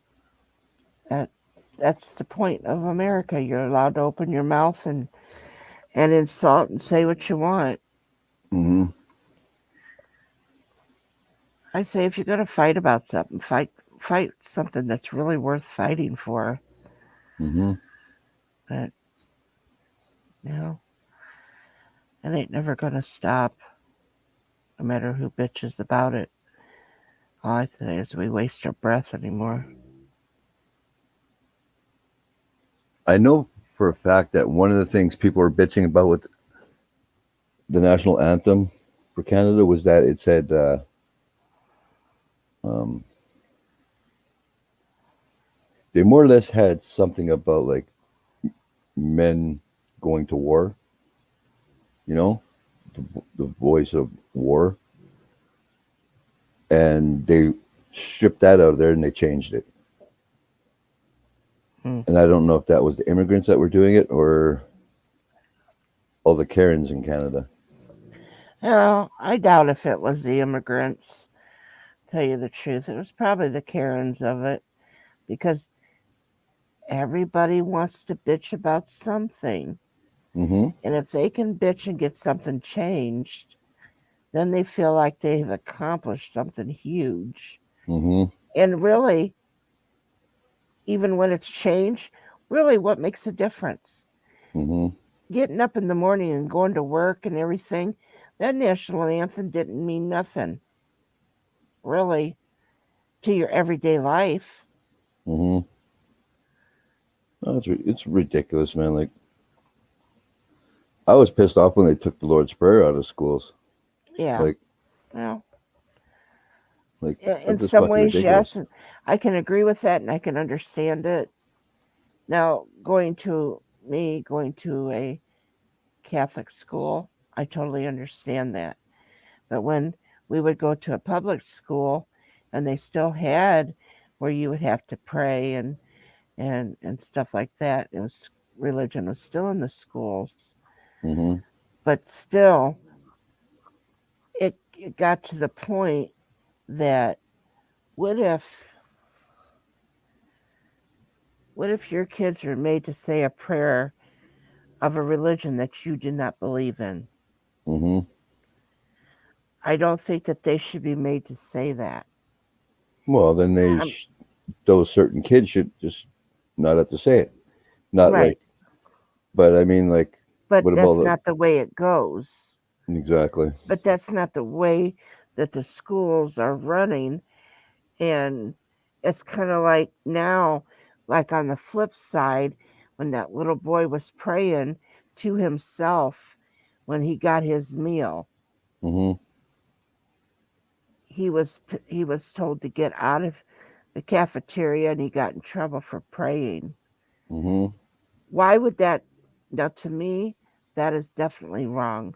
that's the point of America. You're allowed to open your mouth and insult and say what you want. Mm-hmm. I say if you're going to fight about something, fight something that's really worth fighting for. Mm-hmm. But you know, it ain't never going to stop, no matter who bitches about it. All I say is we waste our breath anymore. I know for a fact that one of the things people were bitching about with the national anthem for Canada was that it said um, they more or less had something about like men going to war, you know, the voice of war, and they stripped that out of there and they changed it. And I don't know if that was the immigrants that were doing it or all the Karens in Canada. Well, I doubt if it was the immigrants. Tell you the truth, it was probably the Karens of it, because everybody wants to bitch about something. Mm-hmm. And if they can bitch and get something changed, then they feel like they've accomplished something huge. Mm-hmm. And really, even when it's changed, really what makes a difference? Mm-hmm. Getting up in the morning and going to work and everything, that national anthem didn't mean nothing, really, to your everyday life. Mm-hmm. No, it's ridiculous, man. Like I was pissed off when they took the Lord's Prayer out of schools. Yeah. Like, Well, like in that's just some fucking ways, ridiculous. yes. I can agree with that and I can understand it. Now, going to a Catholic school, I totally understand that. But when we would go to a public school and they still had where you would have to pray and stuff like that, it was religion was still in the schools. Mm-hmm. But still, it got to the point that what if what if your kids are made to say a prayer of a religion that you do not believe in? Mm-hmm. I don't think that they should be made to say that. Well, then Um, those certain kids should just not have to say it. Not right. like, but I mean, like, But what about that's not the way it goes. exactly? But that's not the way that the schools are running. And it's kind of like now, like on the flip side, when that little boy was praying to himself when he got his meal, Mm-hmm. he was told to get out of the cafeteria and he got in trouble for praying. Mm-hmm. Why would that? Now, to me, that is definitely wrong.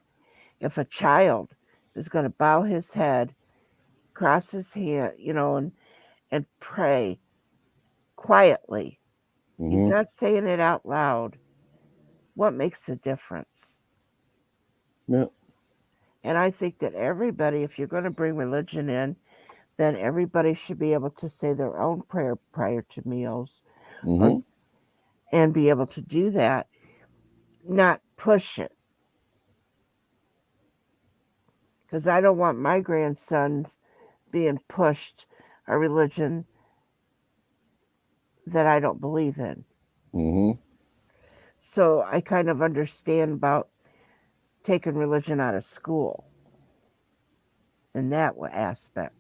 If a child is going to bow his head, cross his hand, and pray quietly, he's Mm-hmm. not saying it out loud. What makes the difference? Yeah. And I think that everybody, if you're going to bring religion in, then everybody should be able to say their own prayer prior to meals, or Mm-hmm. and be able to do that, not push it. Because I don't want my grandsons being pushed a religion that I don't believe in. Mm-hmm. So I kind of understand about taking religion out of school in that aspect.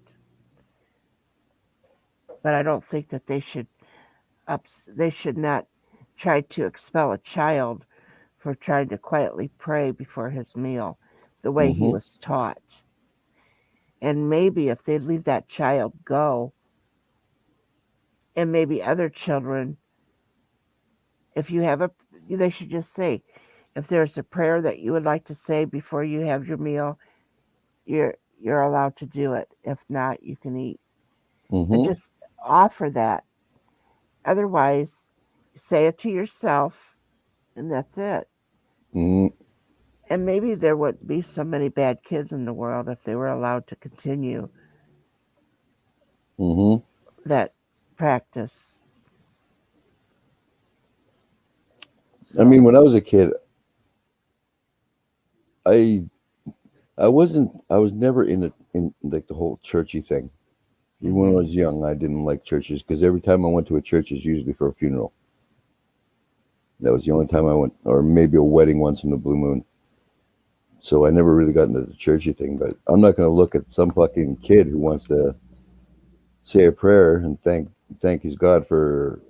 But I don't think that they should not try to expel a child for trying to quietly pray before his meal the way he Mm-hmm. was taught. And maybe if they leave that child go, and maybe other children, if you have they should just say, if there's a prayer that you would like to say before you have your meal, you're allowed to do it. If not, you can eat. And just offer that. Otherwise, say it to yourself, and that's it. Mm-hmm. And maybe there wouldn't be so many bad kids in the world if they were allowed to continue that practice. So. I mean, when I was a kid, I was never in like the whole churchy thing. Even when I was young, I didn't like churches because every time I went to a church, it's usually for a funeral. That was the only time I went, or maybe a wedding once in a blue moon. So I never really got into the churchy thing. But I'm not going to look at some fucking kid who wants to say a prayer and thank his God for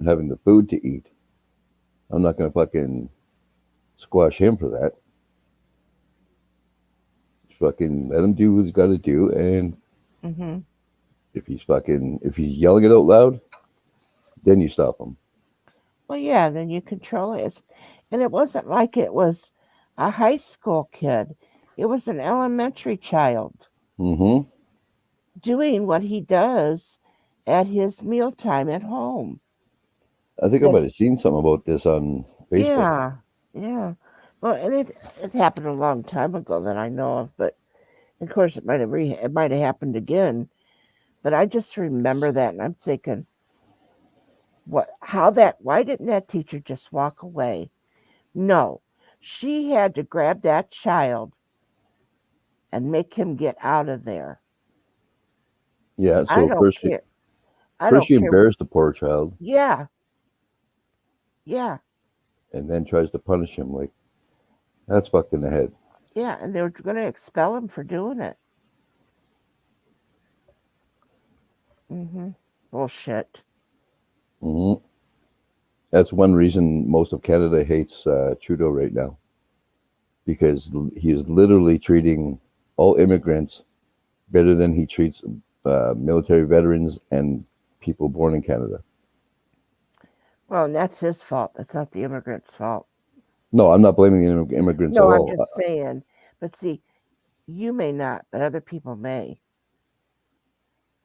having the food to eat. I'm not going to fucking squash him for that. Just fucking let him do what he's got to do, and if he's yelling it out loud, then you stop him. Well, yeah, then you control it. And it wasn't like it was a high school kid. It was an elementary child doing what he does at his mealtime at home. I think I might have seen something about this on Facebook. Yeah. Well, and it happened a long time ago that I know of, but of course it might have happened again. But I just remember that, and I'm thinking, why didn't that teacher just walk away? No, she had to grab that child and make him get out of there. Yeah, I so don't first care. she embarrassed the poor child. Yeah. And then tries to punish him. Like, that's fucked in the head. Yeah, and they were going to expel him for doing it. Bullshit. That's one reason most of Canada hates Trudeau right now, because he is literally treating all immigrants better than he treats military veterans and people born in Canada. Well, and that's his fault. That's not the immigrants' fault. No, I'm not blaming the immigrants at all. I'm just saying. But see, you may not, but other people may.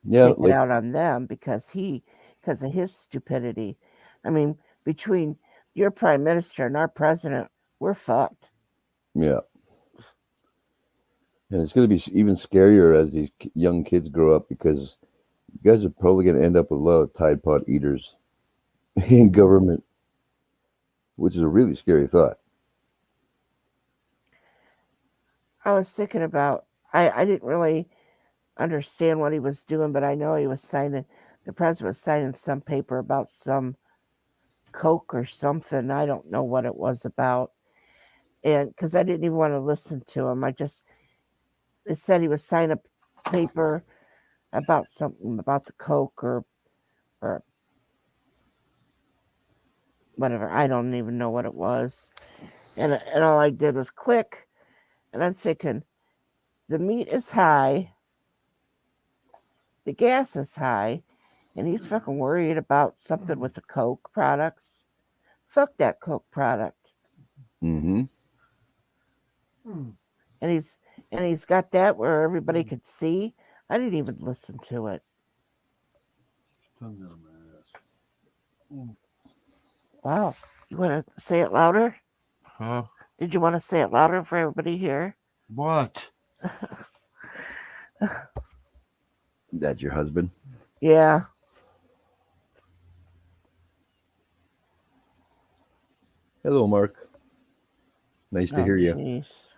Take it out on them because of his stupidity. I mean, between your prime minister and our president, we're fucked. Yeah. And it's going to be even scarier as these young kids grow up, because you guys are probably going to end up with a lot of Tide Pod eaters in government, which is a really scary thought. I was thinking about, I didn't really understand what he was doing, but I know the president was signing some paper about some Coke or something. I don't know what it was about. And because I didn't even want to listen to him, it said he was signing a paper about something about the Coke or whatever. I don't even know what it was. And all I did was click, and I'm thinking, the meat is high, the gas is high, and he's fucking worried about something with the Coke products. Fuck that Coke product. And he's got that where everybody could see. I didn't even listen to it. Wow. You want to say it louder? Huh? Did you want to say it louder for everybody here? What? That's your husband? Yeah. Hello, Mark. Nice to hear you. Geez.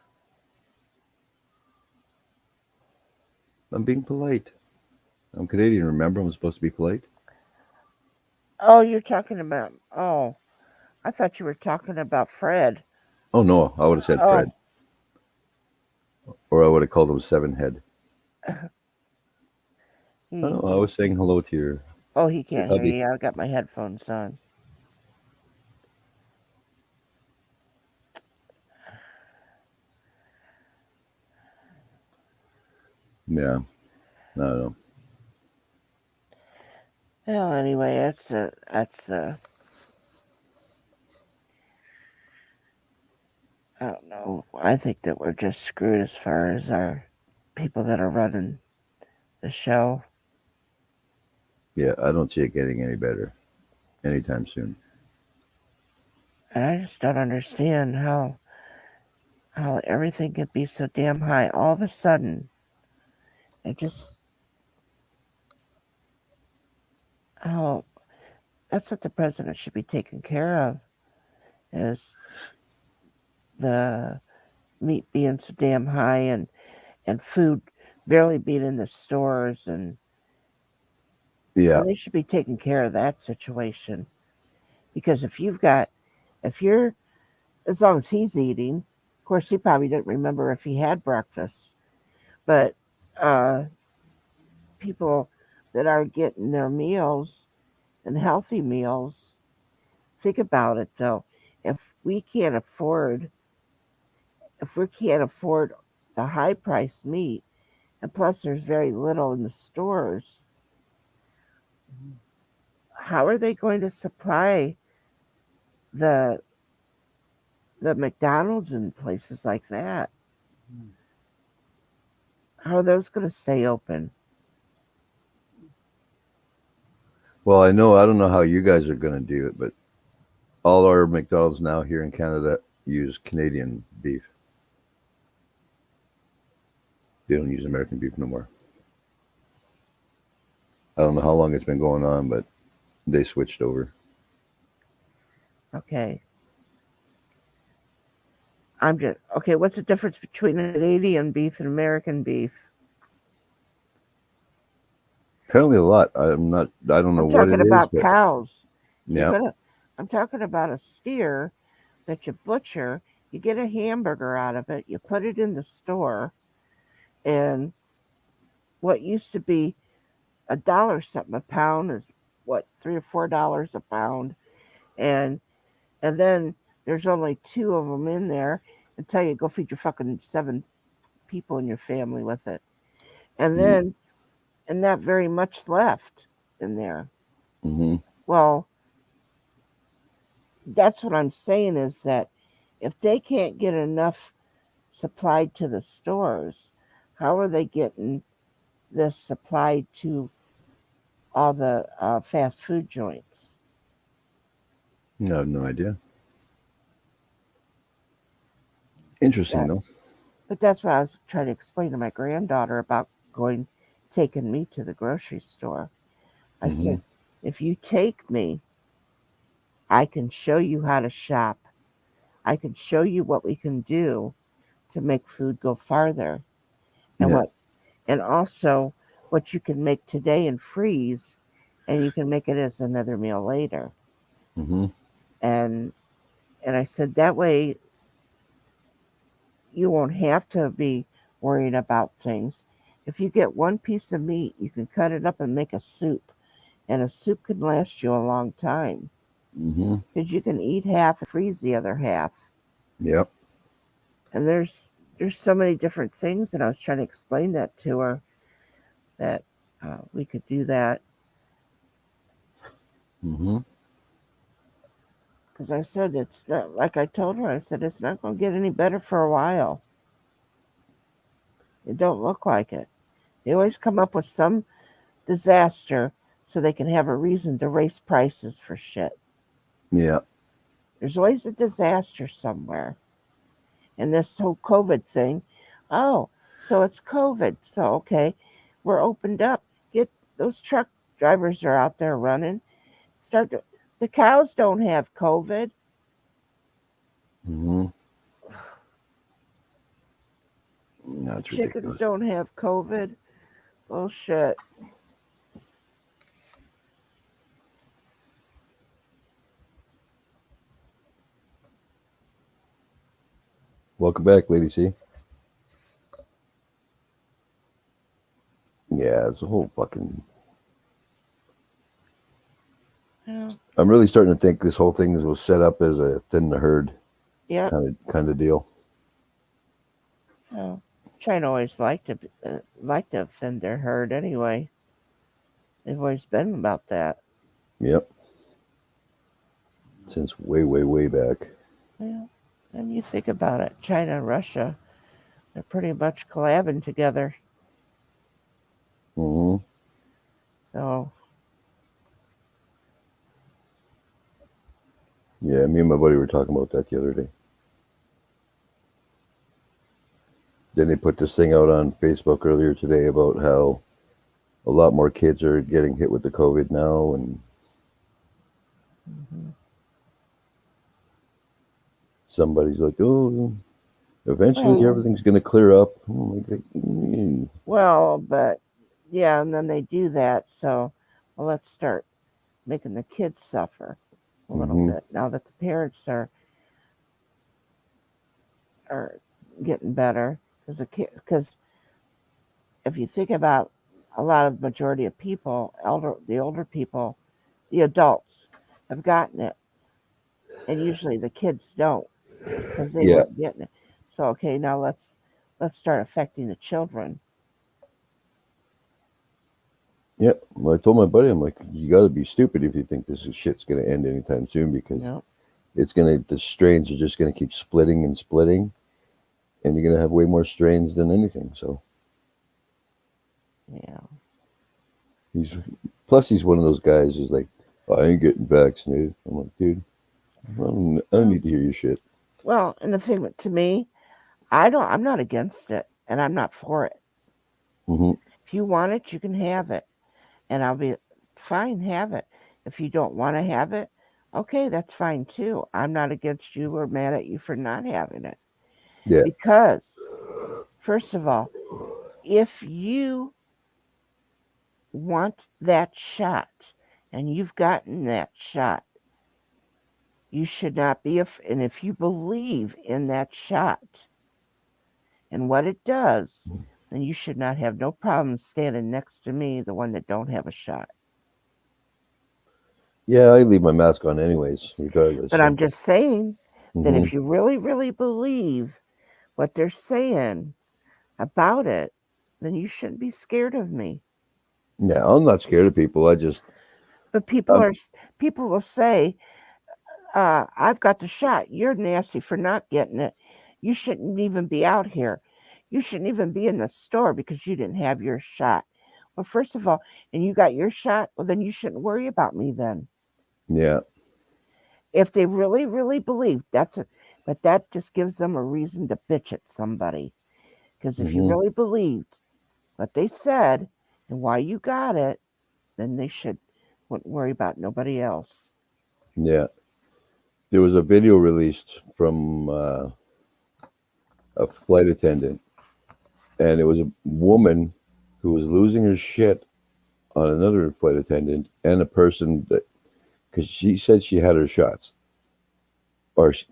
I'm being polite. I'm Canadian, remember? I'm supposed to be polite. Oh, you're talking about... Oh, I thought you were talking about Fred. Oh, no, I would have said Fred. Or I would have called him Seven Head. I was saying hello to your... Oh, he can't hear you. I got my headphones on. Yeah. No. Well, anyway, that's the. I don't know. I think that we're just screwed as far as our people that are running the show. Yeah, I don't see it getting any better anytime soon. And I just don't understand how everything could be so damn high all of a sudden. It just how that's what the president should be taking care of is the meat being so damn high and food barely being in the stores and Yeah. they should be taking care of that situation because if you're as long as he's eating, of course he probably didn't remember if he had breakfast, but people that are getting their meals and healthy meals, think about it though. If we can't afford the high priced meat, and plus there's very little in the stores, how are they going to supply the McDonald's and places like that? How are those going to stay open? Well, I don't know how you guys are going to do it, but all our McDonald's now here in Canada use Canadian beef. They don't use American beef no more. I don't know how long it's been going on, but they switched over. Okay. What's the difference between Canadian beef and American beef? Apparently a lot. I don't know I'm what it talking is, about but cows. yeah. I'm talking about a steer that you butcher, you get a hamburger out of it, you put it in the store, and what used to be $1 something a pound is what, $3 or $4 a pound, and then there's only 2 of them in there until you go feed your fucking 7 people in your family with it, and then and not very much left in there. Mm-hmm. Well, that's what I'm saying is that if they can't get enough supplied to the stores, how are they getting this supplied to all the fast food joints? I have no idea. Interesting though. But that's what I was trying to explain to my granddaughter about taking me to the grocery store. I said, if you take me, I can show you how to shop. I can show you what we can do to make food go farther, and Yeah. and also what you can make today and freeze, and you can make it as another meal later. Mm-hmm. And I said that way you won't have to be worrying about things. If you get one piece of meat, you can cut it up and make a soup, and a soup can last you a long time Mm-hmm. because you can eat half and freeze the other half. Yep. And there's so many different things, and I was trying to explain that to her that we could do that. Mm-hmm. Because I said it's not, like I told her, I said it's not going to get any better for a while. It don't look like it. They always come up with some disaster so they can have a reason to raise prices for shit. Yeah. There's always a disaster somewhere. And this whole COVID thing, oh, so it's COVID. So, okay, we're opened up. Get those truck drivers are out there running. The cows don't have COVID. Mm-hmm. No, it's Chickens ridiculous. don't have COVID. Bullshit. Welcome back, Lady C. Yeah, it's a whole fucking. Yeah. I'm really starting to think this whole thing was set up as a thin the herd Yeah. kind of deal. Yeah. China always liked to offend their herd anyway. They've always been about that. Yep. Since way, way, way back. Yeah. And you think about it, China and Russia, they're pretty much collabing together. Mm-hmm. So. Yeah, me and my buddy were talking about that the other day. Then they put this thing out on Facebook earlier today about how a lot more kids are getting hit with the COVID now, and somebody's like, "Oh, eventually everything's going to clear up." Well, but yeah, and then they do that. So, well, let's start making the kids suffer a little bit now that the parents are getting better, because if you think about a lot of majority of people, the older people, the adults have gotten it, and usually the kids don't because they weren't getting it. So okay, now let's start affecting the children. Yeah, well, I told my buddy, I'm like, you got to be stupid if you think this shit's going to end anytime soon, because it's going to, the strains are just going to keep splitting and splitting, and you're going to have way more strains than anything. So, yeah. He's one of those guys who's like, I ain't getting vaccinated. I'm like, dude, I don't need to hear your shit. Well, and the thing to me, I'm not against it, and I'm not for it. Mm-hmm. If you want it, you can have it, and I'll be fine, have it. If you don't want to have it, okay, that's fine too. I'm not against you or mad at you for not having it. Yeah. Because, first of all, if you want that shot and you've gotten that shot, you should not be and if you believe in that shot and what it does, then you should not have no problem standing next to me, the one that don't have a shot. Yeah, I leave my mask on anyways, regardless. But I'm just saying that if you really, really believe what they're saying about it, then you shouldn't be scared of me. Yeah, I'm not scared of people. But people will say, I've got the shot. You're nasty for not getting it. You shouldn't even be out here. You shouldn't even be in the store because you didn't have your shot. Well, first of all, and you got your shot, well, then you shouldn't worry about me then. Yeah. If they really, really believe, but that just gives them a reason to bitch at somebody. Because if you really believed what they said and why you got it, then they wouldn't worry about nobody else. Yeah. There was a video released from a flight attendant, and it was a woman who was losing her shit on another flight attendant and a person that, because she said she had her shots, or she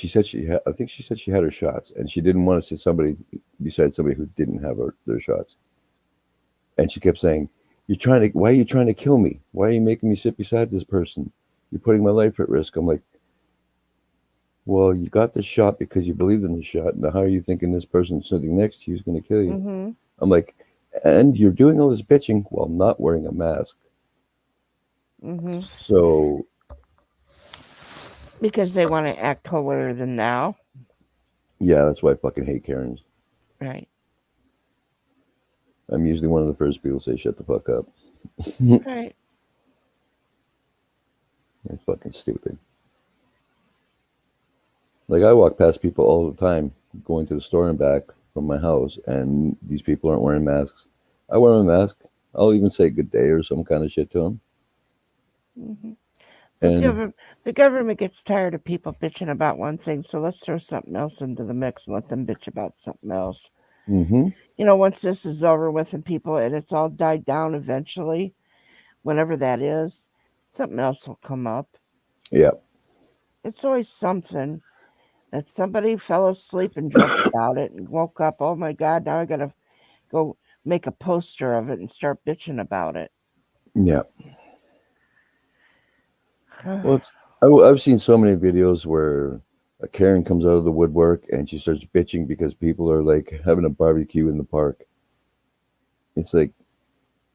said I think she said she had her shots, and she didn't want to sit somebody beside somebody who didn't have their shots, and she kept saying, why are you trying to kill me? Why are you making me sit beside this person? You're putting my life at risk. I'm like, well, you got the shot because you believed in the shot. Now, how are you thinking this person sitting next to you is going to kill you? Mm-hmm. I'm like, and you're doing all this bitching while not wearing a mask. Mm-hmm. So, because they want to act holier than thou. Yeah, that's why I fucking hate Karens. Right. I'm usually one of the first people to say, shut the fuck up. Right. It's fucking stupid. Like, I walk past people all the time going to the store and back from my house, and these people aren't wearing masks. I wear my mask. I'll even say good day or some kind of shit to them. Mm-hmm. The government gets tired of people bitching about one thing, so let's throw something else into the mix and let them bitch about something else. Mm-hmm. You know, once this is over with and it's all died down eventually, whenever that is, something else will come up. Yeah. It's always something that somebody fell asleep and dreamt about it and woke up, oh my God, now I got to go make a poster of it and start bitching about it. Yeah. Well, I've seen so many videos where a Karen comes out of the woodwork and she starts bitching because people are like having a barbecue in the park. It's like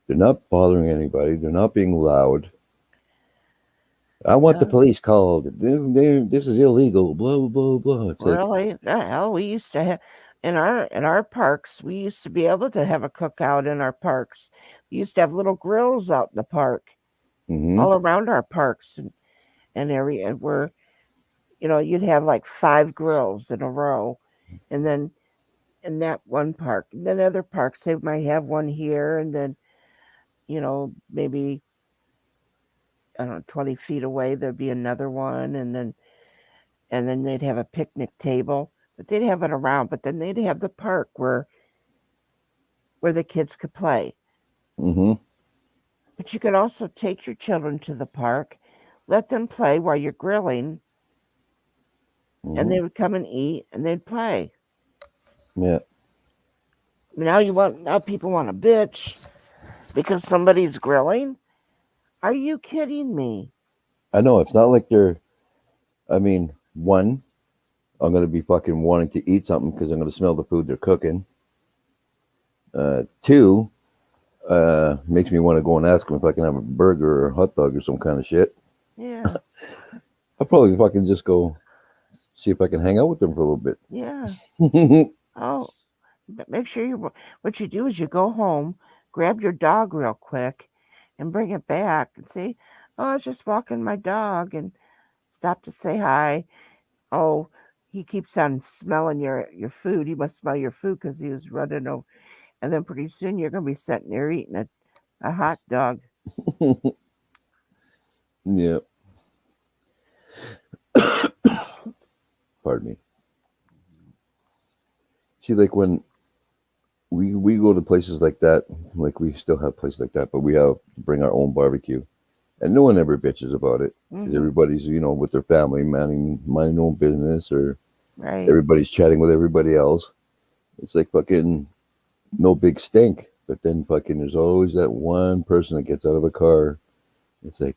they're not bothering anybody. They're not being loud. I want the police called. This is illegal. Blah blah blah. It's really? The hell, we used to have in our parks. We used to be able to have a cookout in our parks. We used to have little grills out in the park, all around our parks and area where you'd have like 5 grills in a row, and then in that one park, and then other parks they might have one here, and then maybe I don't know 20 feet away there'd be another one, and then they'd have a picnic table, but they'd have it around. But then they'd have the park where the kids could play. But you could also take your children to the park, let them play while you're grilling, and they would come and eat and they'd play. Yeah. Now people want to bitch because somebody's grilling. Are you kidding me? I know it's not like they're. I mean, one, I'm going to be fucking wanting to eat something because I'm going to smell the food they're cooking. Two, makes me want to go and ask them if I can have a burger or a hot dog or some kind of shit. Yeah. I'll probably fucking just go see if I can hang out with them for a little bit. Yeah. Oh, but make sure what you do is you go home, grab your dog real quick, and bring it back and say, "Oh, I was just walking my dog and stopped to say hi. Oh, he keeps on smelling your food. He must smell your food because he was running over." And then pretty soon you're going to be sitting there eating a hot dog. Yeah. Pardon me. See, like when we go to places like that, like we still have places like that, but we have to bring our own barbecue, and no one ever bitches about it because everybody's with their family, minding their own business, or everybody's chatting with everybody else. It's like fucking no big stink, but then fucking there's always that one person that gets out of a car. It's like,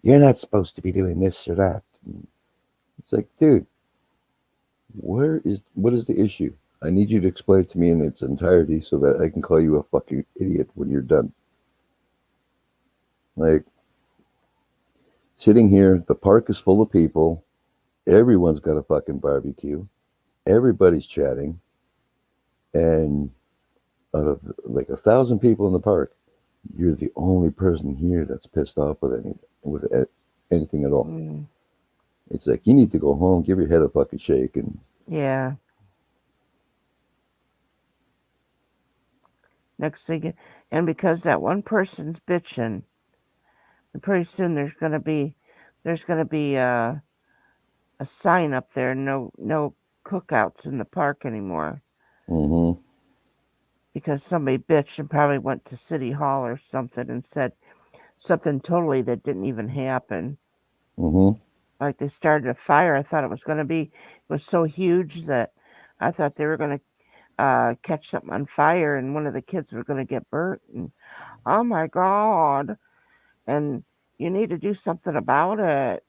you're not supposed to be doing this or that. It's like, dude, what is the issue? I need you to explain it to me in its entirety so that I can call you a fucking idiot when you're done. Like, sitting here, the park is full of people. Everyone's got a fucking barbecue. Everybody's chatting. And out of like 1,000 people in the park, you're the only person here that's pissed off with anything at all. It's like, you need to go home, give your head a fucking shake, and next thing, and because that one person's bitching, pretty soon there's gonna be a sign up there, no cookouts in the park anymore. Because somebody bitched and probably went to City Hall or something and said something totally that didn't even happen. Like they started a fire. I thought it was so huge that I thought they were going to catch something on fire and one of the kids was going to get burnt. And oh my God. And you need to do something about it.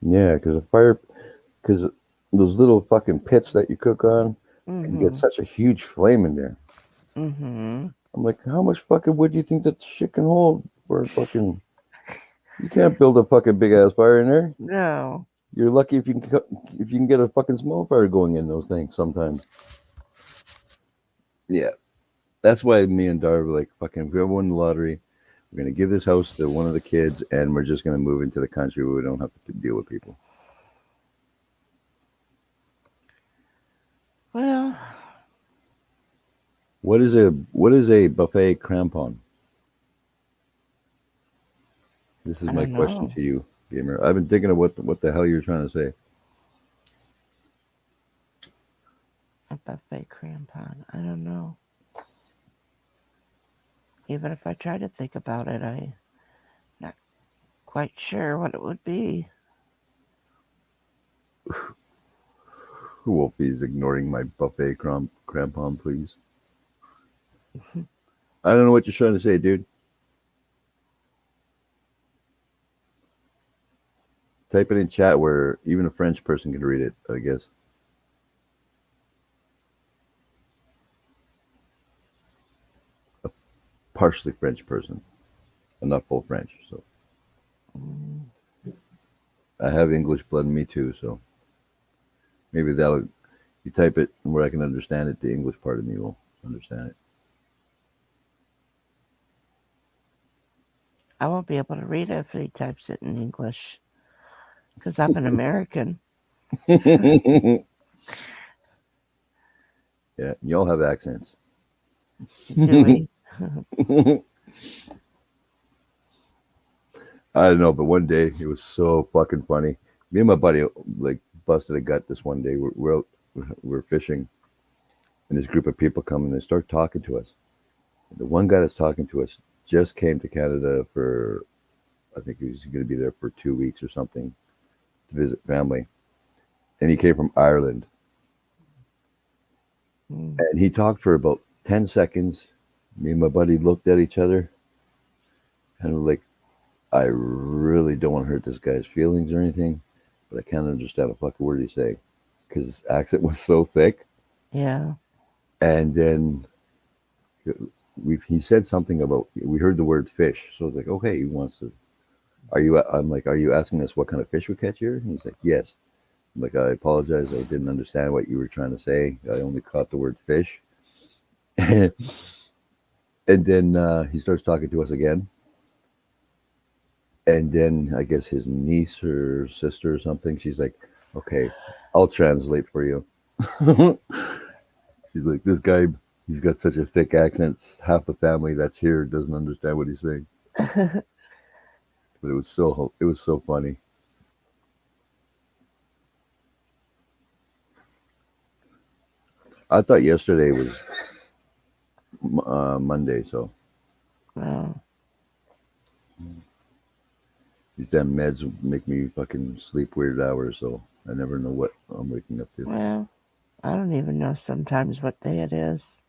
Yeah, because those little fucking pits that you cook on can get such a huge flame in there. I'm like, how much fucking wood do you think that shit can hold for a fucking... You can't build a fucking big ass fire in there. No. You're lucky if you can get a fucking small fire going in those things sometimes. Yeah. That's why me and Dar were like, fucking, if we ever won the lottery, we're going to give this house to one of the kids and we're just going to move into the country where we don't have to deal with people. Well, what is a buffet crampon? This is my question to you, gamer. I've been thinking of what the hell you're trying to say. A buffet crampon. I don't know. Even if I try to think about it, I'm not quite sure what it would be. Wolfie's ignoring my buffet crampon, please. I don't know what you're trying to say, dude. Type it in chat where even a French person can read it, I guess. A partially French person. I'm not full French, so. I have English blood in me too, so. Maybe that'll, you type it where I can understand it, the English part of me will understand it. I won't be able to read it if he types it in English because I'm an American. Yeah, y'all have accents. Do we? I don't know, but one day it was so fucking funny. Me and my buddy like busted a gut this one day. We're out, we're fishing, and this group of people come and they start talking to us. The one guy that's talking to us just came to Canada for, I think he was going to be there for 2 weeks or something to visit family, and he came from Ireland. And he talked for about 10 seconds. Me and my buddy looked at each other, and we're like, I really don't want to hurt this guy's feelings or anything, but I can't understand a fucking word he's saying because his accent was so thick. Yeah. And then he said something about, we heard the word fish. So I was like, okay, he wants to, I'm like, are you asking us what kind of fish we catch here? And he's like, yes. I'm like, I apologize. I didn't understand what you were trying to say. I only caught the word fish. And then he starts talking to us again. And then I guess his niece or sister or something, she's like, okay, I'll translate for you. She's like, this guy, he's got such a thick accent. Half the family that's here doesn't understand what he's saying. But it was so funny. I thought yesterday was Monday, so. Well, these damn meds make me fucking sleep weird hours, so I never know what I'm waking up to. Well, I don't even know sometimes what day it is.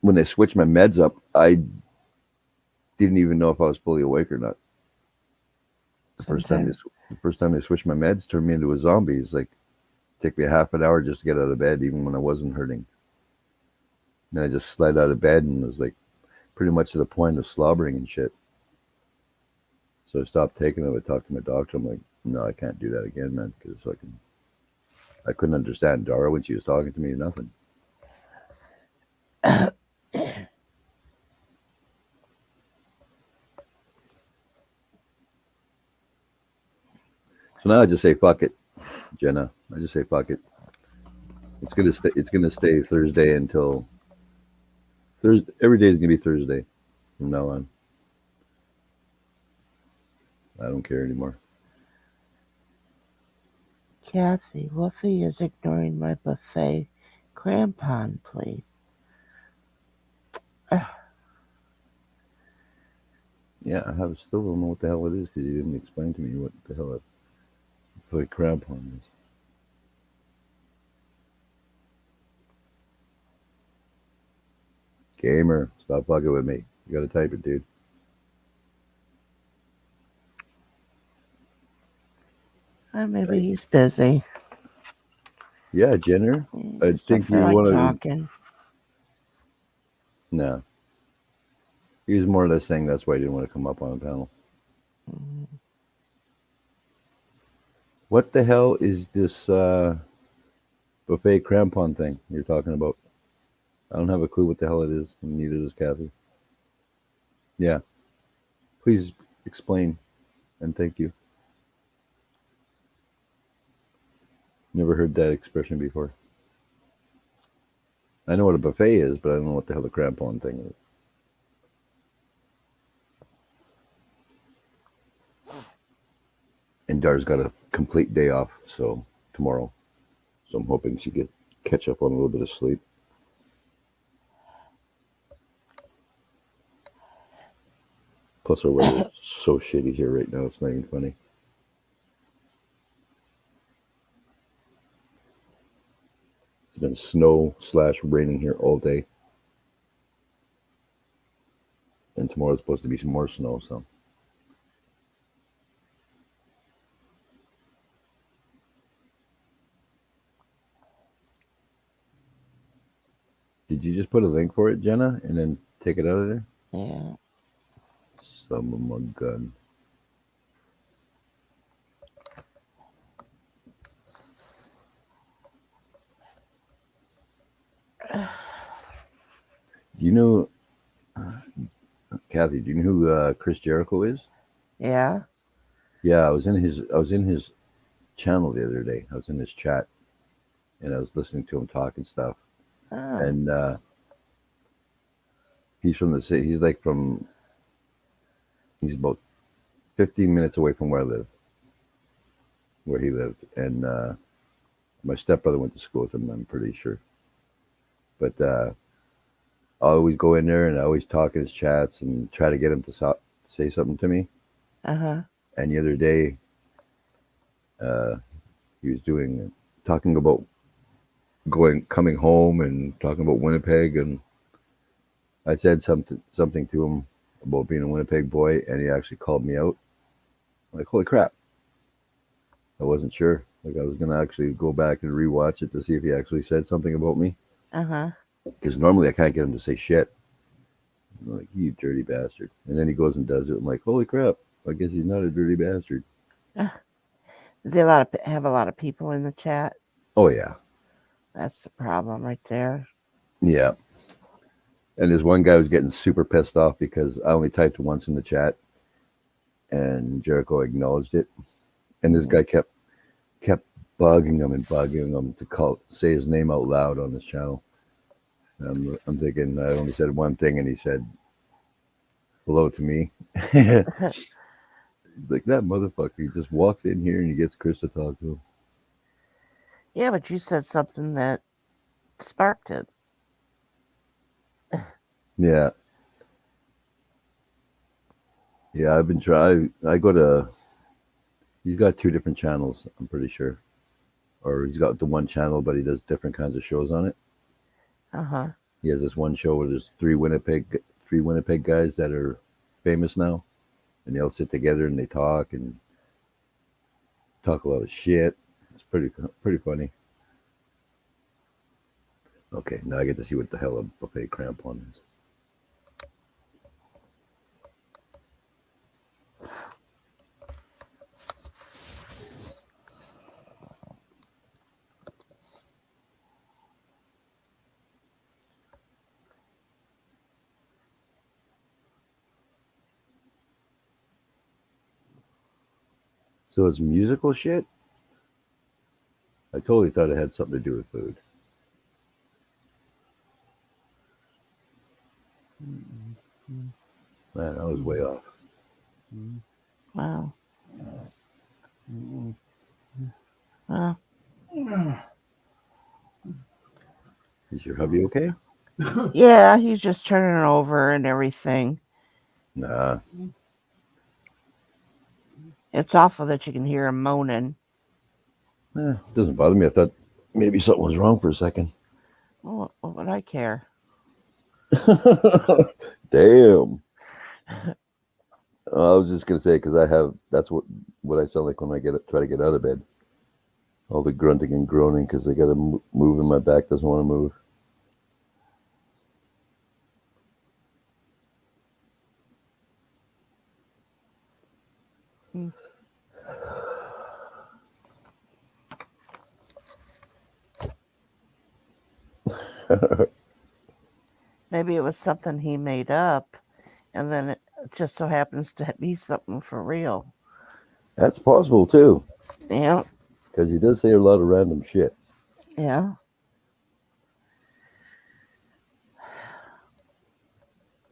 When they switched my meds up, I didn't even know if I was fully awake or not. The first time they switched my meds, turned me into a zombie. It's like, take me a half an hour just to get out of bed, even when I wasn't hurting. And then I just slid out of bed and was like, pretty much to the point of slobbering and shit. So I stopped taking them. I talked to my doctor. I'm like, no, I can't do that again, man, because I couldn't understand Dara when she was talking to me or nothing. So now I just say fuck it, Jenna. I just say fuck it. It's gonna stay. It's gonna stay Thursday until Thursday. Every day is gonna be Thursday from now on. I don't care anymore. Kathy, Wolfie is ignoring my buffet crampon, please. Yeah, still don't know what the hell it is because you didn't explain to me what the hell a buffet crampon is. Gamer, stop fucking with me. You gotta type it, dude. Maybe he's busy. Yeah, Jenner. I think you want to. Talking. No. He was more or less saying that's why he didn't want to come up on a panel. What the hell is this buffet crampon thing you're talking about? I don't have a clue what the hell it is, and neither does Kathy. Yeah. Please explain, and thank you. Never heard that expression before. I know what a buffet is, but I don't know what the hell the crampon thing is. And Dar's got a complete day off, so tomorrow. So I'm hoping she get catch up on a little bit of sleep. Plus our weather is so shitty here right now, it's not even funny. It's been snow/raining here all day. And tomorrow's supposed to be some more snow, so. Did you just put a link for it, Jenna, and then take it out of there? Yeah. Some of my gun. Do you know, Kathy? Do you know who Chris Jericho is? Yeah. Yeah, I was in his channel the other day. I was in his chat, and I was listening to him talk and stuff. Oh. And he's from the city. He's like from. He's about 15 minutes away from where I live, where he lived, and my stepbrother went to school with him. I'm pretty sure. But I always go in there and I always talk in his chats and try to get him to say something to me. Uh-huh. And the other day, he was talking about coming home and talking about Winnipeg, and I said something to him about being a Winnipeg boy, and he actually called me out. I'm like, holy crap! I wasn't sure. Like, I was gonna actually go back and rewatch it to see if he actually said something about me. Uh-huh. Because normally I can't get him to say shit. I'm like, you dirty bastard. And then he goes and does it. I'm like, holy crap. I guess he's not a dirty bastard. Does he have a lot of people in the chat? Oh, yeah. That's the problem right there. Yeah. And there's one guy who's getting super pissed off because I only typed once in the chat and Jericho acknowledged it. And this guy kept bugging him to say his name out loud on his channel. I'm thinking I only said one thing, and he said hello to me. Like, that motherfucker, he just walks in here and he gets Chris to talk to him. Yeah, but you said something that sparked it. Yeah. Yeah, I've been trying. He's got 2 different channels, I'm pretty sure. Or he's got the one channel, but he does different kinds of shows on it. Uh-huh. He has this one show where there's 3 Winnipeg guys that are famous now, and they all sit together and they talk a lot of shit. It's pretty funny. Okay, now I get to see what the hell a buffet crampon is. So it's musical shit? I totally thought it had something to do with food. Man, I was way off. Wow. Well, Is your hubby okay? yeah, he's just turning over and everything. Nah. It's awful that you can hear him moaning. It doesn't bother me. I thought maybe something was wrong for a second. Well, what would I care? Damn. I was just gonna say, because that's what I sound like when I try to get out of bed. All the grunting and groaning because I got to move and my back doesn't want to move. Maybe it was something he made up, and then it just so happens to be something for real. That's possible too. Yeah. Because he does say a lot of random shit. Yeah.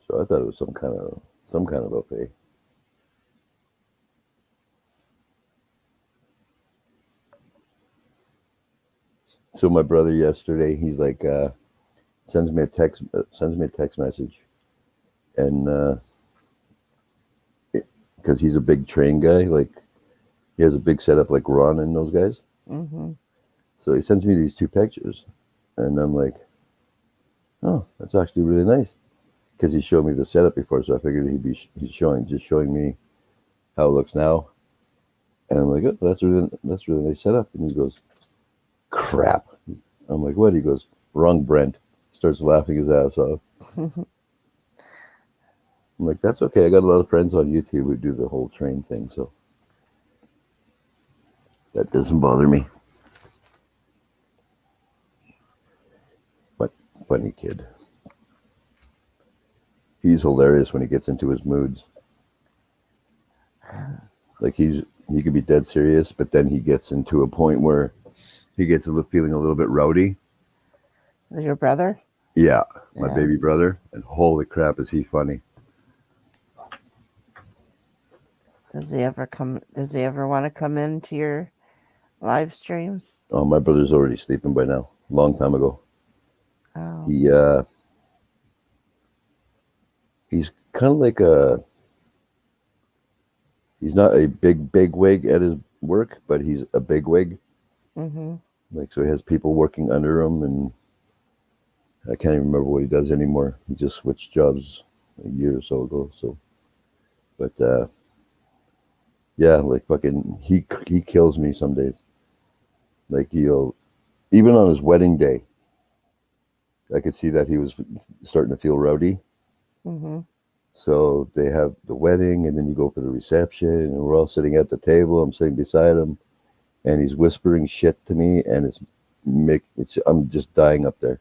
So I thought it was some kind of buffet. So my brother yesterday, he's like, sends me a text message, and because he's a big train guy, like he has a big setup like Ron and those guys. Mm-hmm. So he sends me these 2 pictures, and I'm like, oh, that's actually really nice, because he showed me the setup before, so I figured he's showing me how it looks now, and I'm like, oh, that's really nice setup, and he goes, crap. I'm like, what? He goes, wrong Brent. starts laughing his ass off. I'm like, that's okay. I got a lot of friends on YouTube who do the whole train thing, so that doesn't bother me. But funny kid. He's hilarious when he gets into his moods. Like he could be dead serious, but then he gets into a point where he gets feeling a little bit rowdy. Your brother? Yeah, my baby brother. And holy crap, is he funny. Does he ever want to come into your live streams? Oh, my brother's already sleeping by now. Long time ago. Oh. He's kind of like he's not a big wig at his work, but he's a big wig. Mm-hmm. Like, so he has people working under him, and I can't even remember what he does anymore. He just switched jobs a year or so ago. So, but yeah, like fucking, he kills me some days. Like he'll, even on his wedding day, I could see that he was starting to feel rowdy. Mm-hmm. So they have the wedding, and then you go for the reception, and we're all sitting at the table. I'm sitting beside him, and he's whispering shit to me, and I'm just dying up there,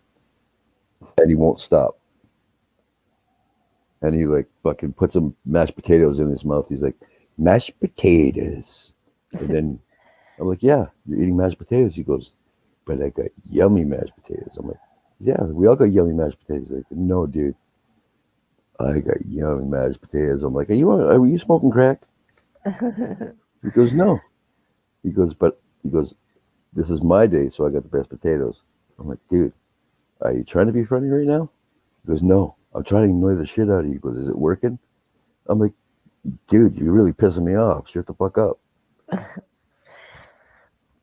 and he won't stop. And he like fucking puts some mashed potatoes in his mouth. He's like, mashed potatoes, and then I'm like, yeah, you're eating mashed potatoes. He goes, but I got yummy mashed potatoes. I'm like, yeah, we all got yummy mashed potatoes. He's like, no, dude. I got yummy mashed potatoes. I'm like, are you smoking crack? He goes, no. He goes, this is my day, so I got the best potatoes. I'm like, dude, are you trying to be funny right now? He goes, no, I'm trying to annoy the shit out of you. He goes, is it working? I'm like, dude, you're really pissing me off. Shut the fuck up.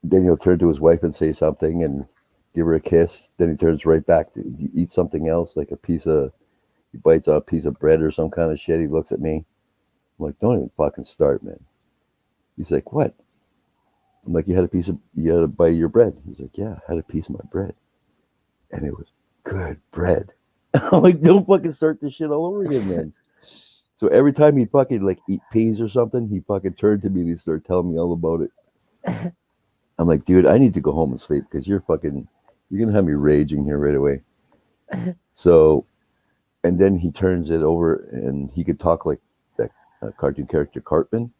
Then he'll turn to his wife and say something and give her a kiss. Then he turns right back to eat something else, like he bites on a piece of bread or some kind of shit. He looks at me. I'm like, don't even fucking start, man. He's like, what? I'm like, you had a bite of your bread. He's like, yeah, I had a piece of my bread. And it was good bread. I'm like, don't fucking start this shit all over again, man. So every time he'd fucking like eat peas or something, he fucking turned to me and he'd start telling me all about it. I'm like, dude, I need to go home and sleep because you're going to have me raging here right away. So, and then he turns it over and he could talk like that cartoon character Cartman.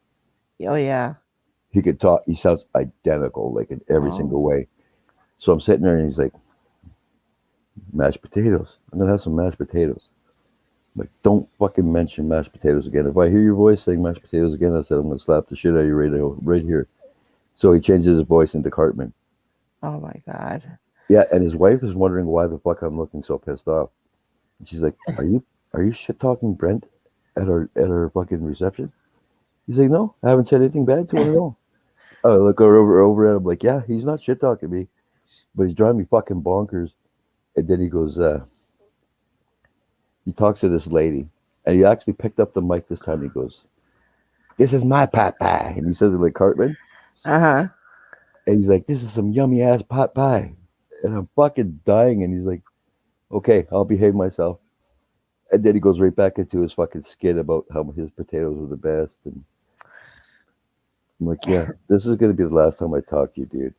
Oh, yeah. He could talk. He sounds identical, like in every single way. So I'm sitting there and he's like, mashed potatoes. I'm going to have some mashed potatoes. I'm like, don't fucking mention mashed potatoes again. If I hear your voice saying mashed potatoes again, I said, I'm going to slap the shit out of you right here. So he changes his voice into Cartman. Oh, my God. Yeah, and his wife is wondering why the fuck I'm looking so pissed off. And she's like, are you shit talking Brent at our fucking reception? He's like, no, I haven't said anything bad to him at all. I look over at him like, yeah, he's not shit talking me, but he's driving me fucking bonkers. And then he goes, he talks to this lady, and he actually picked up the mic this time. He goes, this is my pot pie. And he says it like Cartman. Uh-huh. And he's like, this is some yummy ass pot pie. And I'm fucking dying. And he's like, okay, I'll behave myself. And then he goes right back into his fucking skit about how his potatoes were the best. And I'm like, yeah, this is going to be the last time I talk to you, dude.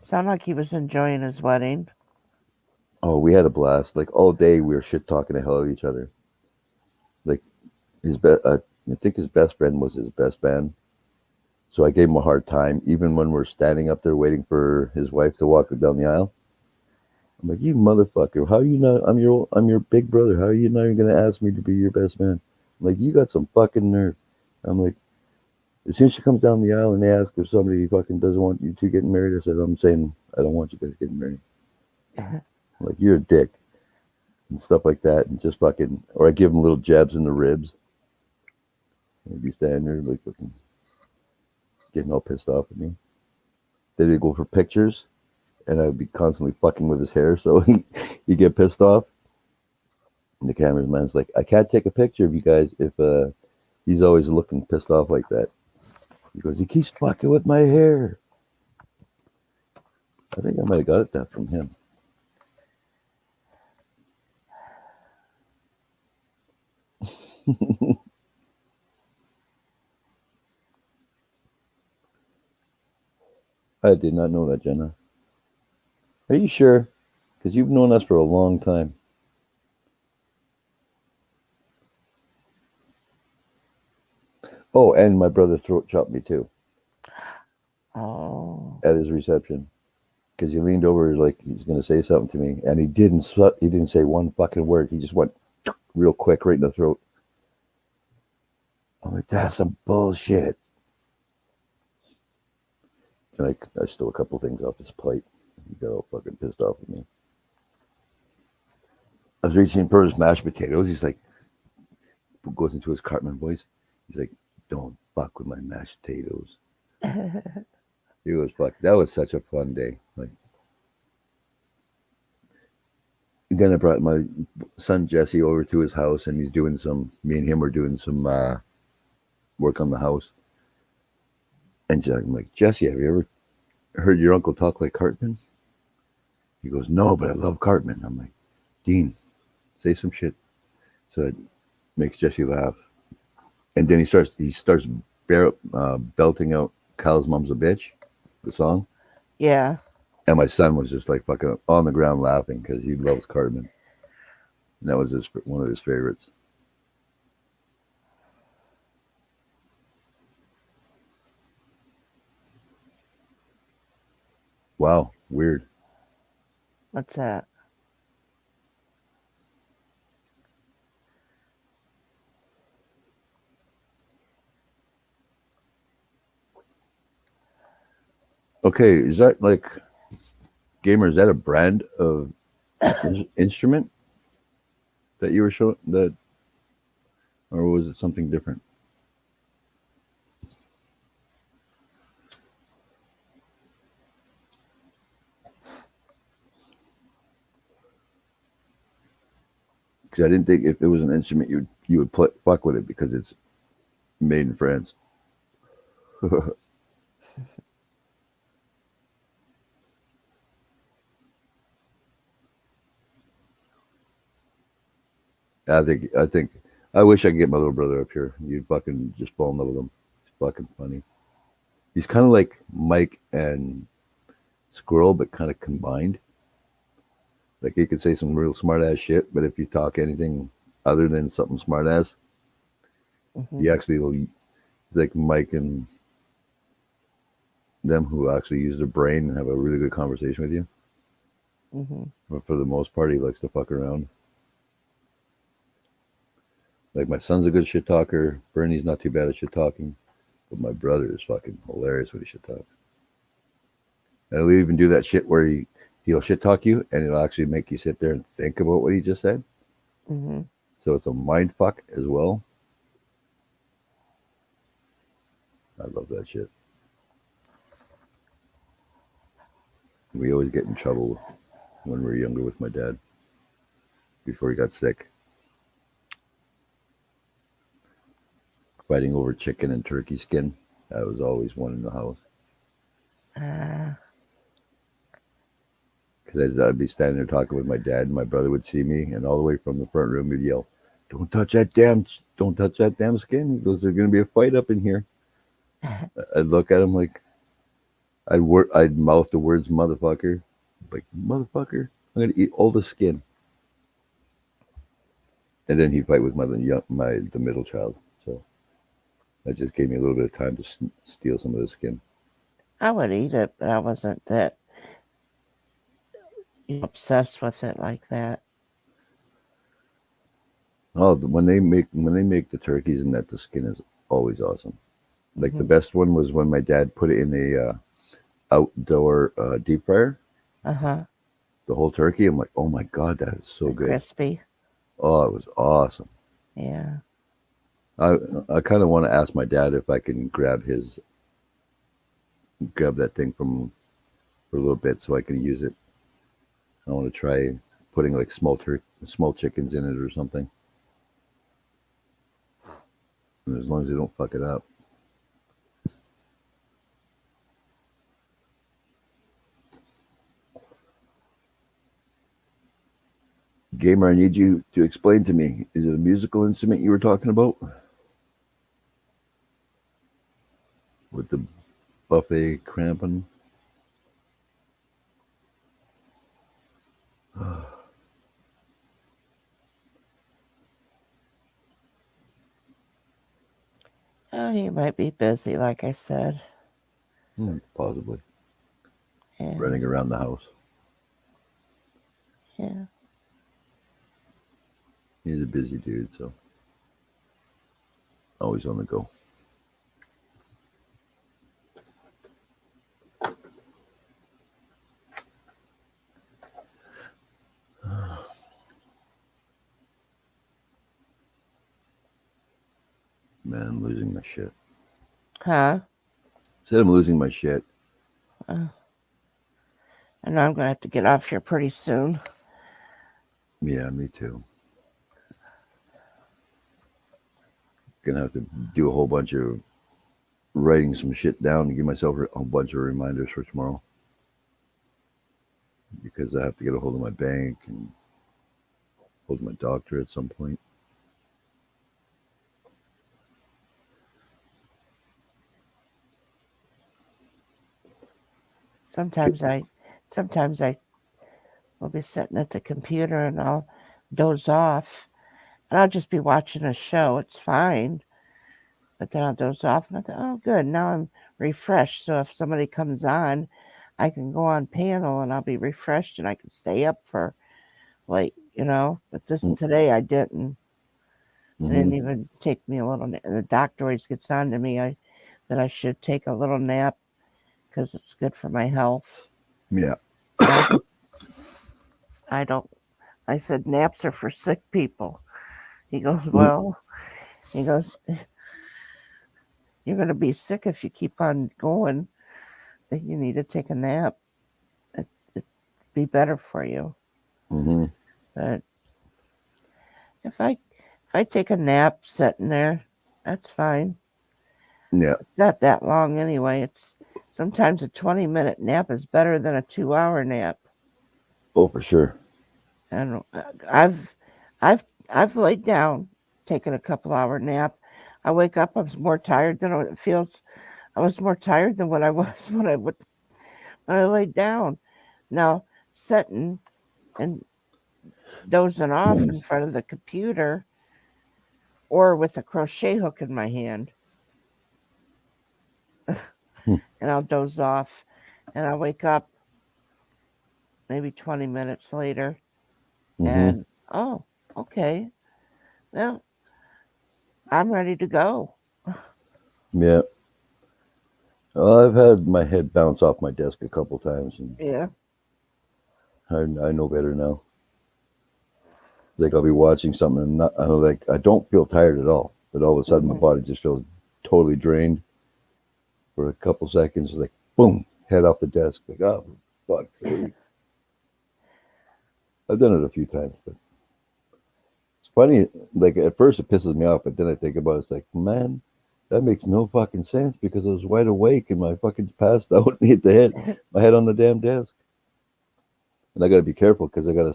Sound like he was enjoying his wedding. Oh, we had a blast. Like all day we were shit talking the hell out of each other. Like I think his best friend was his best man. So I gave him a hard time, even when we're standing up there waiting for his wife to walk down the aisle. I'm like, you motherfucker, how are you not? I'm your big brother. How are you not even gonna ask me to be your best man? I'm like, you got some fucking nerve. I'm like, as soon as she comes down the aisle and they ask if somebody fucking doesn't want you two getting married, I said, I'm saying I don't want you guys getting married. I'm like, you're a dick and stuff like that, and just fucking, or I give him little jabs in the ribs. He'd be standing there like fucking getting all pissed off at me. Then he'd go for pictures, and I'd be constantly fucking with his hair, so he'd get pissed off. And the cameraman's like, I can't take a picture of you guys if he's always looking pissed off like that. He goes, he keeps fucking with my hair. I think I might have got that from him. I did not know that, Jenna. Are you sure? Because you've known us for a long time. Oh, and my brother throat chopped me too. Oh. At his reception. Because he leaned over like he was going to say something to me, and he didn't say one fucking word. He just went real quick right in the throat. I'm like, that's some bullshit. And I stole a couple things off his plate. He got all fucking pissed off at me. I was reaching for his mashed potatoes. He's like, goes into his Cartman voice. He's like, don't fuck with my mashed potatoes. It was fuck. That was such a fun day. Like, then I brought my son Jesse over to his house, and he's doing some. Me and him were doing some work on the house. And I'm like, Jesse, have you ever heard your uncle talk like Cartman? He goes, no, but I love Cartman. I'm like, Dean, say some shit. So it makes Jesse laugh. And then he starts belting out Kyle's Mom's a Bitch, the song. Yeah. And my son was just like fucking on the ground laughing because he loves Cartman. And that was one of his favorites. Wow, weird. What's that? Okay, is that like Gamer? Is that a brand of instrument that you were showing that, or was it something different? Because I didn't think if it was an instrument you would fuck with it because it's made in France. I wish I could get my little brother up here. You'd fucking just fall in love with him. He's fucking funny. He's kind of like Mike and Squirrel, but kind of combined. Like he could say some real smart ass shit, but if you talk anything other than something smart ass, he actually will, like Mike and them who actually use their brain and have a really good conversation with you. But for the most part, he likes to fuck around. Like my son's a good shit talker. Bernie's not too bad at shit talking, but my brother is fucking hilarious when he shit talks. And he'll even do that shit where he'll shit talk you, and it'll actually make you sit there and think about what he just said. So it's a mind fuck as well. I love that shit. We always get in trouble when we were younger with my dad before he got sick. Fighting over chicken and turkey skin. That was always one in the house. Because I'd be standing there talking with my dad, and my brother would see me, and all the way from the front room, he'd yell, don't touch that damn skin. He goes, there's going to be a fight up in here. I'd look at him like, I'd mouth the words motherfucker. Like, motherfucker, I'm going to eat all the skin. And then he'd fight with the middle child. So that just gave me a little bit of time to steal some of the skin. I would eat it, but I wasn't that obsessed with it like that. Oh, when they make the turkeys and that, the skin is always awesome. Like the best one was when my dad put it in a outdoor deep fryer. The whole turkey. I'm like, oh my god, that is so good. Crispy. Oh, it was awesome. Yeah. I kind of want to ask my dad if I can grab that thing for a little bit so I can use it. I want to try putting like small chickens in it or something. And as long as they don't fuck it up. Gamer, I need you to explain to me, is it a musical instrument you were talking about? With the buffet cramping? Oh, he might be busy, like I said. Possibly. Yeah. Running around the house. Yeah. He's a busy dude, so always on the go. Man, I'm losing my shit. Huh? Said I'm losing my shit. I know I'm going to have to get off here pretty soon. Yeah, me too. Gonna have to do a whole bunch of writing some shit down to give myself a bunch of reminders for tomorrow. Because I have to get a hold of my bank and hold my doctor at some point. Sometimes I will be sitting at the computer and I'll doze off, and I'll just be watching a show. It's fine, but then I'll doze off, and I thought, oh, good, now I'm refreshed. So if somebody comes on, I can go on panel and I'll be refreshed and I can stay up for like, But today I didn't. It didn't even take me a little. And the doctor always gets on to me that I should take a little nap because it's good for my health. Yeah. I don't. I said naps are for sick people. He goes, well, he goes, you're going to be sick if you keep on going. That you need to take a nap. It'd be better for you. But if I take a nap sitting there, that's fine. Yeah. It's not that long anyway. It's sometimes a 20-minute nap is better than a 2-hour nap. Oh, for sure. And I've laid down, taken a couple-hour nap. I wake up, I was more tired than it feels. I was more tired than what I was when I laid down. Now sitting and dozing off in front of the computer, or with a crochet hook in my hand, and I'll doze off, and I'll wake up maybe 20 minutes later, and oh, okay, well, I'm ready to go. Yeah. Well, I've had my head bounce off my desk a couple times, and Yeah. I know better now. It's like I'll be watching something, and I don't feel tired at all, but all of a sudden my body just feels totally drained for a couple seconds. Like boom, head off the desk. Like, oh, for fuck's sake. I've done it a few times, but it's funny. Like at first it pisses me off, but then I think about it. It's like, man, that makes no fucking sense because I was wide awake and my fucking passed out and hit my head on the damn desk. And I got to be careful because I got a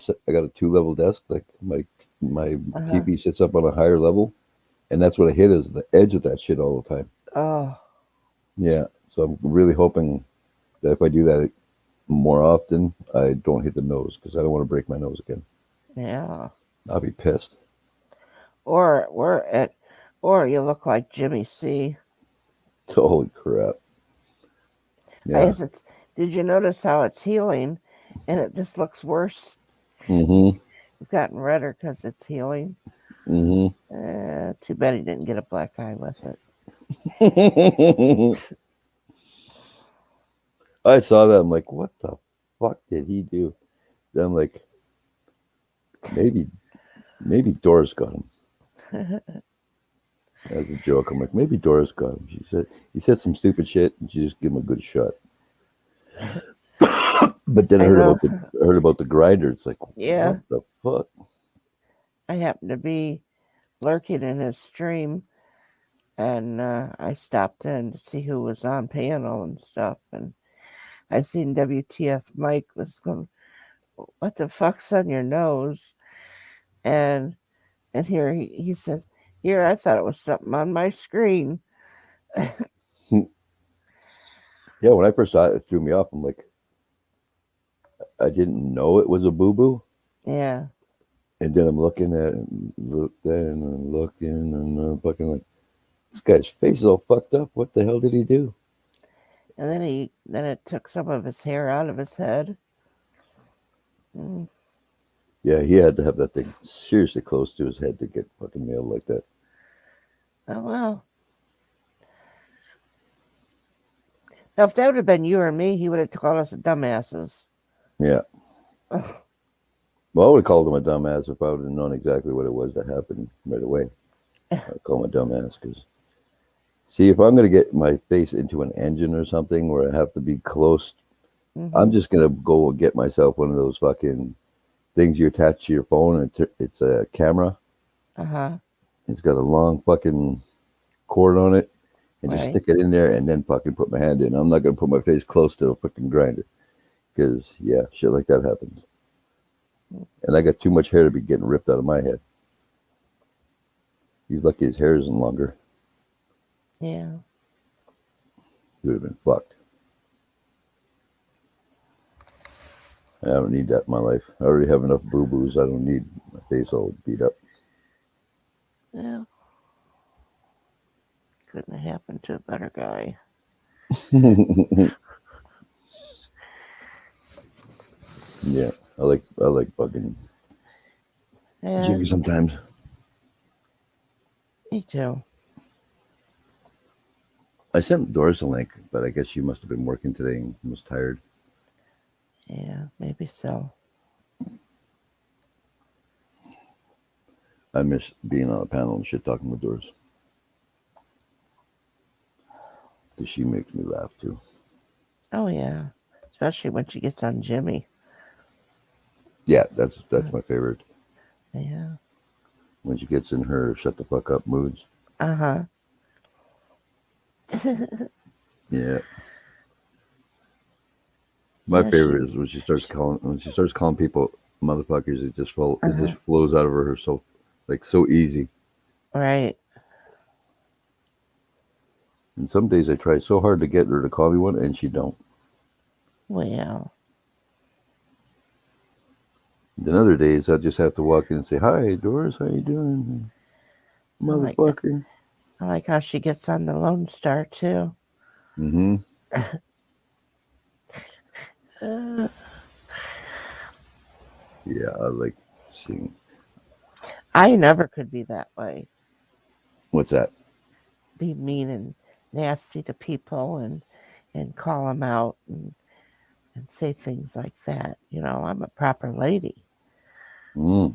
2-level desk. Like my TV sits up on a higher level, and that's what I hit is the edge of that shit all the time. Oh. Yeah. So I'm really hoping that if I do that more often, I don't hit the nose because I don't want to break my nose again. Yeah. I'll be pissed. Or you look like Jimmy C. Holy crap. Yeah. Did you notice how it's healing and it just looks worse? It's gotten redder because it's healing. Too bad he didn't get a black eye with it. I saw that. I'm like, what the fuck did he do? Then I'm like, maybe Doris got him. As a joke, I'm like, maybe Doris got him. He said some stupid shit, and she just gave him a good shot. But then I heard about the grinder. It's like, yeah, what the fuck? I happened to be lurking in his stream, and I stopped in to see who was on panel and stuff, and I seen WTF Mike was going, what the fuck's on your nose? And here he says, here, I thought it was something on my screen. Yeah, when I first saw it, it threw me off. I'm like, I didn't know it was a boo-boo. Yeah. And then I'm looking at it, and looking, and I'm fucking like, This guy's face is all fucked up. What the hell did he do? And then it took some of his hair out of his head. Yeah, he had to have that thing seriously close to his head to get fucking nailed like that. Oh, well. Now, if that would have been you or me, he would have called us dumbasses. Yeah. Well, I would have called him a dumbass if I would have known exactly what it was that happened right away. I'd call him a dumbass because, see, if I'm going to get my face into an engine or something where I have to be close, I'm just going to go and get myself one of those fucking things you attach to your phone, and it's a camera. It's got a long fucking cord on it, and just stick it in there, and then fucking put my hand in. I'm not gonna put my face close to a fucking grinder, because yeah, shit like that happens. And I got too much hair to be getting ripped out of my head. He's lucky his hair isn't longer. Yeah. He would have been fucked. I don't need that in my life. I already have enough boo-boos. I don't need my face all beat up. Yeah. Couldn't have happened to a better guy. Yeah, I like fucking Jimmy sometimes. Me too. I sent Doris a link, but I guess she must have been working today and was tired. Yeah, maybe so. I miss being on a panel and shit talking with Doris. Because she makes me laugh too. Oh yeah. Especially when she gets on Jimmy. Yeah, that's my favorite. Yeah. When she gets in her shut the fuck up moods. Yeah. My favorite is when she starts calling people motherfuckers. It just flows out of her so easy. Right. And some days I try so hard to get her to call me one, and she don't. Well. Then other days I just have to walk in and say, "Hi, Doris, how you doing, motherfucker?" I like how she gets on the Lone Star too. Mm-hmm. Yeah, I like seeing. I never could be that way. What's that? Be mean and nasty to people and call them out and say things like that. You know, I'm a proper lady. Is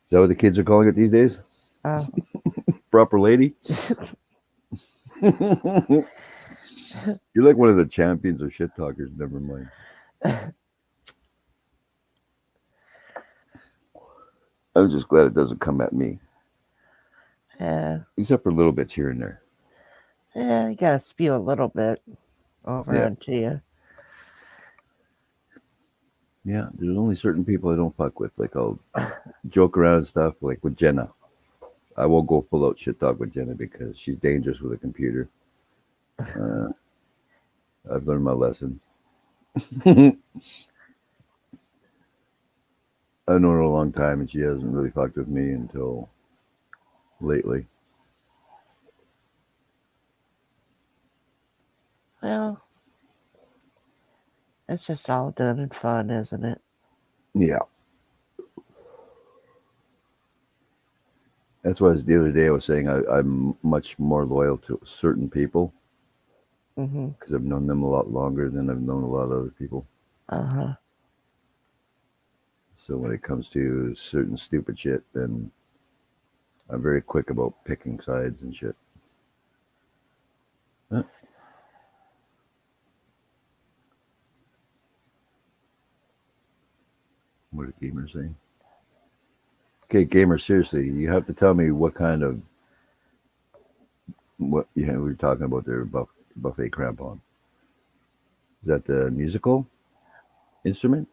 that what the kids are calling it these days? Proper lady? You're like one of the champions of shit talkers. Never mind. I'm just glad it doesn't come at me. Except for little bits here and there. Yeah, you gotta spew a little bit over onto you. Yeah, there's only certain people I don't fuck with. Like I'll joke around and stuff, like with Jenna. I won't go full out shit talk with Jenna because she's dangerous with a computer. I've learned my lesson. I've known her a long time, and she hasn't really fucked with me until lately. Well, it's just all done in fun, isn't it? Yeah. That's why the other day I was saying I'm much more loyal to certain people because I've known them a lot longer than I've known a lot of other people. So when it comes to certain stupid shit, then I'm very quick about picking sides and shit. Huh? What did Gamer say? Okay, Gamer, seriously, you have to tell me what kind of we were talking about there, buffet crampon. Is that the musical instrument?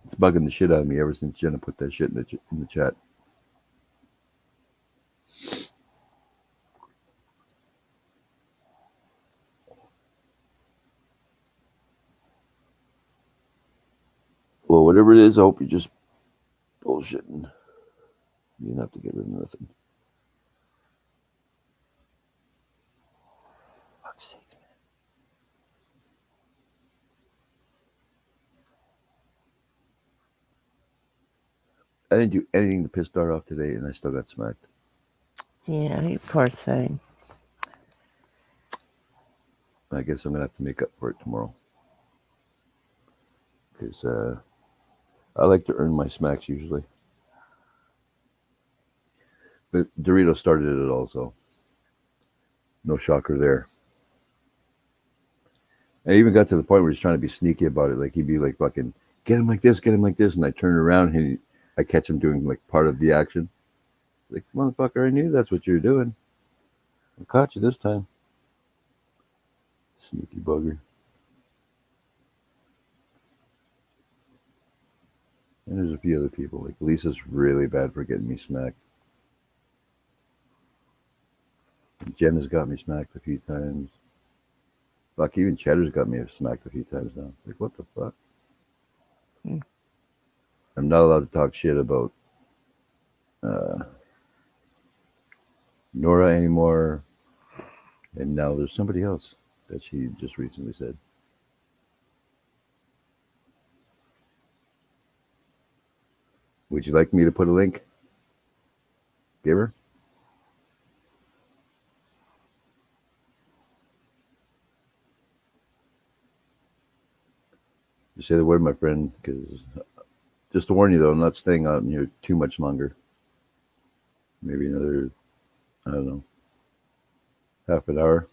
It's bugging the shit out of me ever since Jenna put that shit in the chat. Well, whatever it is, I hope you're just bullshitting. You didn't have to get rid of nothing. Fuck's sake, man. I didn't do anything to piss Dar off today, and I still got smacked. Yeah, you poor thing. I guess I'm gonna have to make up for it tomorrow. Because I like to earn my smacks usually. But Dorito started it all, so no shocker there. I even got to the point where he's trying to be sneaky about it. Like he'd be like fucking, get him like this, and I turn around and I catch him doing like part of the action. Like, motherfucker, I knew that's what you were doing. I caught you this time. Sneaky bugger. And there's a few other people. Like Lisa's really bad for getting me smacked. Jen has got me smacked a few times. Fuck, even Cheddar's got me smacked a few times now. It's like, what the fuck? I'm not allowed to talk shit about Nora anymore. And now there's somebody else that she just recently said. Would you like me to put a link? Give her? Just say the word, my friend, because just to warn you, though, I'm not staying out in here too much longer. Maybe another, I don't know, half an hour.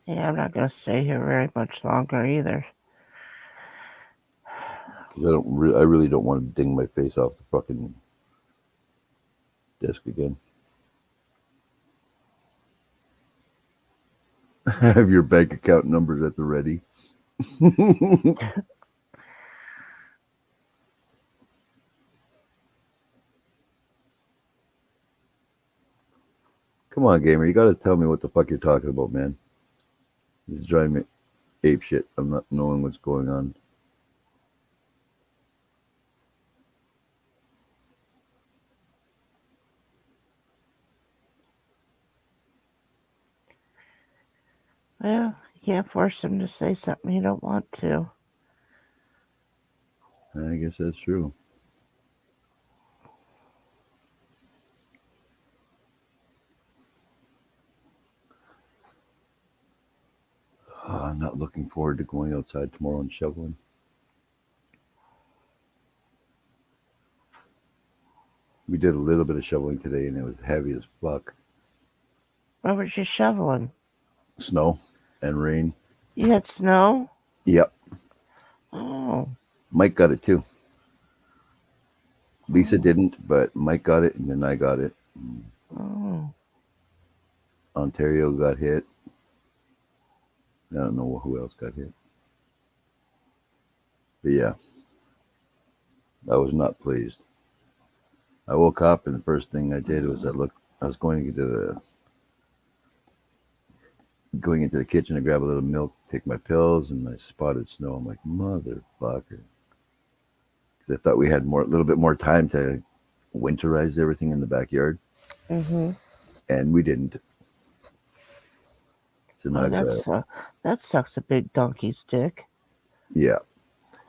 Yeah, I'm not going to stay here very much longer either. Because I really don't want to ding my face off the fucking desk again. Have your bank account numbers at the ready. Come on, gamer. You got to tell me what the fuck you're talking about, man. This is driving me ape shit. I'm not knowing what's going on. Well, you can't force him to say something he don't want to. I guess that's true. I'm not looking forward to going outside tomorrow and shoveling. We did a little bit of shoveling today, and it was heavy as fuck. What was you shoveling? Snow and rain. You had snow? Yep. Oh. Mike got it too. Lisa didn't, but Mike got it, and then I got it. Oh. Ontario got hit. I don't know who else got hit. But yeah, I was not pleased. I woke up, and the first thing I did was I was going into the kitchen to grab a little milk, take my pills, and I spotted snow. I'm like, motherfucker. Because I thought we had a little bit more time to winterize everything in the backyard. Mm-hmm. And we didn't. So now that sucks a big donkey's dick. Yeah.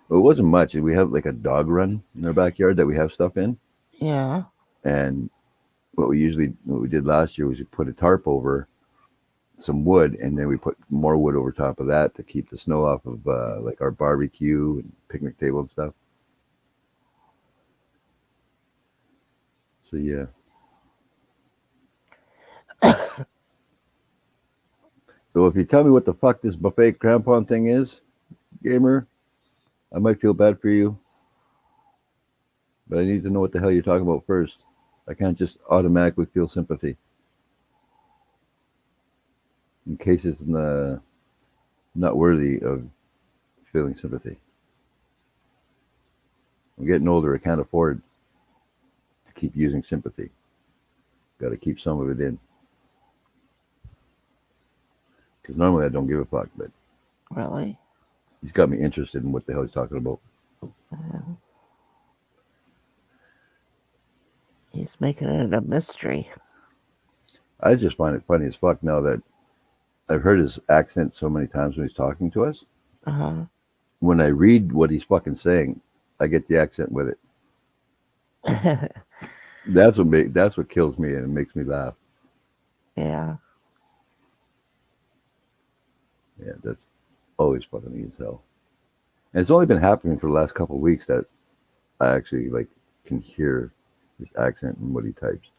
Well, it wasn't much. We have like a dog run in our backyard that we have stuff in. Yeah. And what we did last year was we put a tarp over some wood, and then we put more wood over top of that to keep the snow off of like our barbecue and picnic table and stuff. So yeah. So if you tell me what the fuck this buffet crampon thing is, gamer, I might feel bad for you. But I need to know what the hell you're talking about first. I can't just automatically feel sympathy. In case it's not worthy of feeling sympathy. I'm getting older. I can't afford to keep using sympathy. Got to keep some of it in. Because normally I don't give a fuck, but really, he's got me interested in what the hell he's talking about. He's making it a mystery. I just find it funny as fuck now that I've heard his accent so many times when he's talking to us. When I read what he's fucking saying, I get the accent with it. That's what kills me and it makes me laugh. Yeah. Yeah, that's always fucking as hell. And it's only been happening for the last couple of weeks that I actually like can hear his accent and what he types.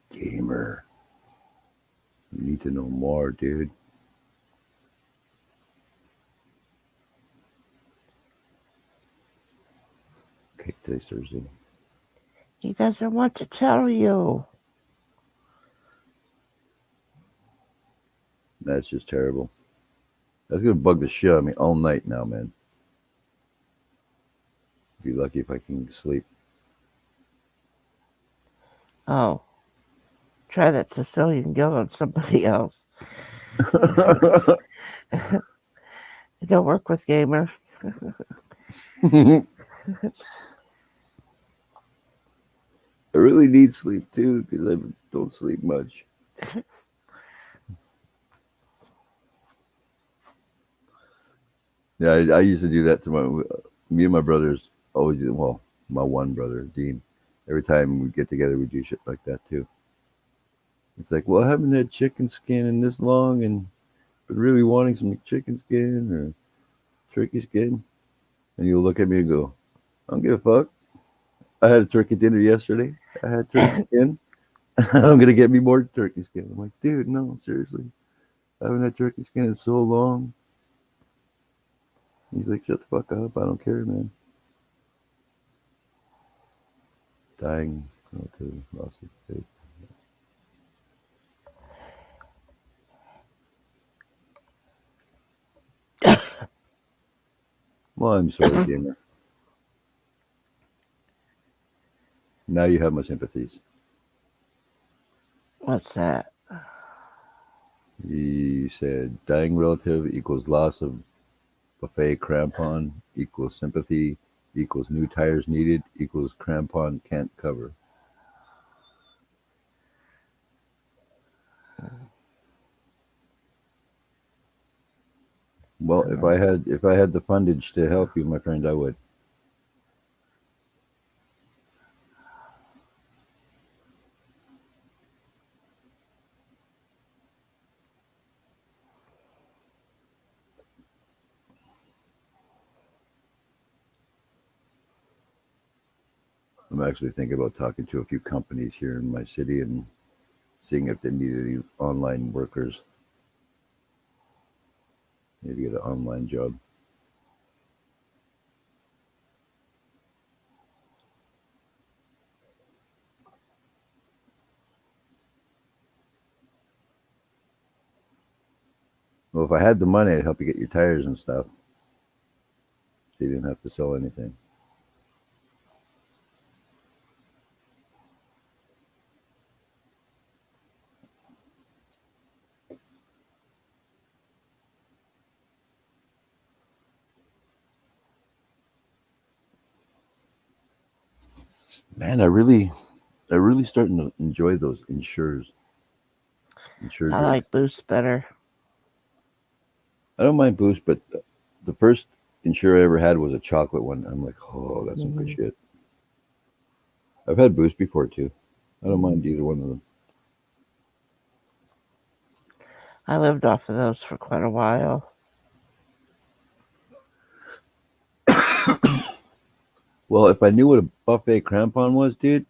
Gamer. You need to know more, dude. Okay, today's Thursday. He doesn't want to tell you. That's just terrible. That's gonna bug the shit out of me all night now, man. Be lucky if I can sleep. Oh. Try that Sicilian guilt on somebody else. It don't work with Gamer. I really need sleep too because I don't sleep much. Yeah, I used to do that to me and my brothers always do. Well, my one brother, Dean. Every time we get together, we do shit like that too. It's like, well, I haven't had chicken skin in this long and been really wanting some chicken skin or turkey skin. And you'll look at me and go, I don't give a fuck. I had a turkey dinner yesterday. I had turkey skin. I'm going to get me more turkey skin. I'm like, dude, no, seriously. I haven't had turkey skin in so long. He's like, shut the fuck up. I don't care, man. Dying relative loss of faith. Well, I'm sorry, gamer. Now you have my sympathies. What's that? He said dying relative equals loss of buffet crampon equals sympathy equals new tires needed equals crampon can't cover. Well, if I had the fundage to help you, my friend, I would. I'm actually thinking about talking to a few companies here in my city and seeing if they need any online workers. Maybe get an online job. Well, if I had the money, I'd help you get your tires and stuff. So you didn't have to sell anything. Man, I really starting to enjoy those insurers. I like Boost better. I don't mind Boost, but the first insurer I ever had was a chocolate one. I'm like, oh, that's some good shit. I've had Boost before too. I don't mind either one of them. I lived off of those for quite a while. Well, if I knew what a buffet crampon was, dude.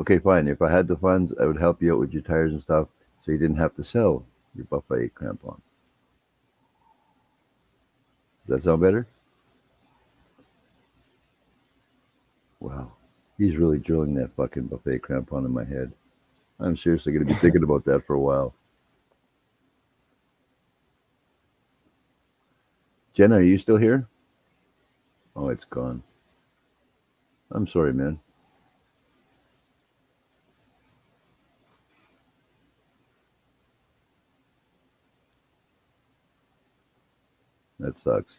Okay, fine. If I had the funds, I would help you out with your tires and stuff so you didn't have to sell your buffet crampon. Does that sound better? Wow. He's really drilling that fucking buffet crampon in my head. I'm seriously going to be thinking about that for a while. Jenna, are you still here? Oh, it's gone. I'm sorry, man. That sucks.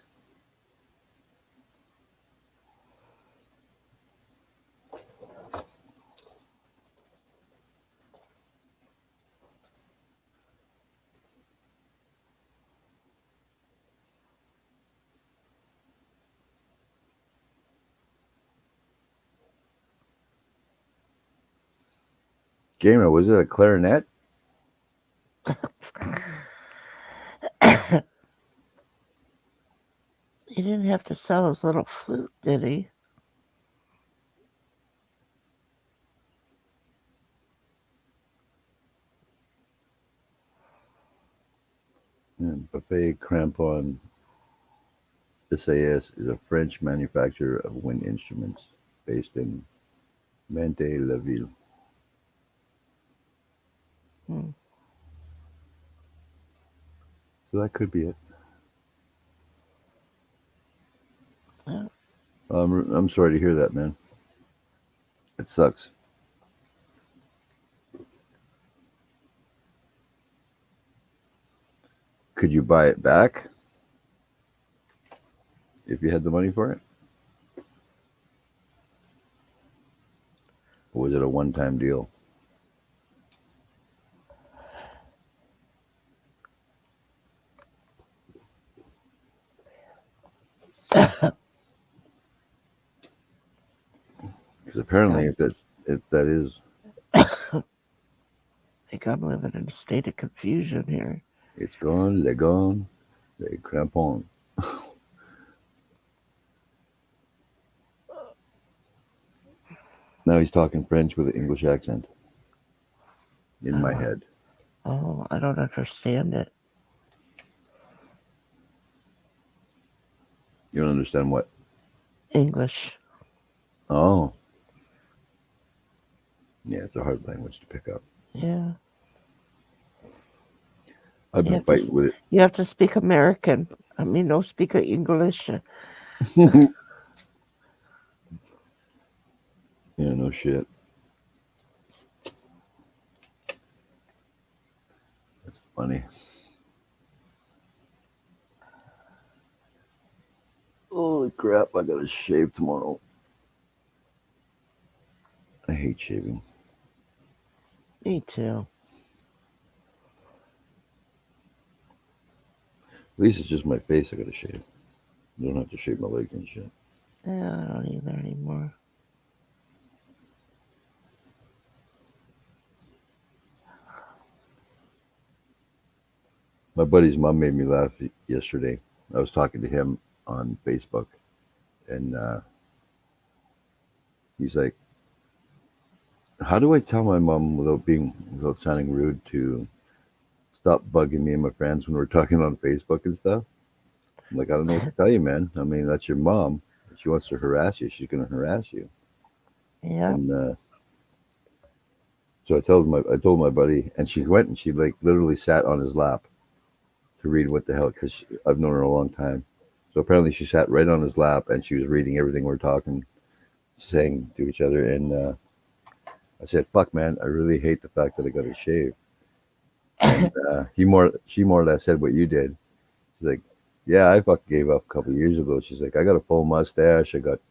Gamer, was it a clarinet? He didn't have to sell his little flute, did he? Yeah, Buffet Crampon SAS is a French manufacturer of wind instruments based in Mantes-la-Ville. So that could be it. Yeah. I'm sorry to hear that, man. It sucks. Could you buy it back if you had the money for it? Or was it a one-time deal? Because apparently, if that is, I think I'm living in a state of confusion here. it's gone, les gone, les crampons. Now he's talking French with an English accent in my head. Oh, I don't understand it. You don't understand what? English. Oh. Yeah, it's a hard language to pick up. Yeah. I've been fighting with it. You have to speak American. I mean, no speak English. Yeah, no shit. That's funny. Holy crap, I gotta shave tomorrow. I hate shaving. Me too. At least it's just my face I gotta shave. I don't have to shave my legs and shit. Yeah, I don't either anymore. My buddy's mom made me laugh yesterday. I was talking to him on Facebook, and he's like, "How do I tell my mom without sounding rude to stop bugging me and my friends when we're talking on Facebook and stuff?" I'm like, "I don't know what to tell you, man. I mean, that's your mom. If she wants to harass you, she's gonna harass you." Yeah. And so I told my buddy, and she went and she like literally sat on his lap to read what the hell, because I've known her a long time. So apparently she sat right on his lap and she was reading everything we're saying to each other. And I said, "Fuck, man, I really hate the fact that I got to shave." And she more or less said what you did. She's like, "Yeah, I fucking gave up a couple of years ago." She's like, "I got a full mustache. I got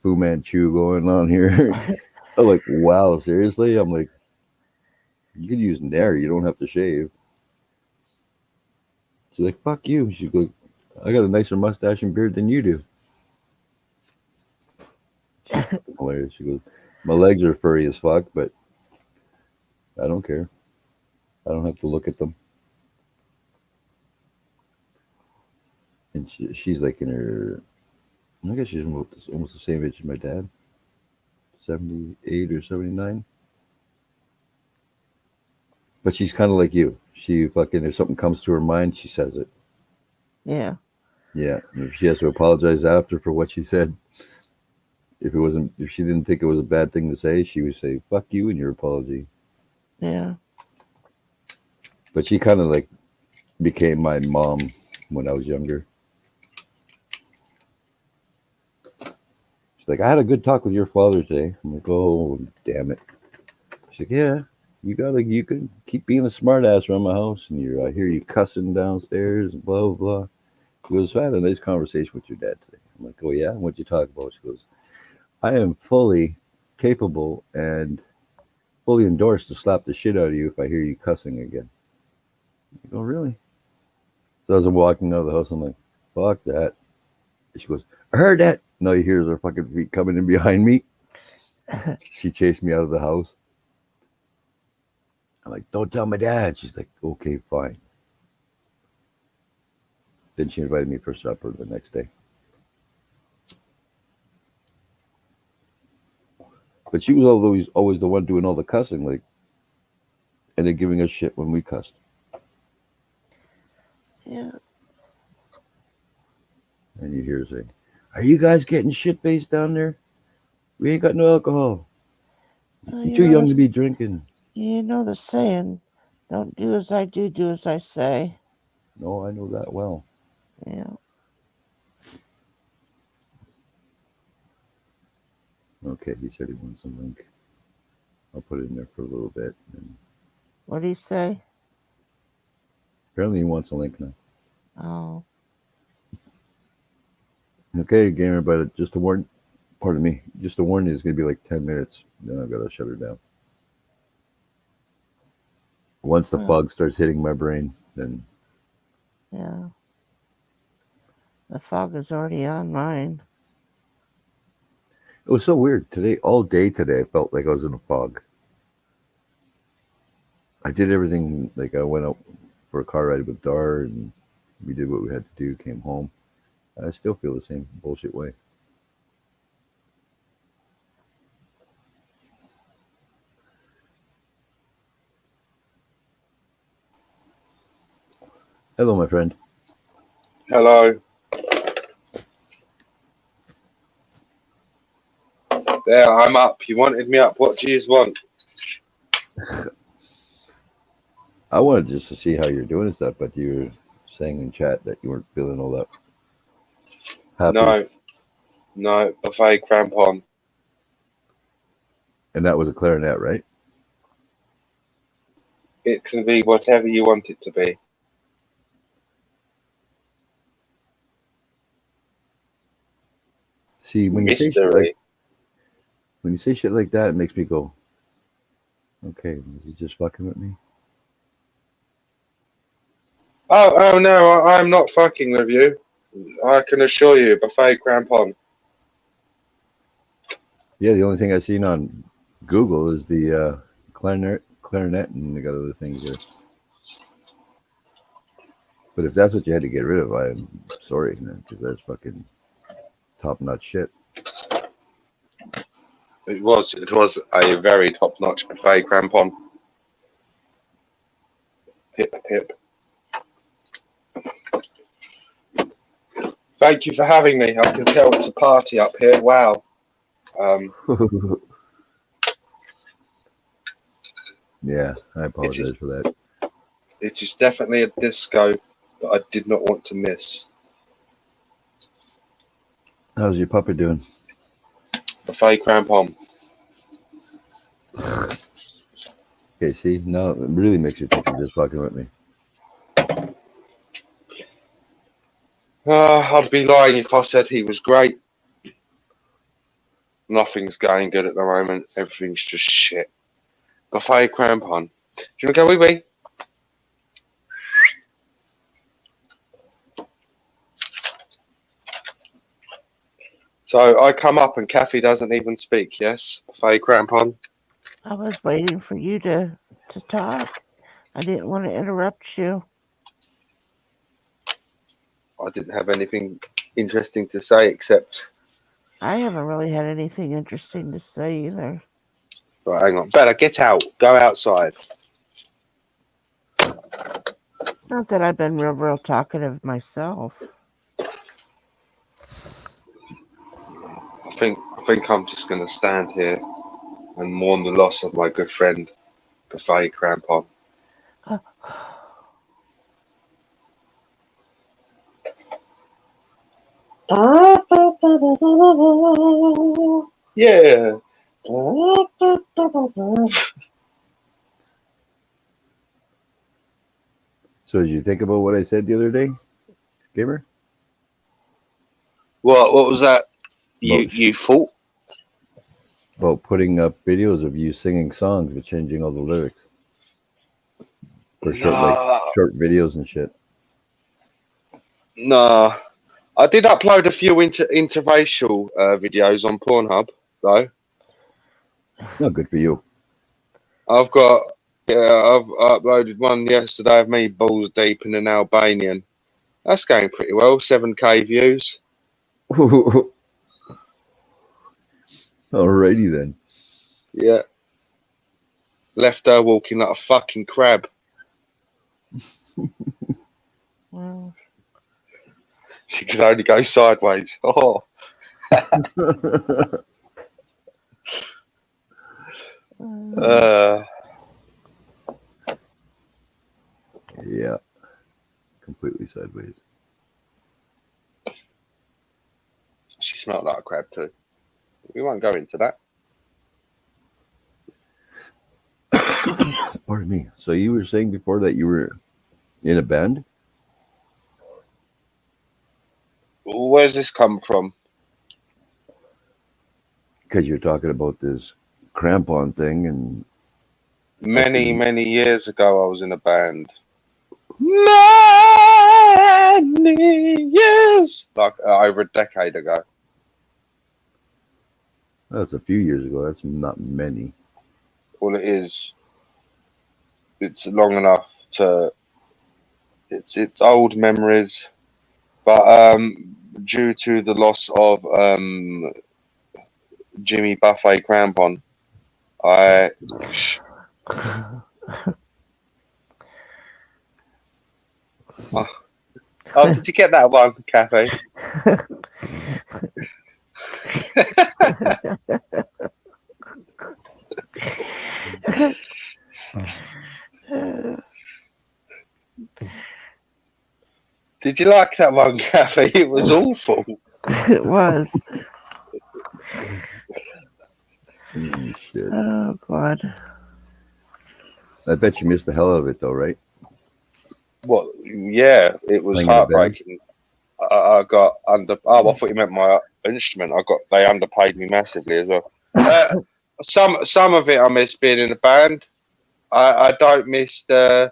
Fu Manchu going on here." I'm like, "Wow, seriously?" I'm like, "You could use Nair. You don't have to shave." She's like, "Fuck you." She goes, "I got a nicer mustache and beard than you do." She's hilarious. She goes, "My legs are furry as fuck, but I don't care. I don't have to look at them." And she's like in her, I guess she's almost the same age as my dad, 78 or 79. But she's kind of like you. She fucking, if something comes to her mind, she says it. Yeah. Yeah. And if she has to apologize after for what she said, if she didn't think it was a bad thing to say, she would say, "Fuck you and your apology." Yeah. But she kind of like became my mom when I was younger. She's like, "I had a good talk with your father today." I'm like, "Oh, damn it." She's like, "Yeah, you can keep being a smart ass around my house, and I hear you cussing downstairs, and blah, blah, blah. She goes, I had a nice conversation with your dad today. I'm like, oh, yeah? What'd you talk about? She goes, I am fully capable and fully endorsed to slap the shit out of you if I hear you cussing again. I go, really? So as I'm walking out of the house, I'm like, fuck that. And she goes, I heard that. No, you hear her fucking feet coming in behind me. She chased me out of the house. I'm like, don't tell my dad. She's like, okay, fine. Then she invited me for supper the next day. But she was always the one doing all the cussing, like, and then giving us shit when we cussed. Yeah. And you hear her say, are you guys getting shit-faced down there? We ain't got no alcohol. You're too young to be drinking. You know the saying, don't do as I do, do as I say. No, I know that well. Yeah. Okay, he said he wants some link. I'll put it in there for a little bit. And what did he say? apparently he wants a link now. Oh. Okay, gamer, but just to warn, pardon me, just to warn you, it's going to be like 10 minutes. Then I've got to shut her down. Once the fog starts hitting my brain, then... Yeah. The fog is already on mine. It was so weird. Today, all day today, I felt like I was in a fog. I did everything, like I went out for a car ride with Dar, and we did what we had to do, came home. I still feel the same bullshit way. Hello, my friend. Hello. There, I'm up. You wanted me up. What do you want? I wanted just to see how you're doing and stuff, but you were saying in chat that you weren't feeling all that happy. No, buffet crampon. And that was a clarinet, right? It can be whatever you want it to be. See, when you say shit like that, it makes me go, okay, is he just fucking with me? Oh no, I'm not fucking with you. I can assure you, buffet crampon. Yeah, the only thing I've seen on Google is the clarinet, and they got other things there. But if that's what you had to get rid of, I'm sorry, man, because that's fucking top-notch shit. It was a very top-notch buffet crampon. Hip, hip. Thank you for having me. I can tell it's a party up here. Wow. Yeah, I apologize for that. It is definitely a disco that I did not want to miss. How's your puppet doing? Buffet crampon. Okay, see, now it really makes you think you're just fucking with me. I'd be lying if I said he was great. Nothing's going good at the moment. Everything's just shit. Buffet crampon. Do you want to go with me? So I come up and Kathy doesn't even speak, yes? Buffet crampon. I was waiting for you to talk. I didn't want to interrupt you. I didn't have anything interesting to say except... I haven't really had anything interesting to say either. Right, hang on. Bella, get out. Go outside. It's not that I've been real talkative myself. I think I'm just going to stand here and mourn the loss of my good friend, Buffet Crampon. Yeah. So did you think about what I said the other day, Gamer? What was that? About You thought? about putting up videos of you singing songs but changing all the lyrics for short videos and shit. No. I did upload a few interracial videos on Pornhub, though. No, good for you. I've uploaded one yesterday of me balls deep in an Albanian. That's going pretty well. 7K views. Alrighty then. Yeah. Left her walking like a fucking crab. Well, She could only go sideways. Oh. Yeah. Completely sideways. She smelled like a crab too. We won't go into that. Pardon me. So you were saying before that you were in a band? Where's this come from? Because you're talking about this crampon thing and Many years ago, I was in a band. Many years, like over a decade ago. that's a few years ago. That's not many. All it is, it's long enough to. It's old memories, but due to the loss of Jimmy Buffet Crampon, I. Oh, did you get that one, Cafe? Did you like that one, Cafe? It was awful. it was. Shit. Oh, God. I bet you missed the hell out of it, though, right? Well, yeah, it was Playing in a band? heartbreaking. I got under. Oh, I thought you meant my instrument. They underpaid me massively as well. Some of it I miss being in a band. I don't miss the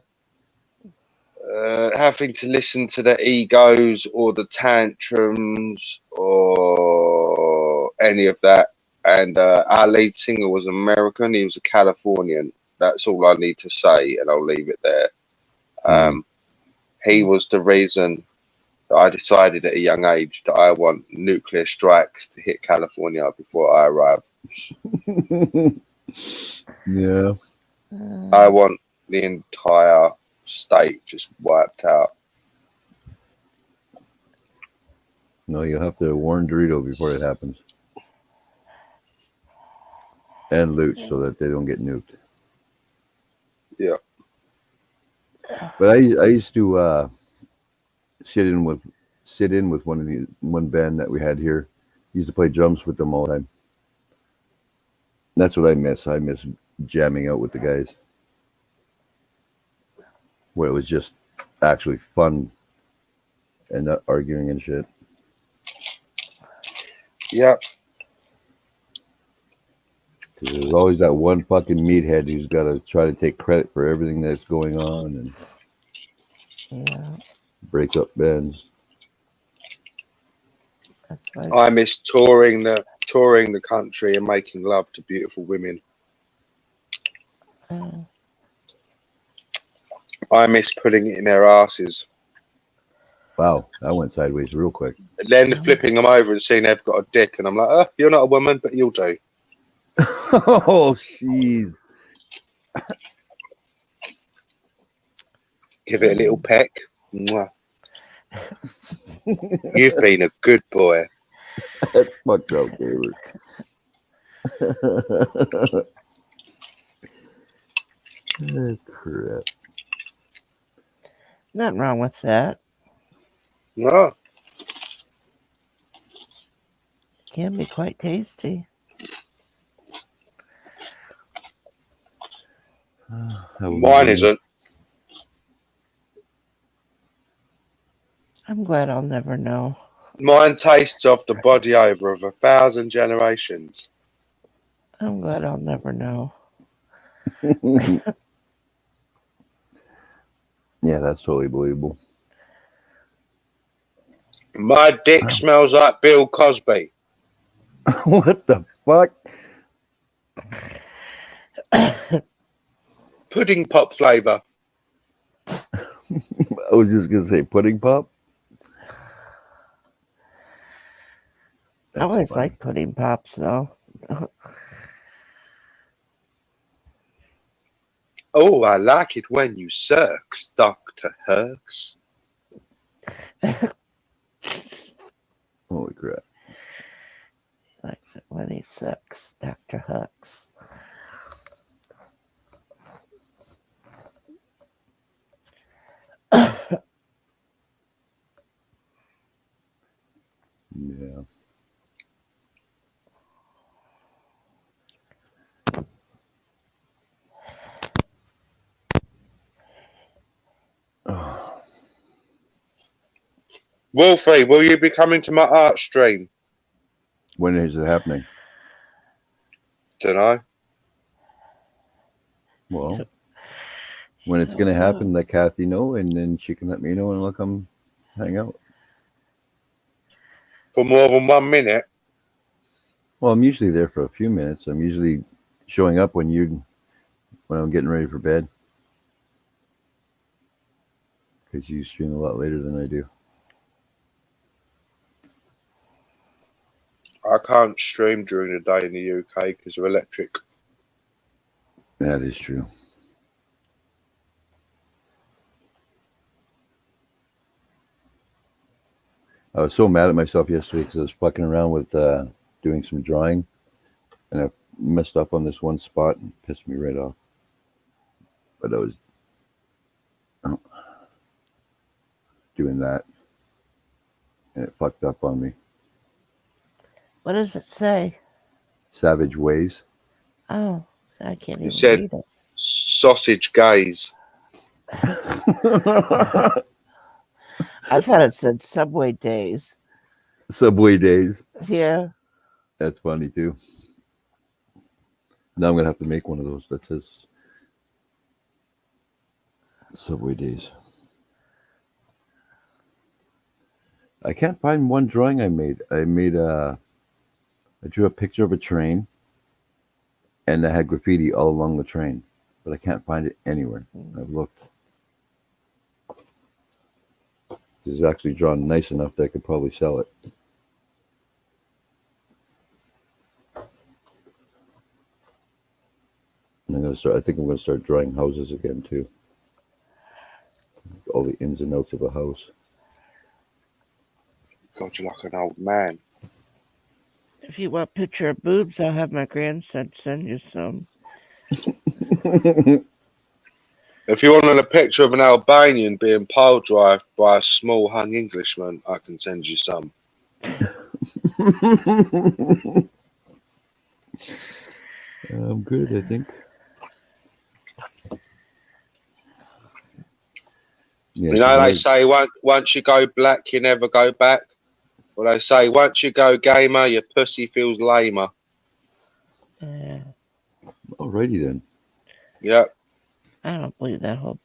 having to listen to the egos or the tantrums or any of that. And our lead singer was American. He was a Californian. That's all I need to say, and I'll leave it there. He was the reason that I decided at a young age that I want nuclear strikes to hit California before I arrive. Yeah. I want the entire state just wiped out. No, you'll have to warn Dorito before it happens. And Luch so that they don't get nuked. Yeah. But I used to sit in with one band that we had here. Used to play drums with them all the time. That's what I miss. I miss jamming out with the guys. Where it was just actually fun and not arguing and shit. Yeah. Because there's always that one fucking meathead who's got to try to take credit for everything that's going on and break up bands. That's right. I miss touring the country and making love to beautiful women. I miss putting it in their asses. Wow, that went sideways real quick. And then flipping them over and seeing they've got a dick, and I'm like, oh, you're not a woman, but you'll do. Oh, jeez. Give it a little peck. Mwah. You've been a good boy. That's fucked up, David. Oh, crap. Nothing wrong with that. No. Can be quite tasty. Mine isn't. I'm glad I'll never know. Mine tastes of the body over of 1,000 generations. I'm glad I'll never know. Yeah, that's totally believable. My dick smells like Bill Cosby. What the fuck? Pudding pop flavour. I was just gonna say pudding pop. I always like pudding pops, though. Oh, I like it when you sucks, Dr. Hurks. Holy crap. He likes it when he sucks, Dr. Hooks. Yeah. Wolfie, will you be coming to my art stream? When is it happening? Dunno. Well, when it's gonna happen, let Kathy know, and then she can let me know, and I'll come hang out. For more than 1 minute? Well, I'm usually there for a few minutes. I'm usually showing up when I'm getting ready for bed, because you stream a lot later than I do. I can't stream during the day in the UK because of electric. That is true. I was so mad at myself yesterday because I was fucking around with doing some drawing, and I messed up on this one spot and pissed me right off. But I was doing that, and it fucked up on me. What does it say? Savage Ways. Oh, I can't even said read it. Sausage gaze. I thought it said Subway Days. Subway Days. Yeah. That's funny too. Now I'm gonna have to make one of those that says Subway Days. I can't find one drawing I made. I drew a picture of a train, and I had graffiti all along the train, but I can't find it anywhere. I've looked. It's actually drawn nice enough that I could probably sell it. And I think I'm gonna start drawing houses again too. All the ins and outs of a house. God, you're like an old man. If you want a picture of boobs, I'll have my grandson send you some. If you want a picture of an Albanian being pile drived by a small hung Englishman, I can send you some. I'm good, I think. Yeah, you know, they say once you go black, you never go back. Well, they say once you go gamer, your pussy feels lamer. Alrighty then. Yep. I don't believe that whole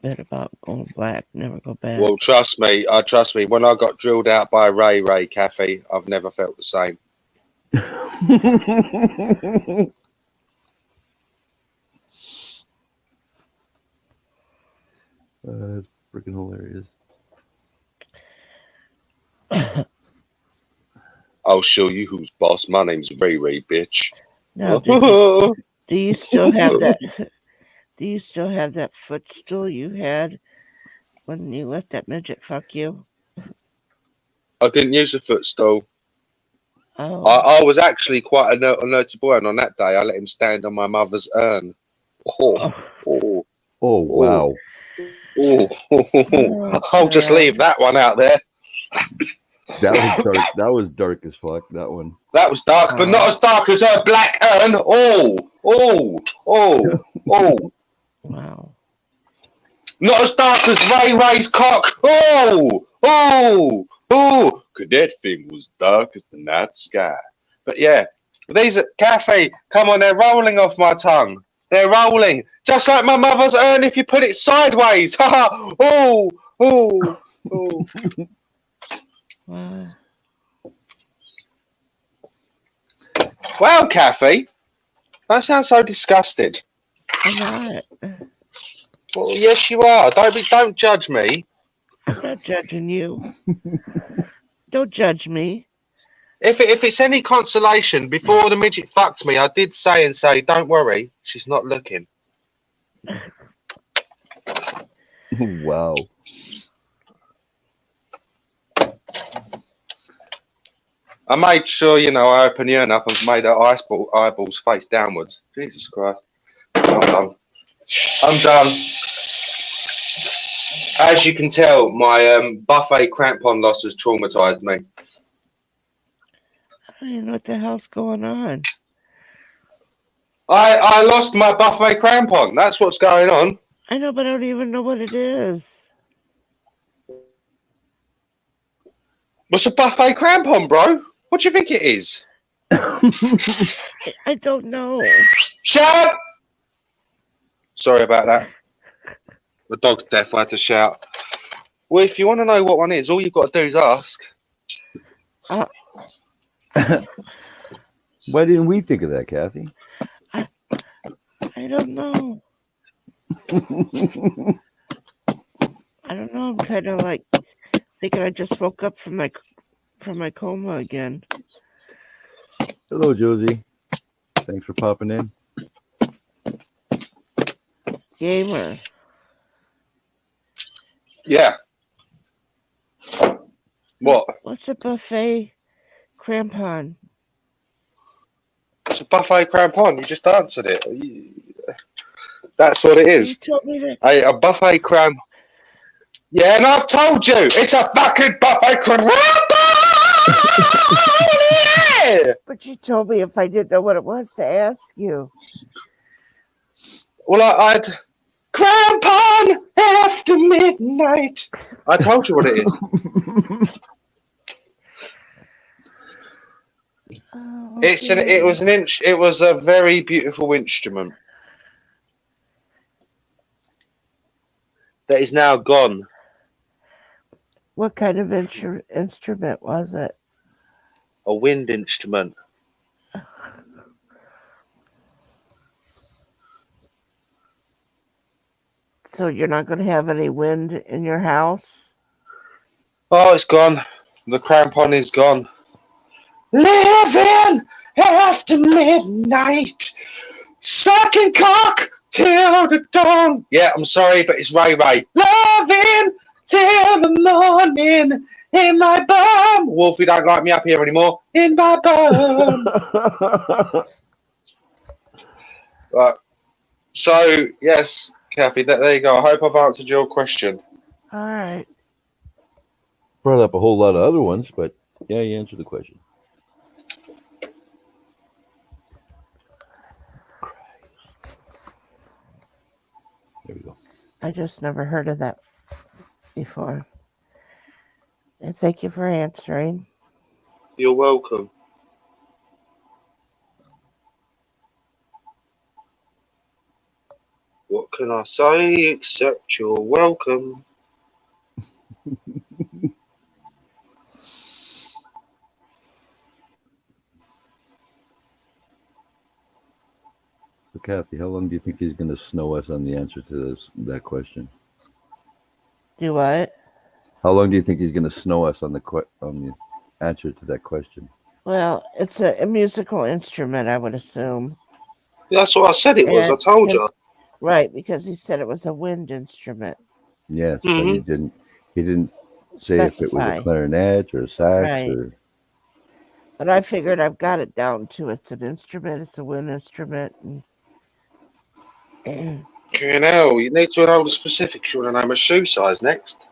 bit about going black, never go back. Well, trust me. When I got drilled out by Ray Cafe, I've never felt the same. That's freaking hilarious. I'll show you who's boss. My name's Ray, bitch. Now, do you still have that? Do you still have that footstool you had when you let that midget fuck you? I didn't use a footstool. Oh. I was actually quite a naughty boy, and on that day, I let him stand on my mother's urn. Oh wow. I'll just leave that one out there. That was dark. That was dark as fuck. That one. That was dark, but not as dark as her black urn. Oh. Wow. Not as dark as Ray's cock. Oh. Oh, that thing was dark as the night sky. But yeah, these are Kathy. Come on, they're rolling off my tongue. They're rolling, just like my mother's urn if you put it sideways. Ha ha! Oh, oh, oh. Wow, Kathy, that sounds so disgusted. I'm not. Well, yes, you are. Don't judge me. I'm not judging you. Don't judge me. If it's any consolation, before the midget fucked me, I did say, don't worry, she's not looking. Wow. I made sure, I opened the urn up and made her eyeballs face downwards. Jesus Christ. I'm done. As you can tell, my buffet crampon loss has traumatized me. I don't even know what the hell's going on. I lost my buffet crampon. That's what's going on. I know, but I don't even know what it is. What's a buffet crampon, bro? What do you think it is? I don't know. Shut up! Sorry about that. The dog's deaf. I had to shout. Well, if you want to know what one is, all you've got to do is ask. Why didn't we think of that, Kathy? I don't know. I don't know. I'm kind of like thinking I just woke up from my coma again. Hello, Josie. Thanks for popping in. Gamer. Yeah. What? What's a buffet crampon? It's a buffet crampon. You just answered it. That's what it is. You told me that. A buffet cramp. Yeah, and I've told you, it's a fucking buffet crampon. Yeah! But you told me if I didn't know what it was to ask you. Well, I'd crampon after midnight. I told you what it is. Oh, okay. It was a very beautiful instrument that is now gone. What kind of instrument was it? A wind instrument. So you're not going to have any wind in your house? Oh, it's gone. The crampon is gone. Living after midnight, sucking cock till the dawn. Yeah, I'm sorry, but it's Ray Ray. Loving till the morning in my bum. Wolfie don't like me up here anymore. In my bum. Right. So, yes, Kathy, there you go. I hope I've answered your question. All right. Brought up a whole lot of other ones, but yeah, you answered the question. There we go. I just never heard of that before. And thank you for answering. You're welcome. What can I say except you're welcome? So, Kathy, how long do you think he's going to snow us on the answer to that question? Do what? How long do you think he's going to snow us on the answer to that question? Well, it's a musical instrument, I would assume. That's what I said it was. I told you. Right, because he said it was a wind instrument. Yes, but he didn't say if it was a clarinet or a sax or. But I figured I've got it down to it's an instrument. It's a wind instrument. And you need to know the specifics. You want to know my shoe size next?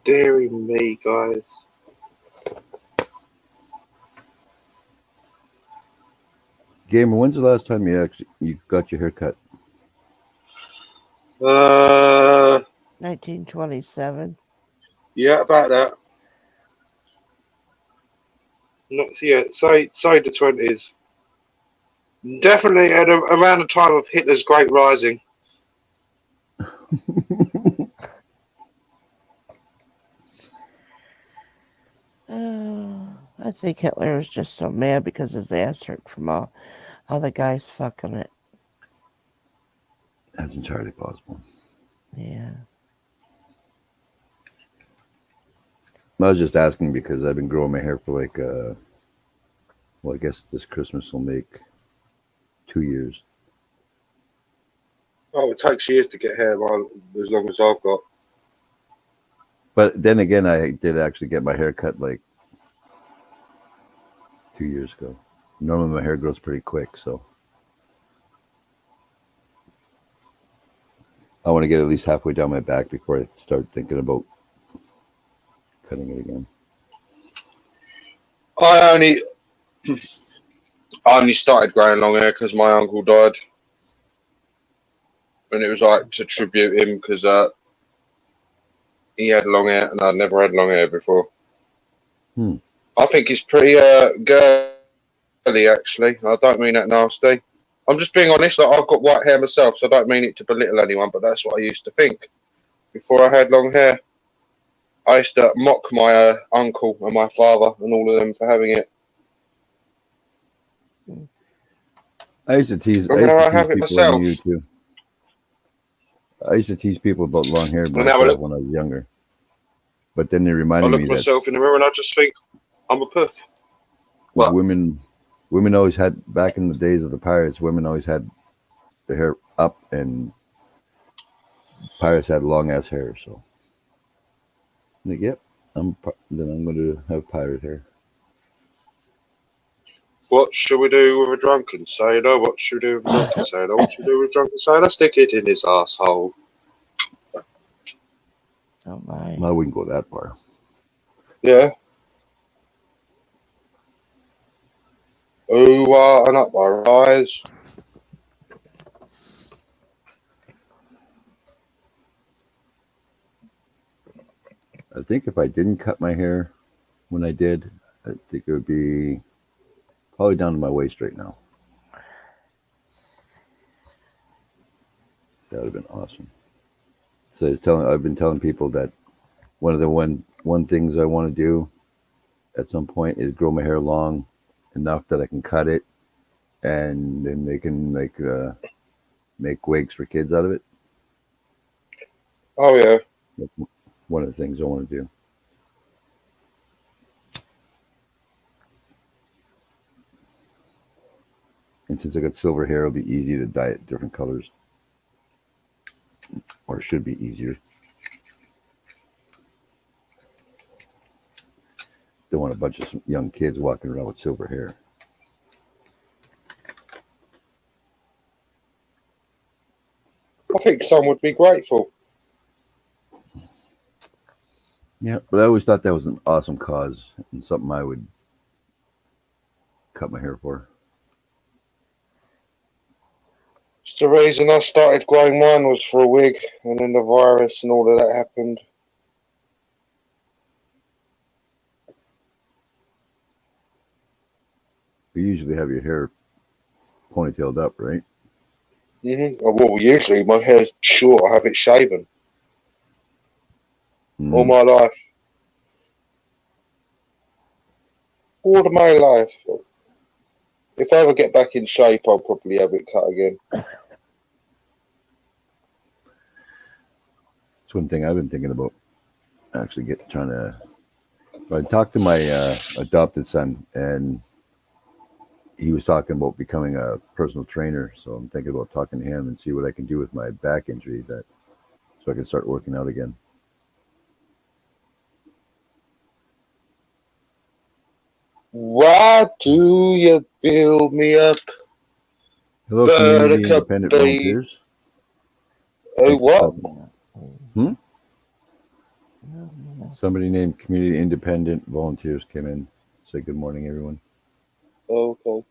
Deary me, guys. Gamer, when's the last time you got your hair cut? 1927. Yeah, about that. Not yeah. Say the 20s. Definitely around the time of Hitler's Great Rising. I think Hitler was just so mad because his ass hurt from all the guys fucking it. That's entirely possible. Yeah. I was just asking because I've been growing my hair for like, well, I guess this Christmas will make 2 years. Oh, it takes years to get hair, as long as I've got. But then again, I did actually get my hair cut like 2 years ago. Normally, my hair grows pretty quick, so I want to get at least halfway down my back before I start thinking about cutting it again. I only started growing long hair because my uncle died, and it was like to tribute him because he had long hair and I'd never had long hair before. I think it's pretty girly, actually. I don't mean that nasty. I'm just being honest. Like, I've got white hair myself, so I don't mean it to belittle anyone, but that's what I used to think before I had long hair. I used to mock my uncle and my father and all of them for having it. I used to tease I have it people myself. on YouTube. I used to tease people about long hair And now myself when I was younger. But then they I reminded look me at that myself in the mirror and I just think I'm a puff. What? women always had, back in the days of the pirates, women always had their hair up, and pirates had long ass hair. So, I'm like, yep, then I'm going to have pirate hair. What should we do with a drunken sailor? What should we do with a drunken sailor? What should we do with a drunken sailor? Stick it in his asshole. Oh my. I wouldn't go that far. Yeah. Ooh, and up my eyes. I think if I didn't cut my hair when I did, I think it would be probably down to my waist right now. That would have been awesome. So I've been telling people that one of the one things I want to do at some point is grow my hair long enough that I can cut it, and then they can make wigs for kids out of it. Oh yeah. That's one of the things I want to do. And since I got silver hair, it'll be easy to dye it different colors, or it should be easier. Don't want a bunch of young kids walking around with silver hair. I think some would be grateful. Yeah, but I always thought that was an awesome cause and something I would cut my hair for. It's the reason I started growing mine was for a wig, and then the virus and all of that happened. You usually have your hair ponytailed up, right? Well, usually my hair's short. I have it shaven all my life. All of my life. If I ever get back in shape, I'll probably have it cut again. It's one thing I've been thinking about. Actually, I talked to my adopted son, and he was talking about becoming a personal trainer. So I'm thinking about talking to him and see what I can do with my back injury so I can start working out again. Why do you build me up? Hello, community independent volunteers. Oh, what? Somebody named Community Independent Volunteers came in. Say good morning, everyone. Okay.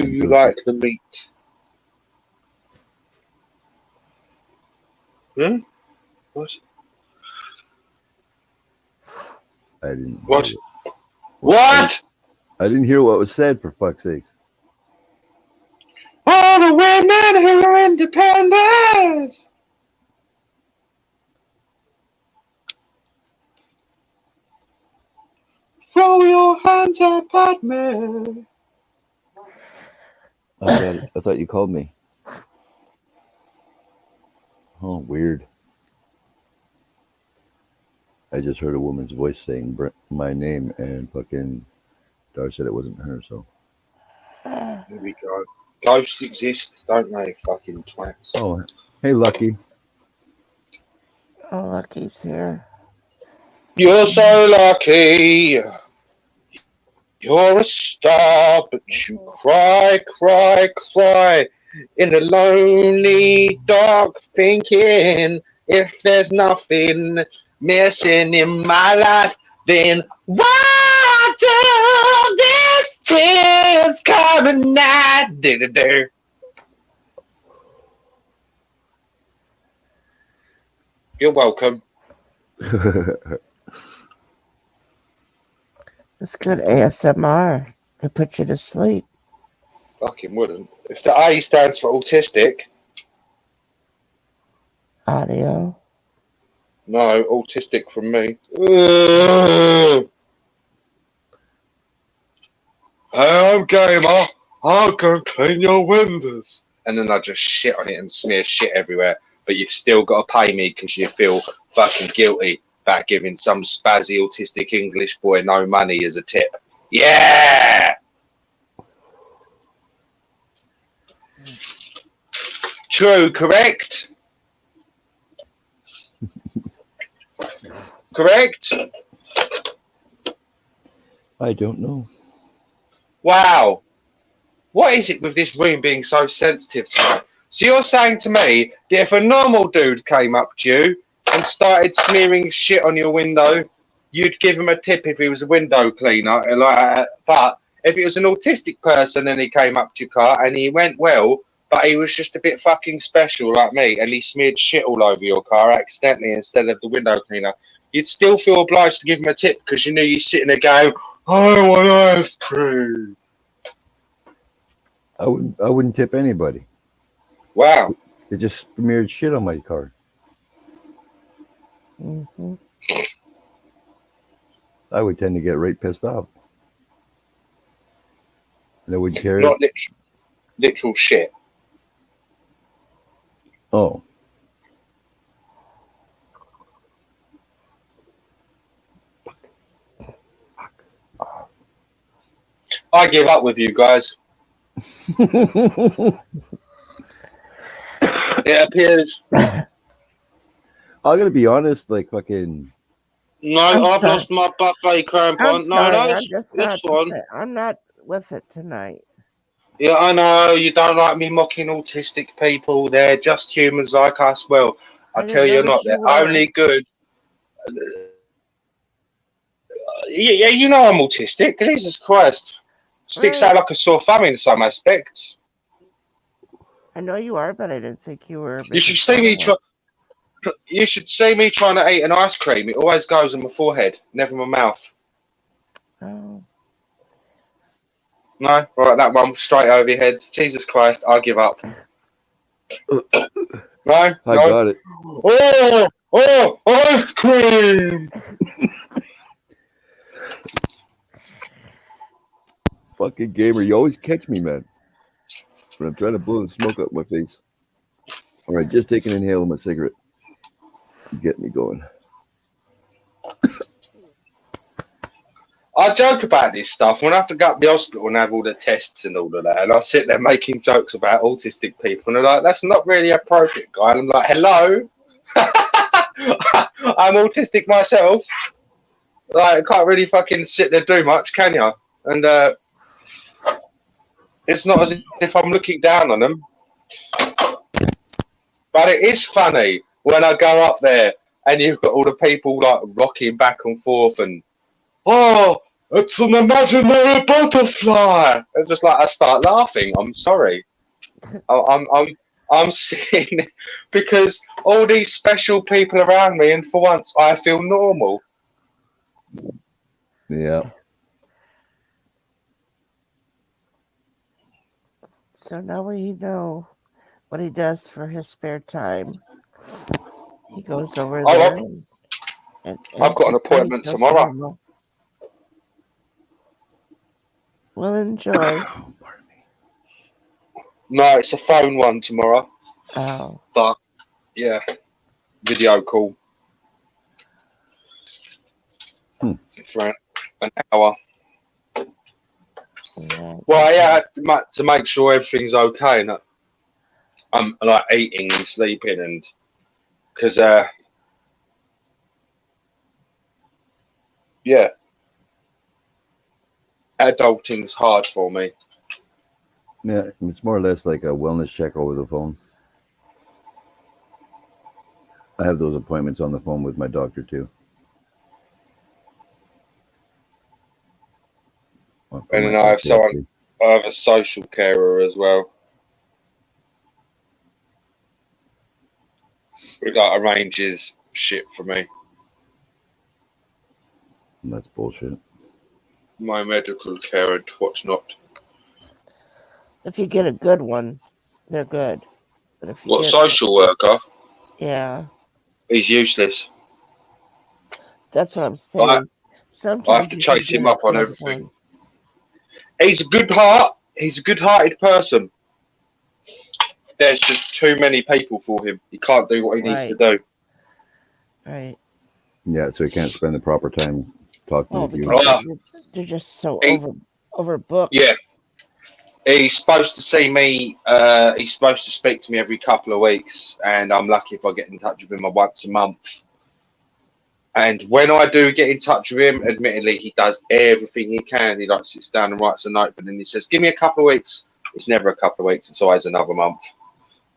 Do you like the meat? Hmm? What? I didn't. What? Hear What? I didn't hear what was said. For fuck's sakes. All the women who are independent. Throw your hands up at me. I thought you called me. Oh, weird. I just heard a woman's voice saying my name, and fucking Dar said it wasn't her. So. Here we go. Ghosts exist, don't they? Fucking twats. Oh, hey, Lucky. Oh, Lucky's here. You're so lucky. You're a star, but you cry, cry, cry in the lonely dark, thinking if there's nothing missing in my life, then why do these tears come at night? Do-do-do. You're welcome. It's good ASMR to put you to sleep. Fucking wouldn't. If the A stands for autistic, Audio. no, autistic from me. Ugh. Hey, I'm gamer. I'll go clean your windows. And then I just shit on it and smear shit everywhere. But you've still got to pay me because you feel fucking guilty about giving some spazzy autistic English boy no money as a tip. Yeah! True, correct? Correct? I don't know. Wow. What is it with this room being so sensitive tonight? So you're saying to me that if a normal dude came up to you and started smearing shit on your window, you'd give him a tip if he was a window cleaner, but if it was an autistic person and he came up to your car and he went well, but he was just a bit fucking special like me and he smeared shit all over your car accidentally instead of the window cleaner, you'd still feel obliged to give him a tip because you knew you're sitting there going, I want ice cream. I wouldn't tip anybody. Wow. It just smeared shit on my car. Mm-hmm. I would tend to get right pissed off. And I wouldn't care. Not literal shit. Oh. I give up with you guys. It appears. I'm gonna be honest, like fucking. No, I've lost my buffet crampon. No, it's fun. I'm not with it tonight. Yeah, I know you don't like me mocking autistic people. They're just humans like us. Well, I tell you not. They're only good. Yeah, you know I'm autistic. Jesus Christ, sticks out like a sore thumb in some aspects. I know you are, but I didn't think you were. You should see me try. You should see me trying to eat an ice cream. It always goes in my forehead, never my mouth. Oh. No, right, that one straight over your head. Jesus Christ, I give up. No, I got it. Oh, ice cream! Fucking gamer, you always catch me, man. When I'm trying to blow the smoke out my face. All right, just take an inhale of my cigarette. Get me going. I joke about this stuff when I have to go up the hospital and have all the tests and all of that, and I sit there making jokes about autistic people, and they're like, "That's not really appropriate, guy." And I'm like, "Hello, I'm autistic myself. Like, I can't really fucking sit there do much, can you?" And it's not as if I'm looking down on them, but it is funny when I go up there and you've got all the people like rocking back and forth and It's an imaginary butterfly. It's just like I start laughing. I'm sorry. I'm sitting because all these special people around me, and for once I feel normal. Yeah. So now we know what he does for his spare time. He goes over there and I've got an just appointment makes us tomorrow. normal. Well, enjoy. Pardon me. No, it's a phone one tomorrow. Oh. But yeah, video call for an hour. Yeah. Well, yeah, to make sure everything's okay, and I'm like eating and sleeping, and because yeah, adulting's hard for me. Yeah, it's more or less like a wellness check over the phone. I have those appointments on the phone with my doctor too. And then I have a social carer as well. Who like arranges shit for me. And that's bullshit. My medical care and what's not. If you get a good one, they're good. But if you get social worker? Yeah. He's useless. That's what I'm saying. Sometimes I have to chase him up on everything. He's a good heart. He's a good-hearted person. There's just too many people for him. He can't do what he needs to do. Right. Yeah, so he can't spend the proper time talking to you. They're just so overbooked. Yeah. He's supposed to see me. He's supposed to speak to me every couple of weeks, and I'm lucky if I get in touch with him once a month. And when I do get in touch with him, admittedly, he does everything he can. He like sits down and writes a note, but then he says, "Give me a couple of weeks." It's never a couple of weeks. It's always another month.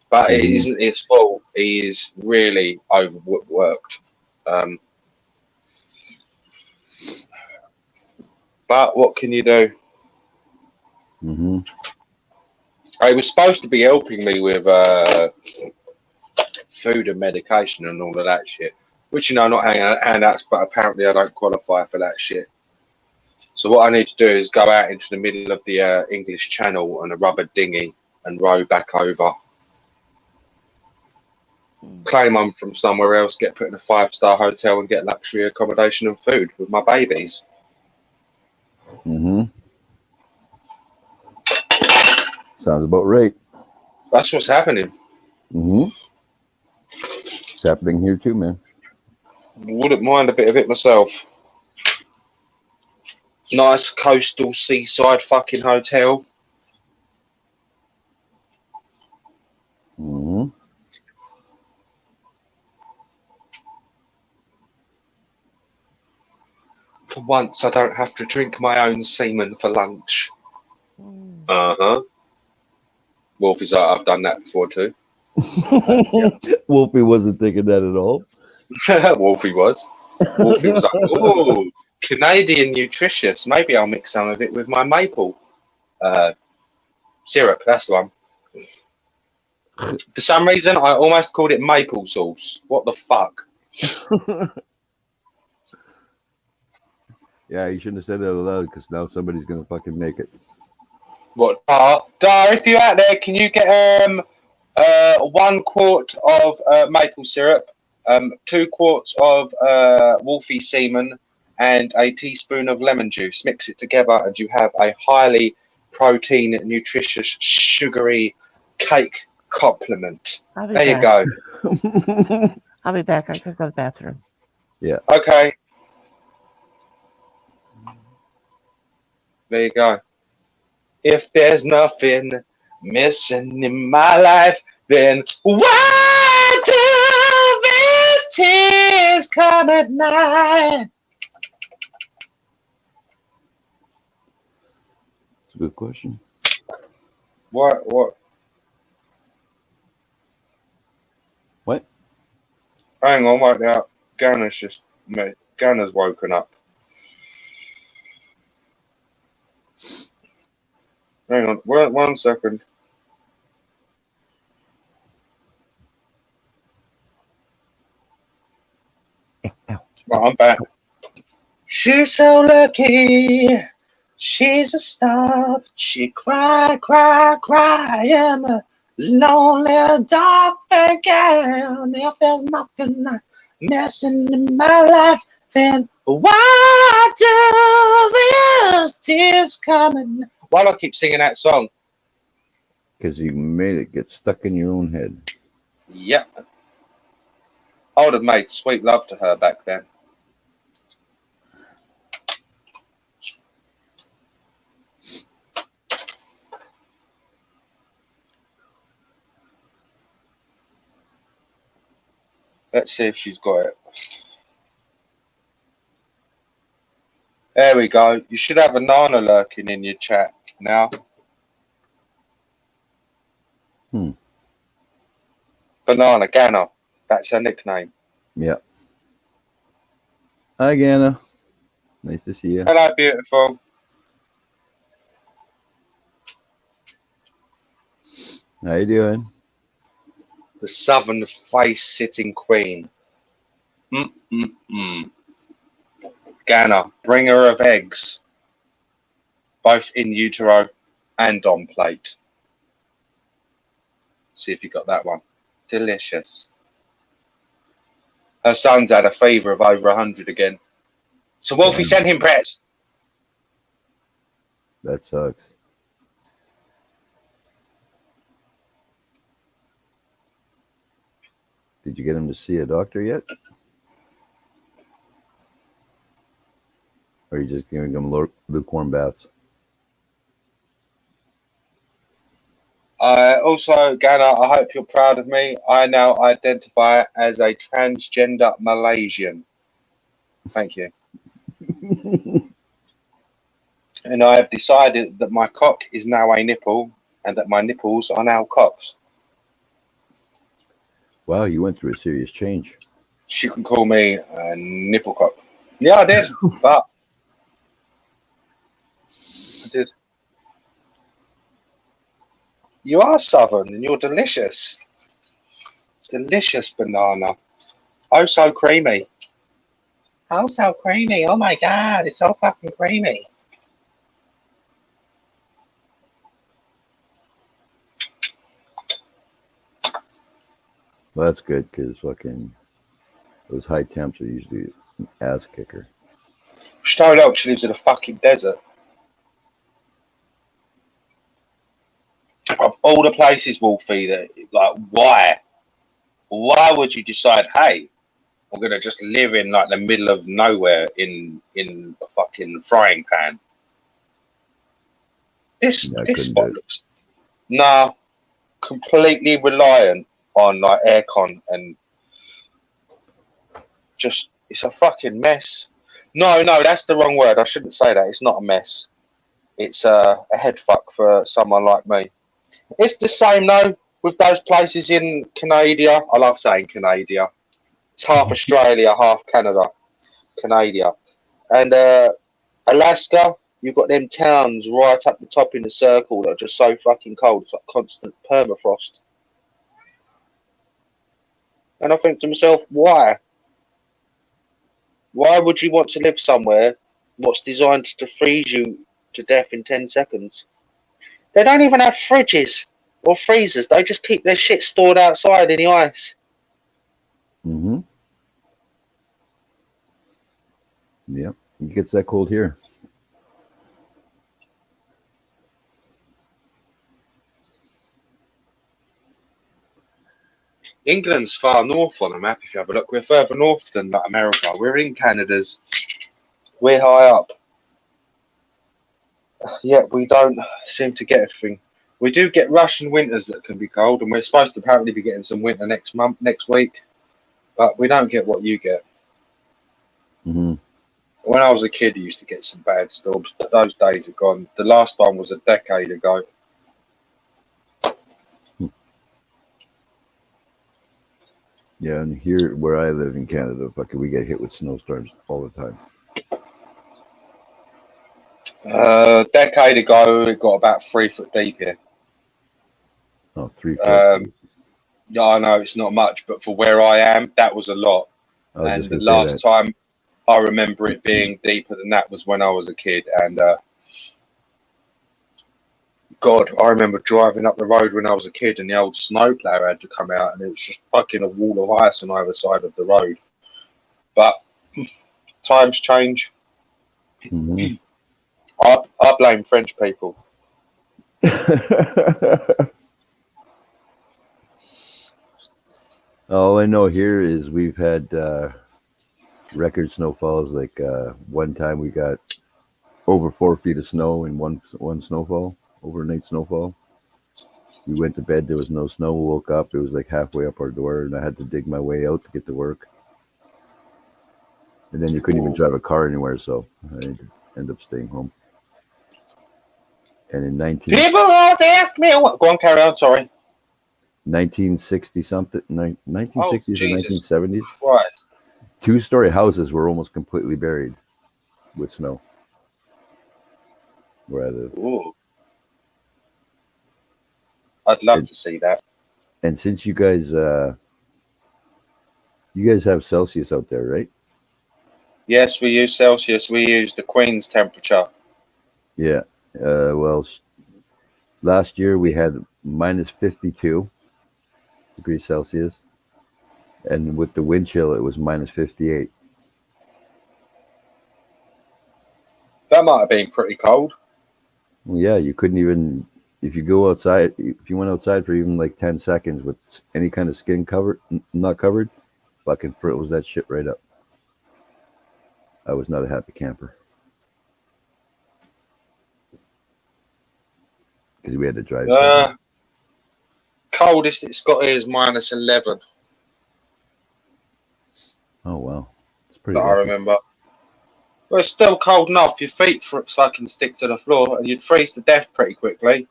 But it isn't his fault. He is really overworked. But what can you do? Mm-hmm. He was supposed to be helping me with food and medication and all of that shit. Which, not handouts, but apparently I don't qualify for that shit. So what I need to do is go out into the middle of the English Channel on a rubber dinghy and row back over. Claim I'm from somewhere else, get put in a 5-star hotel and get luxury accommodation and food with my babies. Mm-hmm. Sounds about right. That's what's happening. Mm-hmm. It's happening here too, man. Wouldn't mind a bit of it myself. Nice coastal seaside fucking hotel. Mm-hmm. For once, I don't have to drink my own semen for lunch. Uh-huh. Wolfie's like, I've done that before too. Wolfie wasn't thinking that at all. Wolfie was. Wolfie was like, oh, Canadian nutritious. Maybe I'll mix some of it with my maple syrup. That's the one. For some reason, I almost called it maple sauce. What the fuck? Yeah, you shouldn't have said that out loud because now somebody's going to fucking make it. What? Dar, if you're out there, can you get 1 quart of maple syrup, 2 quarts of Wolfie semen, and a teaspoon of lemon juice? Mix it together, and you have a highly protein, nutritious, sugary cake complement. There you go. I'll be back. I could go to the bathroom. Yeah. Okay. There you go. If there's nothing missing in my life, then why do these tears come at night? That's a good question. What? What? Hang on, right now. Gunner's woken up. Hang on, one second. Right, I'm back. She's so lucky. She's a star. She cry in a lonely, dark again. If there's nothing messing in my life, then why do these tears coming? Why do I keep singing that song? Because you made it get stuck in your own head. Yep. I would have made sweet love to her back then. Let's see if she's got it. There we go. You should have a Nana lurking in your chat now. Banana Ganna. That's her nickname. Yep. Hi, Ganna. Nice to see you. Hello, beautiful. How you doing? The southern face-sitting queen. Ganna, bringer of eggs, both in utero and on plate. See if you got that one. Delicious. Her son's had a fever of over 100 again. So Wolfie, send him prayers. That sucks. Did you get him to see a doctor yet? Or are you just giving him lukewarm baths? Also, Ganna, I hope you're proud of me. I now identify as a transgender Malaysian. Thank you. And I have decided that my cock is now a nipple and that my nipples are now cocks. Wow, you went through a serious change. She can call me a nipple cock. Yeah, I did. But I did. You are southern and you're delicious. Delicious banana. Oh, so creamy. Oh, so creamy. Oh my God, it's so fucking creamy. Well, that's good because fucking those high temps are usually an ass kicker. Stone Elk, she lives in a fucking desert. Of all the places, Wolfie, that like, why? Why would you decide, hey, I'm gonna just live in like the middle of nowhere in a fucking frying pan? This spot looks completely reliant on like aircon and just it's a fucking mess. No, that's the wrong word. I shouldn't say that. It's not a mess. It's a head fuck for someone like me. It's the same though with those places in Canada. I love saying Canada. It's half Australia, half Canada. Canada. And Alaska, you've got them towns right up the top in the circle that are just so fucking cold. It's like constant permafrost. And I think to myself, why? Why would you want to live somewhere what's designed to freeze you to death in 10 seconds? They don't even have fridges or freezers. They just keep their shit stored outside in the ice. Mm-hmm. Yep. It gets that cold here. England's far north on the map, if you have a look. We're further north than America. We're in Canada's. We're high up. Yet we don't seem to get everything. We do get Russian winters that can be cold, and we're supposed to apparently be getting some winter next week. But we don't get what you get. Mm-hmm. When I was a kid, I used to get some bad storms, but those days are gone. The last one was a decade ago. Yeah, and here where I live in Canada, fucking, we get hit with snowstorms all the time. A decade ago, it got about 3 foot deep here. Oh, 3 foot. Yeah, I know it's not much, but for where I am, that was a lot. I was And just the gonna say last that. time I remember it being deeper than that was when I was a kid. And God, I remember driving up the road when I was a kid, and the old snowplow had to come out, and it was just fucking a wall of ice on either side of the road. But times change. Mm-hmm. I blame French people. All I know here is we've had record snowfalls. Like one time we got over 4 feet of snow in one snowfall, overnight snowfall. We went to bed, there was no snow. We woke up, it was like halfway up our door, and I had to dig my way out to get to work. And then you couldn't even drive a car anywhere, so I ended up staying home. And in People always ask me what. Go on, carry on. Sorry. 1960 something, 1960s or 1970s, Christ. 2-story houses were almost completely buried with snow. Where I live. Ooh. I'd love to see that. And since you guys have Celsius out there, right? Yes, we use Celsius. We use the Queen's temperature. Yeah. Well, last year we had minus 52 degrees Celsius, and with the wind chill, it was minus 58. That might have been pretty cold. Well, yeah, you couldn't even, if you went outside for even like 10 seconds with any kind of skin covered, not covered, fucking froze that shit right up. I was not a happy camper. Because we had to drive. Coldest it's got here is minus 11. Oh, wow. It's pretty That I remember. Well, it's still cold enough. Your feet fucking stick to the floor and you'd freeze to death pretty quickly.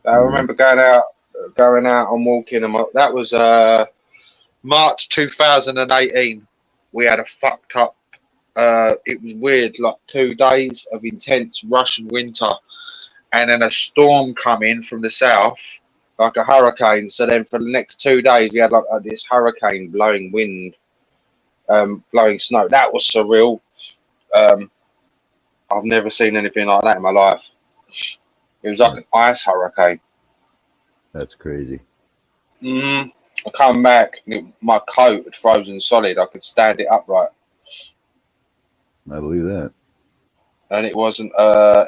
I remember going out and walking. And that was March 2018. We had a fucked up. It was weird, like 2 days of intense Russian winter, and then a storm come in from the south, like a hurricane. So then for the next 2 days, we had like this hurricane blowing wind, blowing snow. That was surreal. I've never seen anything like that in my life. It was like an ice hurricane. That's crazy. I come back, my coat had frozen solid. I could stand it upright. I believe that. And it wasn't,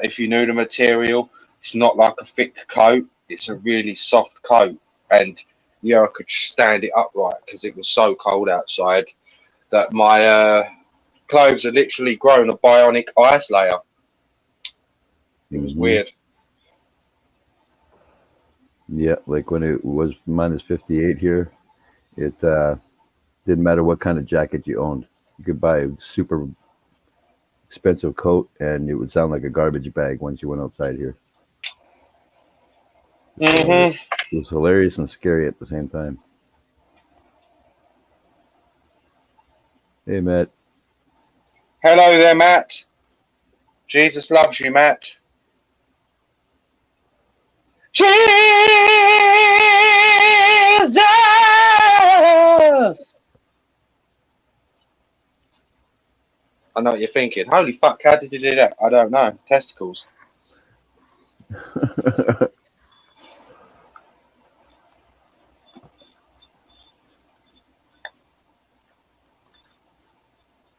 if you knew the material, it's not like a thick coat. It's a really soft coat. And yeah, I could stand it upright because it was so cold outside that my clothes had literally grown a bionic ice layer. It was weird. Yeah, like when it was minus 58 here, it didn't matter what kind of jacket you owned. You could buy a super expensive coat and it would sound like a garbage bag once you went outside here. It was hilarious and scary at the same time. Hey, Matt. Hello there, Matt. Jesus loves you, Matt. Jesus! I know what you're thinking. Holy fuck, how did you do that? I don't know. Testicles.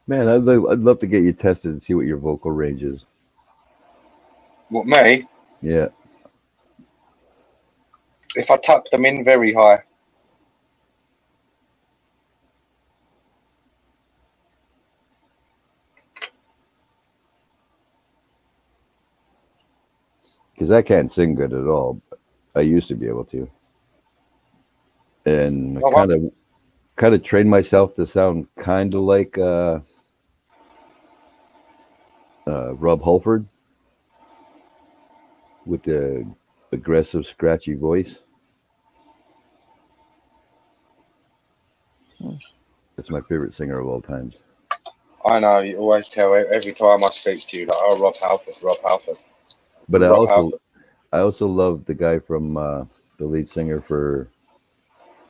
Man, I'd love to get you tested and see what your vocal range is. What, me? Yeah. If I tuck them in very high. Because I can't sing good at all. But I used to be able to. And I kind of trained myself to sound kind of like Rob Halford with the aggressive, scratchy voice. That's my favorite singer of all times. I know, you always tell every time I speak to you, like, oh, Rob Halford, Rob Halford. But Rob Halford. I also love the guy from the lead singer for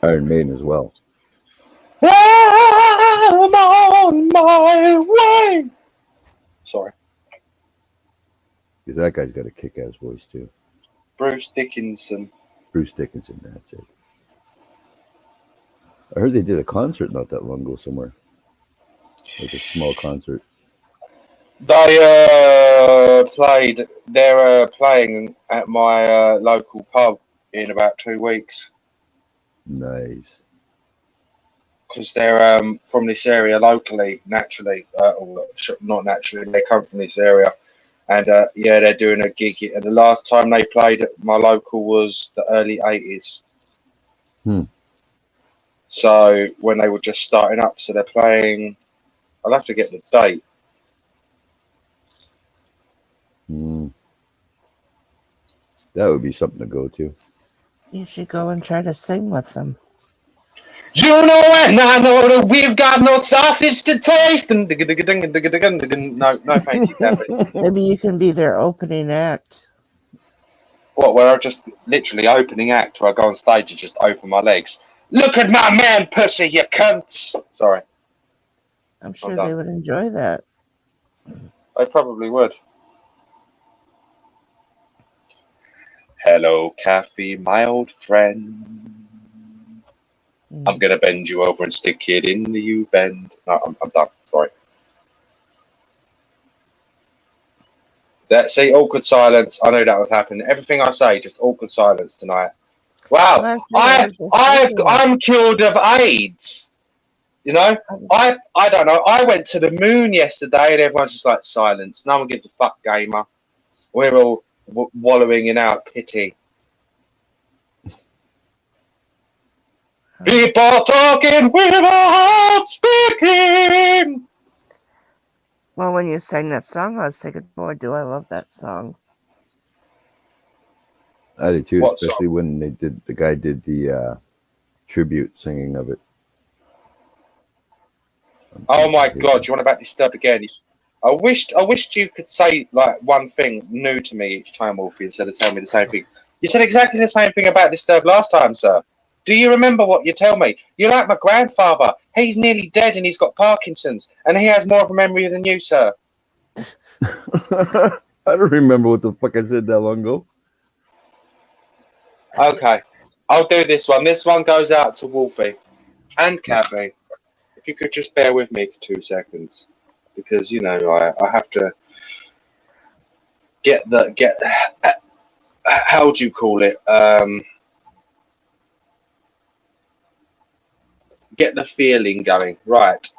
Iron Maiden as well. I'm on my way. Sorry. Because that guy's got a kick-ass voice too. Bruce Dickinson. Bruce Dickinson, that's it. I heard they did a concert not that long ago somewhere. Like a small concert. They played. They're playing at my local pub in about 2 weeks Nice. because they're from this area locally, naturally, or not naturally. They come from this area, and yeah, they're doing a gig. And the last time they played at my local was the early '80s. So when they were just starting up, so they're playing. I'll have to get the date. That would be something to go to. You should go and try to sing with them. You know and I know that we've got no sausage to taste. No, no, thank you, Kathy. Maybe you can be their opening act. What, where I just literally opening act where I go on stage and just open my legs. Look at my man, pussy, you cunts. Sorry. I'm sure they would enjoy that. They probably would. Hello, Kathy, my old friend. I'm going to bend you over and stick it in the U-bend. No, I'm done. Sorry. See, awkward silence. I know that would happen. Everything I say, just awkward silence tonight. Wow, I'm cured of AIDS. You know, I don't know. I went to the moon yesterday, and everyone's just like silence. No one gives a fuck, gamer. We're all wallowing in our pity. People talking without speaking. Well, when you sang that song, I was thinking, boy, do I love that song. I did too, especially when the guy did the tribute singing of it. Oh my God! You want about Disturbed again? I wished you could say like one thing new to me each time, Wolfie, instead of telling me the same thing. You said exactly the same thing about Disturbed last time, sir. Do you remember what you tell me? You're like my grandfather. He's nearly dead and he's got Parkinson's, and he has more of a memory than you, sir. I don't remember what the fuck I said that long ago. Okay, I'll do this one. This one goes out to Wolfie and Kathy. If you could just bear with me for 2 seconds, because you know I have to get how do you call it? Get the feeling going, right?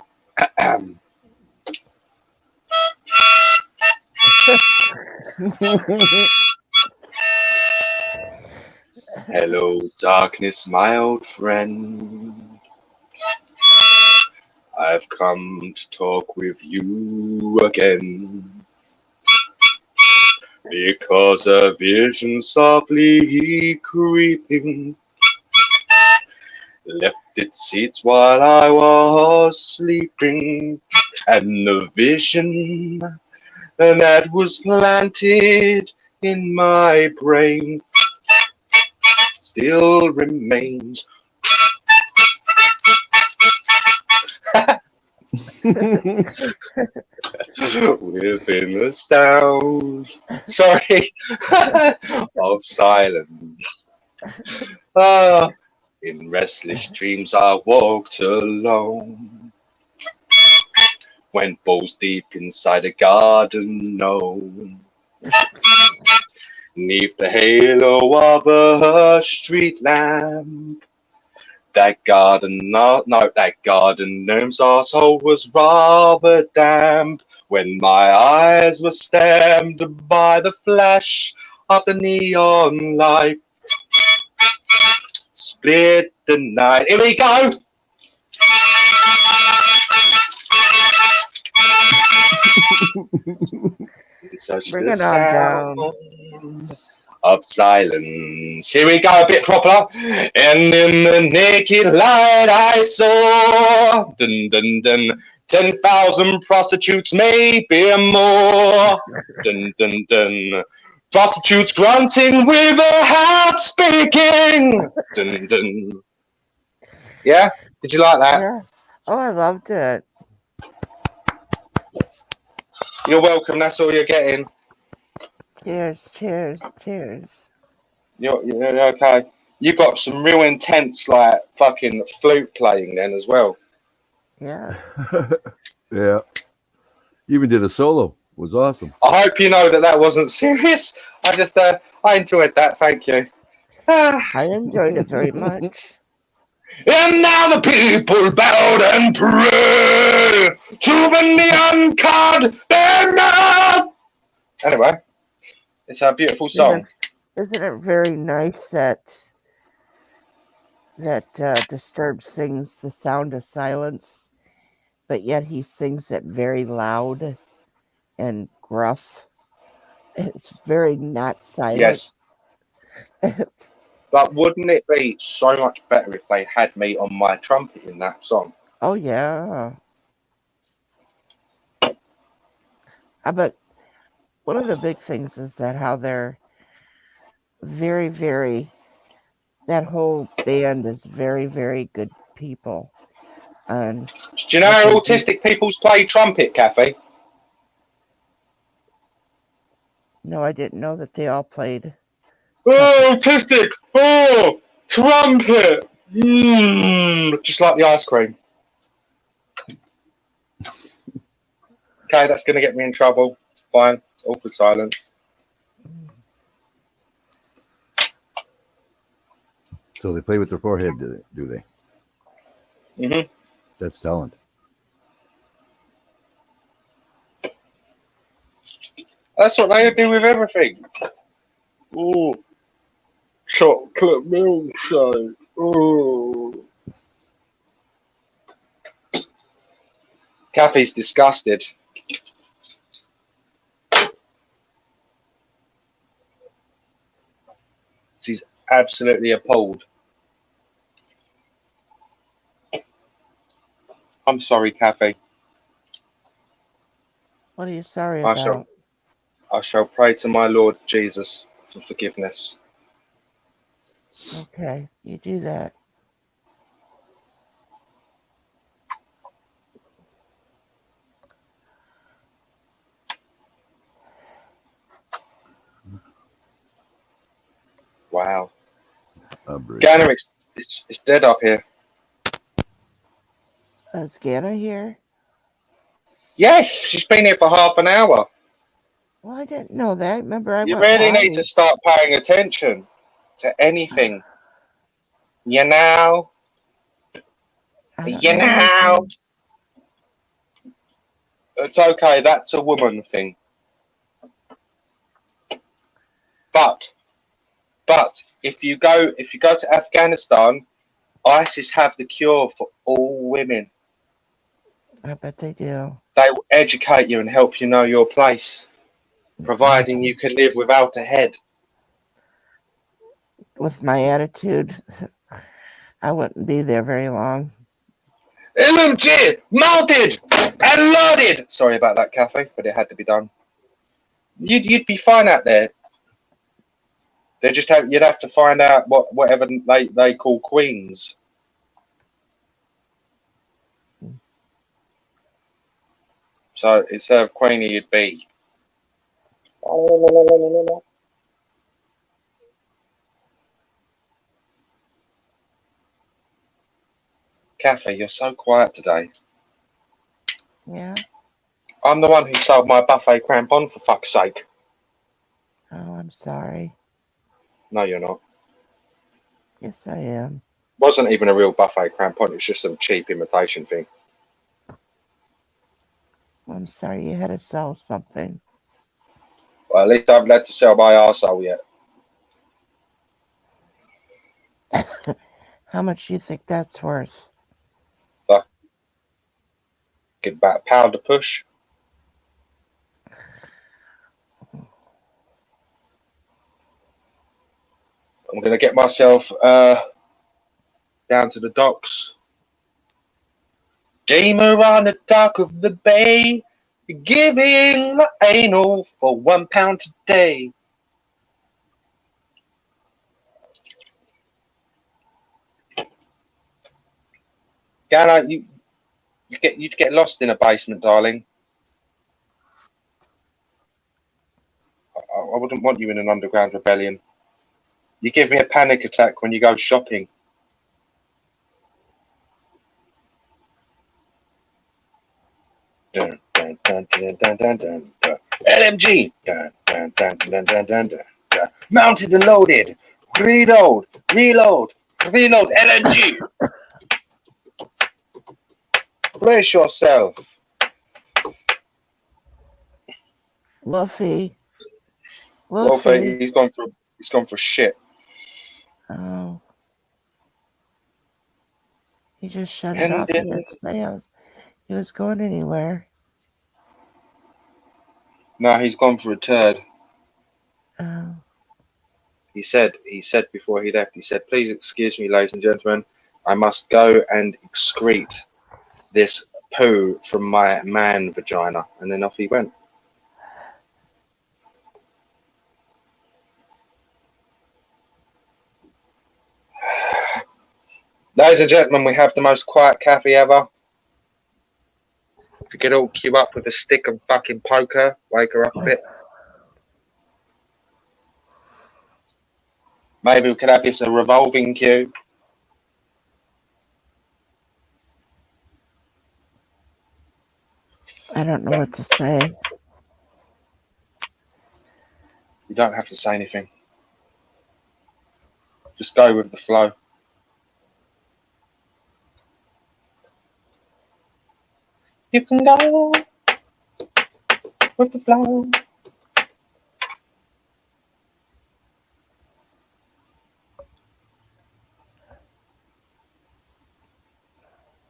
Hello, darkness, my old friend. I've come to talk with you again, because a vision softly creeping left its seats while I was sleeping, and the vision that was planted in my brain still remains. Within the sound, sorry, of silence. In restless dreams I walked alone, went balls deep inside a garden gnome, neath the halo of a street lamp. That garden gnome's arsehole was rather damp when my eyes were stabbed by the flash of the neon light. Split the night. Here we go. Such Bring the it on down. sound of silence. Here we go, a bit proper. And in the naked light I saw, dun, dun, dun, 10,000 prostitutes, maybe more. Dun, dun, dun. Prostitutes grunting with a heart speaking. Dun, dun. Yeah? Did you like that? Yeah. Oh, I loved it. You're welcome. That's all you're getting. Cheers, cheers, cheers. You're okay. You got some real intense, like, fucking flute playing then as well. Yes. Yeah. Even did a solo. It was awesome. I hope you know that wasn't serious. I just, I enjoyed that. Thank you. I enjoyed it very much. And now the people bowed and pray to the neon card banner. Anyway, it's a beautiful song. Isn't it very nice that Disturbed sings The Sound of Silence, but yet he sings it very loud and gruff. It's very not silent. Yes. But wouldn't it be so much better if they had me on my trumpet in that song? Oh, yeah. But one of the big things is that how they're very, very, that whole band is very, very good people. And do you know how autistic peoples play trumpet, Kathy? No, I didn't know that they all played. Oh, autistic! Oh, trumpet! Just like the ice cream. Okay, that's going to get me in trouble. Fine. Awkward silence. So they play with their forehead, do they? Mm-hmm. That's talent. That's what they do with everything. Ooh. Chocolate milkshake. Ooh. Kathy's disgusted. She's absolutely appalled. I'm sorry, Kathy. What are you sorry about? I shall pray to my Lord Jesus for forgiveness. Okay, you do that. Wow. Ganna, it's dead up here. Is Ganna here? Yes, she's been here for half an hour. Well, I didn't know that. Remember, You really need to start paying attention to anything. You know? You know? It's okay, that's a woman thing. But if you go to Afghanistan, ISIS have the cure for all women. I bet they do. They will educate you and help you know your place, providing you can live without a head. With my attitude, I wouldn't be there very long. LMG, mounted and loaded. Sorry about that, Kathy, but it had to be done. You'd be fine out there. You'd have to find out whatever they call queens. So instead of queenie, you'd be. Kathy, you're so quiet today. Yeah. I'm the one who sold my buffet crampon, for fuck's sake. Oh, I'm sorry. No, you're not. Yes, I am. Wasn't even a real buffet crampon. It's just some cheap imitation thing. I'm sorry you had to sell something. Well, at least I haven't had to sell my arsehole yet. How much do you think that's worth? Get about £1 a push. I'm going to get myself down to the docks. Gamer on the dock of the bay, giving the anal for £1 today. Ghana, you'd get lost in a basement, darling. I wouldn't want you in an underground rebellion. You give me a panic attack when you go shopping. Dun, dun, dun, dun, dun, dun, dun, dun. LMG. Dun, dun, dun, dun, dun, dun, dun, dun. Mounted and loaded. Reload. Reload. Reload. LMG. Brace yourself. Wolfie. Wolfie, he's gone for shit. Oh. He just shut it off. He didn't say he was going anywhere. No, he's gone for a turd. Oh. He said before he left, he said, please excuse me, ladies and gentlemen, I must go and excrete this poo from my man vagina. And then off he went. Ladies and gentlemen, we have the most quiet cafe ever. If you could all queue up with a stick and fucking poker, wake her up a bit. Maybe we could have this a revolving queue. I don't know what to say. You don't have to say anything. Just go with the flow. You can go with the flow.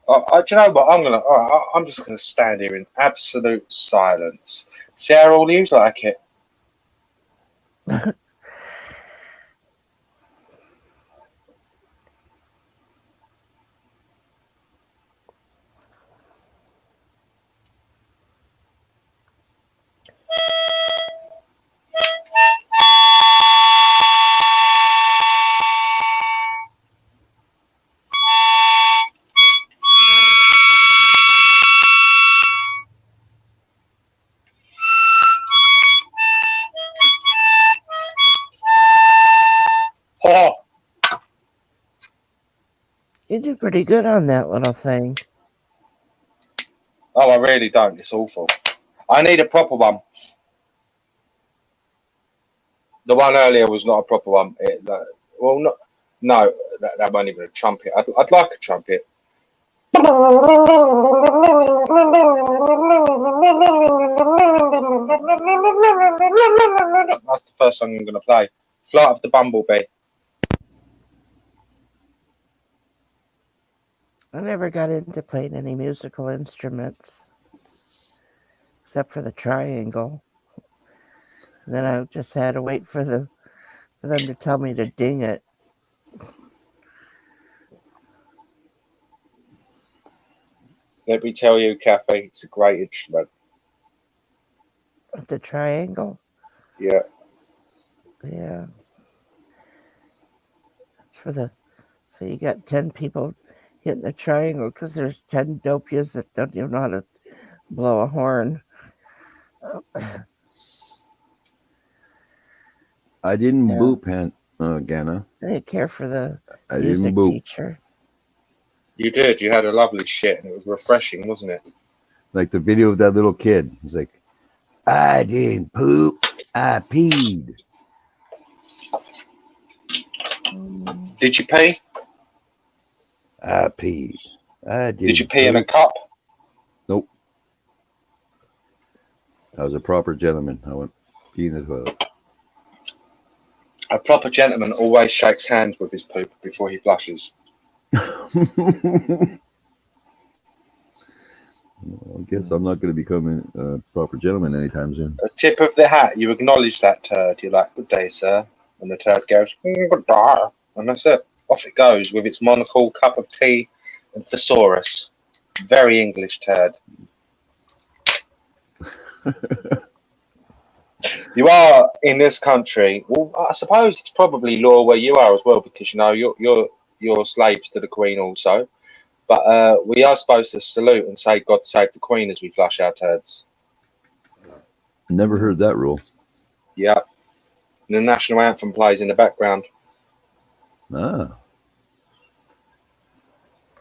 Do you know what? I'm just gonna stand here in absolute silence. See how all you like it. Oh. You do pretty good on that little thing. Oh, I really don't. It's awful. I need a proper one. The one earlier was not a proper one. That wasn't even a trumpet. I'd like a trumpet. That's the first song I'm going to play. Flight of the Bumblebee. I never got into playing any musical instruments except for the triangle. And then I just had to wait for them to tell me to ding it. Let me tell you, Kathy, it's a great instrument. The triangle? Yeah. Yeah. It's for the... So you got 10 people hitting the triangle because there's 10 dopias that don't even know how to blow a horn. I didn't boop, Ghana. I didn't care for the music teacher. You did. You had a lovely shit, and it was refreshing, wasn't it? Like the video of that little kid. He's like, I didn't poop, I peed. Did you pee? I peed. I did. Did you pee in a cup? Nope. I was a proper gentleman. I went pee in the toilet. A proper gentleman always shakes hands with his poop before he flushes. I guess I'm not going to become a proper gentleman anytime soon. A tip of the hat. You acknowledge that turd. You're like, good day, sir. And the turd goes, "G'dah," and that's it. Off it goes with its monocle, cup of tea, and thesaurus. Very English turd. You are in this country. Well, I suppose it's probably law where you are as well, because you know you're slaves to the Queen also. But we are supposed to salute and say "God save the Queen" as we flush our turds. Never heard that rule. Yeah. And the national anthem plays in the background. Ah.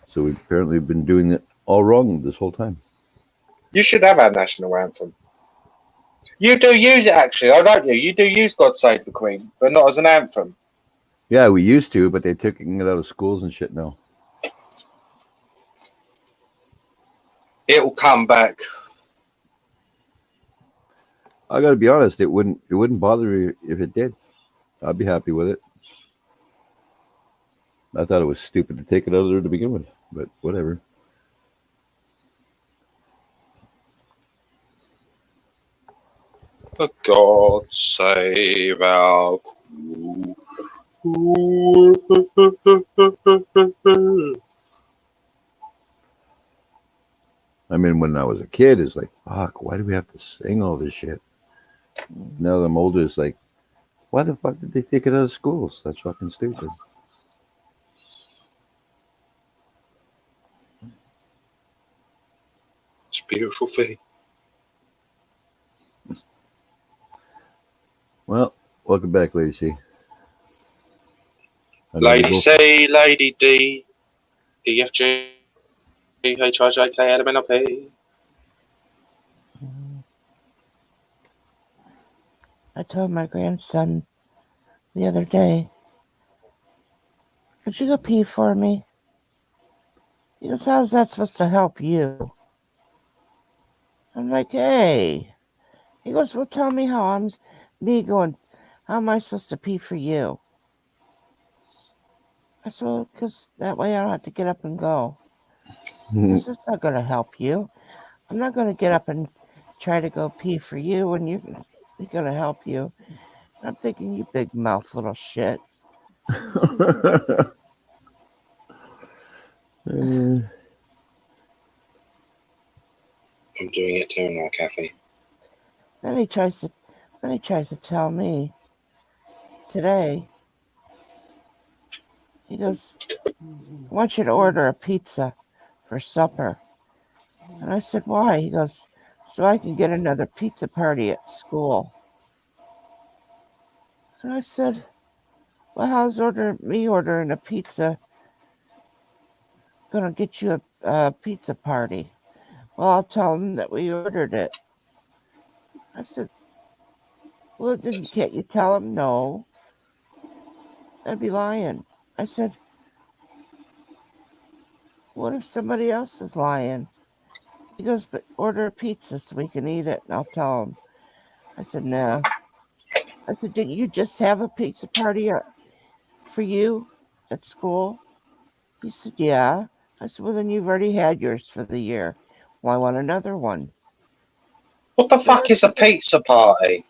So we've apparently been doing it all wrong this whole time. You should have our national anthem. You do use it, actually, oh, don't you? You do use "God Save the Queen," but not as an anthem. Yeah, we used to, but they're taking it out of schools and shit now. It'll come back. I got to be honest; it wouldn't bother me if it did. I'd be happy with it. I thought it was stupid to take it out of there to begin with, but whatever. For God save our crew. I mean, when I was a kid, it's like, fuck, why do we have to sing all this shit? Now that I'm older, it's like, why the fuck did they take it out of schools? That's fucking stupid. It's a beautiful thing. Well, welcome back, Lady C. Lady C, Lady D, E F G H I J K L M N O P. I told my grandson the other day, "Could you go pee for me?" He goes, "How's that supposed to help you?" I'm like, "Hey." He goes, "Well, tell me how I'm me going. How am I supposed to pee for you?" I said, "Well, because that way I don't have to get up and go." That's not going to help you. I'm not going to get up and try to go pee for you when you're going to help you. And I'm thinking, you big mouth little shit. I'm doing it too now, Kathy. Then he tries to tell me today. He goes, "I want you to order a pizza for supper." And I said, "Why?" He goes, "So I can get another pizza party at school." And I said, "Well, how's me ordering a pizza gonna get you a pizza party?" "Well, I'll tell him that we ordered it." I said, "Well, then can't you tell him no? That'd be lying." I said, "What if somebody else is lying?" He goes, "But order a pizza so we can eat it, and I'll tell him." I said, "No." I said, "Didn't you just have a pizza party for you at school?" He said, "Yeah." I said, "Well, then you've already had yours for the year. Well, I want another one." What the fuck is a pizza party?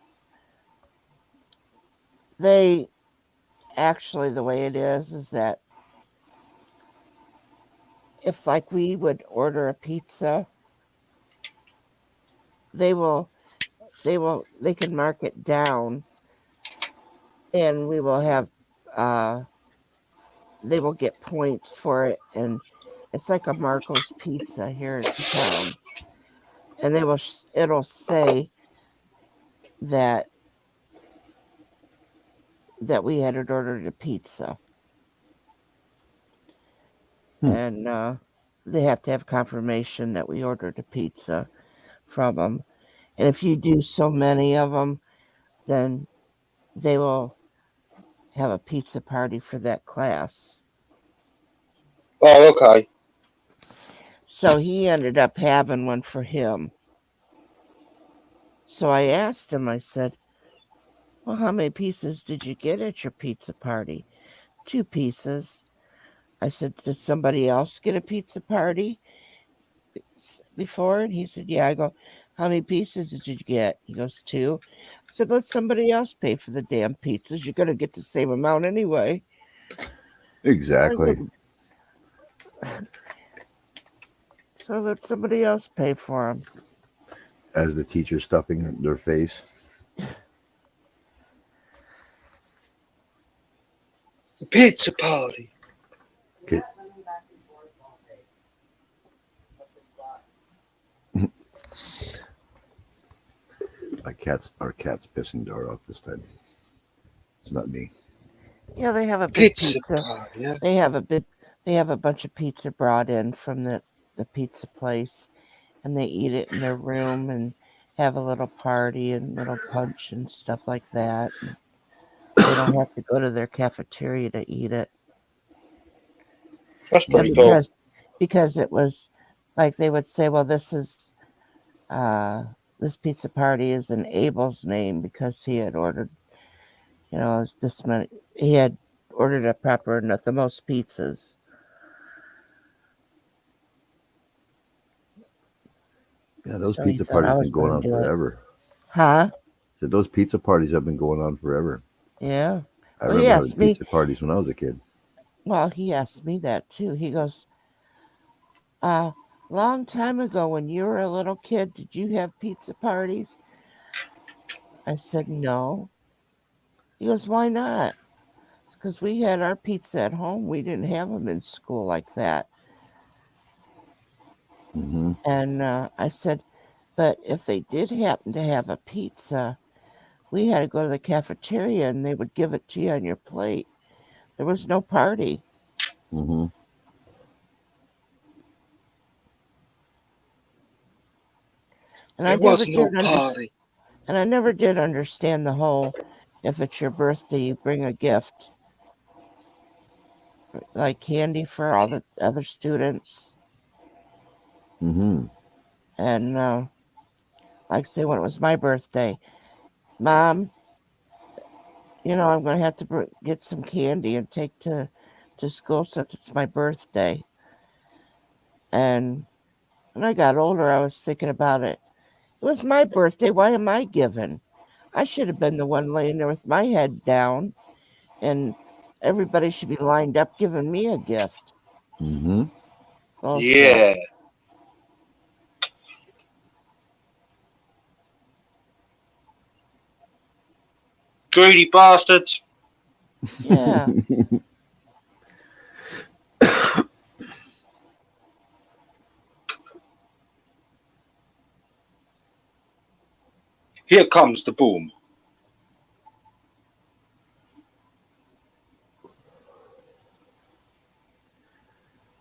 They actually, the way it is that if like we would order a pizza, they can mark it down, and we will have they will get points for it, and it's like a Marco's Pizza here in town, and it'll say that we had ordered a pizza, and they have to have confirmation that we ordered a pizza from them, and if you do so many of them, then they will have a pizza party for that class. Oh, okay. So he ended up having one for him. So I asked him, I said, "Well, how many pieces did you get at your pizza party?" "2 pieces. I said, "Did somebody else get a pizza party before?" And he said, "Yeah." I go, how many pieces did you get? He goes, 2. I said, let somebody else pay for the damn pizzas. You're going to get the same amount anyway. Exactly. So let somebody else pay for them. As the teacher stuffing their face. Pizza party. Okay. Our cat's pissing Dora off this time. It's not me. Yeah, they have a big pizza. Party, yeah. They have a bunch of pizza brought in from the pizza place, and they eat it in their room and have a little party and little punch and stuff like that. And they don't have to go to their cafeteria to eat it. That's pretty cool. Because it was like they would say, well, this pizza party is in Abel's name because he had ordered, this many. He had ordered the most pizzas. Yeah, those pizza parties have been going on forever. Huh? So those pizza parties have been going on forever. Yeah. I remember having pizza parties when I was a kid. Well, he asked me that too. He goes, long time ago when you were a little kid, did you have pizza parties? I said, no. He goes, why not? It's because we had our pizza at home. We didn't have them in school like that. Mm-hmm. And I said, but if they did happen to have a pizza, we had to go to the cafeteria and they would give it to you on your plate. There was no party. Mm-hmm. And there was no party. And I never did understand the whole, if it's your birthday, you bring a gift. Like candy for all the other students. Mm-hmm. And like say when it was my birthday, Mom, I'm going to have to get some candy and take to school since it's my birthday. And when I got older, I was thinking about it. It was my birthday. Why am I giving? I should have been the one laying there with my head down, and everybody should be lined up giving me a gift. Mm-hmm. Yeah. Greedy bastards. Yeah. Here comes the boom.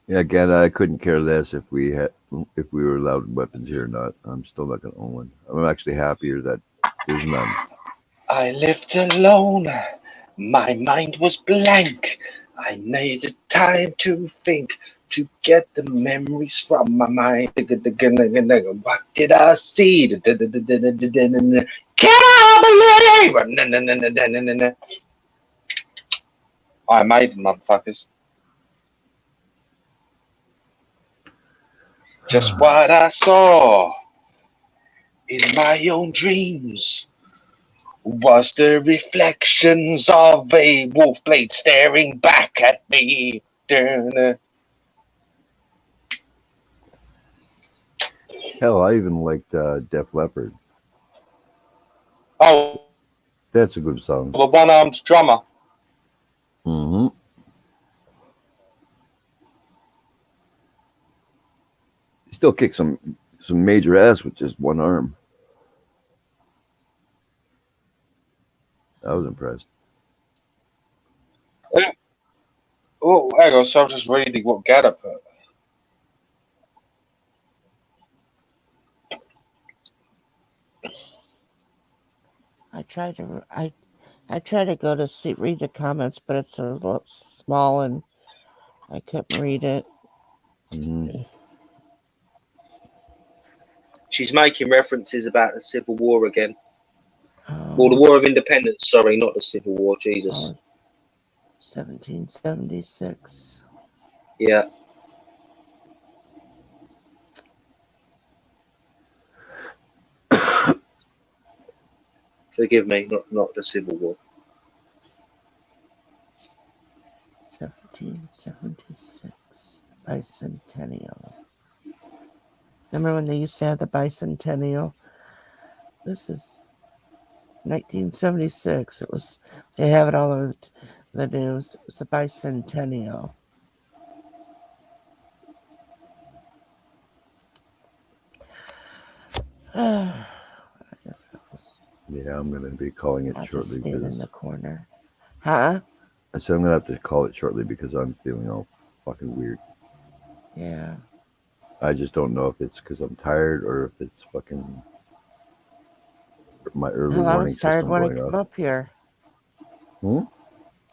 Yeah, again, I couldn't care less if we were allowed weapons here or not. I'm still not going to own one. I'm actually happier that there's none. I lived alone. My mind was blank. I needed time to think, to get the memories from my mind. What did I see? Can I believe? I made it, motherfuckers. Just what I saw in my own dreams was the reflections of a wolf blade staring back at me. Hell, I even liked Def Leppard. Oh, that's a good song. The one-armed drummer. Mm-hmm. He still kicks some major ass with just one arm. I was impressed. Oh, hang on. So I'm just reading what Gadda put. I try to go to read the comments, but it's a little small and I couldn't read it. Mm-hmm. She's making references about the Civil War again. Well, the War of Independence. Sorry, not the Civil War. Jesus. 1776. Yeah. Forgive me, not the Civil War. 1776, bicentennial. Remember when they used to have the bicentennial? This is 1976. They have it all over the news. It was the bicentennial. I guess that was. Yeah, I'm going to be calling it I'll shortly. Just stand in the corner. Huh? I said I'm going to have to call it shortly because I'm feeling all fucking weird. Yeah. I just don't know if it's because I'm tired or if it's fucking my early Well, I warning was tired system when I going came off. up here.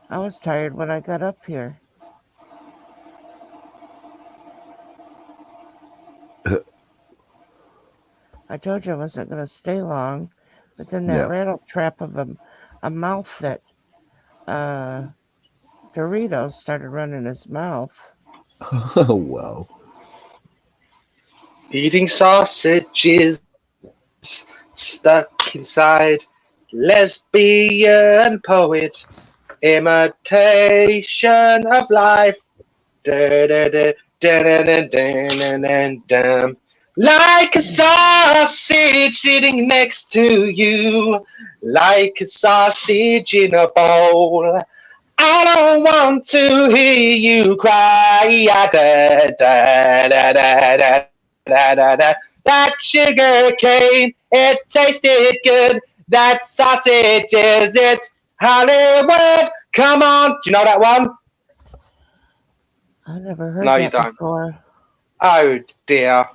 I was tired when I got up here. I told you I wasn't going to stay long, but then that rattle trap of a mouth that Doritos started running his mouth. Oh, wow. Eating sausages stuck inside lesbian poet imitation of life. Da, da, da, da, da, da, da, da, da, da. Like a sausage sitting next to you, like a sausage in a bowl. I don't want to hear you cry. Da, da, da, da, da, da, da, da. That sugar cane, it tasted good. That sausage is it's Hollywood. Come on, do you know that one? I never heard that before. Oh dear.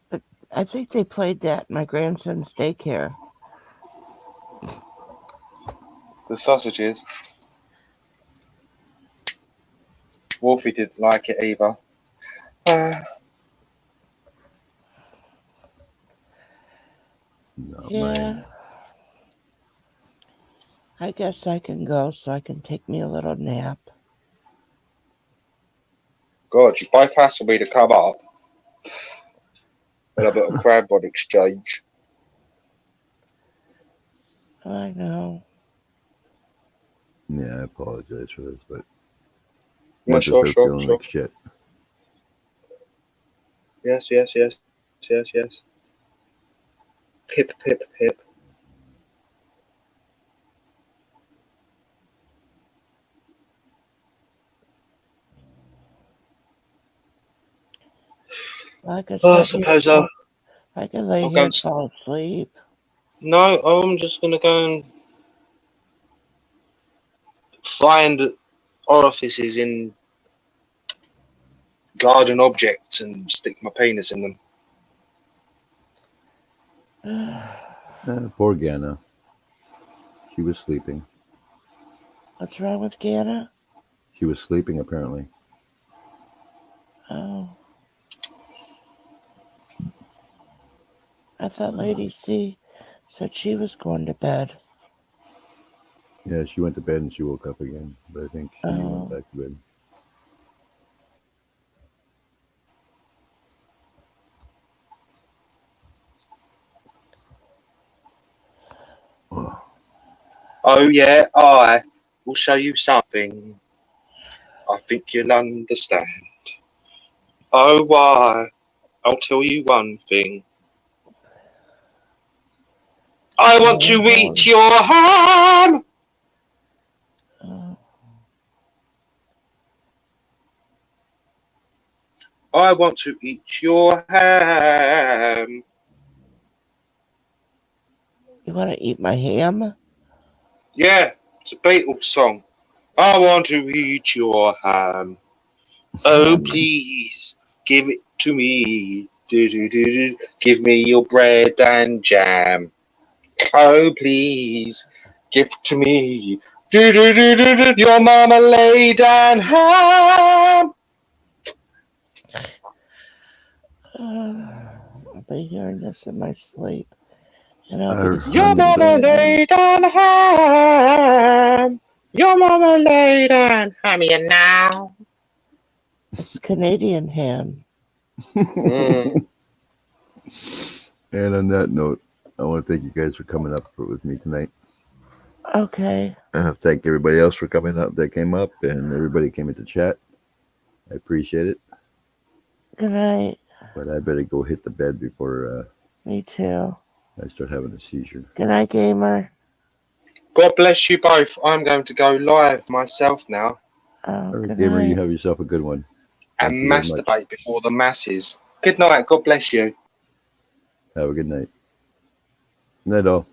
But I think they played that in my grandson's daycare. The sausages. Wolfie didn't like it either. Yeah. I guess I can go so I can take me a little nap. God, you both asked me to come up. A bit of crab bod exchange. I know. Yeah, I apologize for this, but Yeah, sure. like shit. Yes. Pip. I suppose I could lay here and fall asleep. No, I'm just gonna go and find orifices in garden objects and stick my penis in them. Poor Ganna. She was sleeping. What's wrong with Ganna? She was sleeping, apparently. Oh. I thought Lady C said she was going to bed. Yeah, she went to bed and she woke up again, but I think she went back to bed. Oh yeah, I will show you something. I think you'll understand. Oh why? I'll tell you one thing. I want to eat your ham. I want to eat your ham. You want to eat my ham? Yeah, it's a Beatles song. I want to eat your ham. Oh, please, give it to me. Give me your bread and jam. Oh, please, give it to me. Your marmalade and ham. I'll be hearing this in my sleep. And Your marmalade and ham. Your marmalade and ham here now. It's Canadian ham. And on that note, I want to thank you guys for coming up with me tonight. Okay. I have to thank everybody else for coming up that came up, and everybody came into chat. I appreciate it. Good night. But I better go hit the bed before Me too. I start having a seizure. Good night, gamer. God bless you both. I'm going to go live myself now. Oh, good Gamer, you night. have yourself a good one. Thank And you very much. masturbate before the masses. Good night. God bless you. Have a good night. Night all.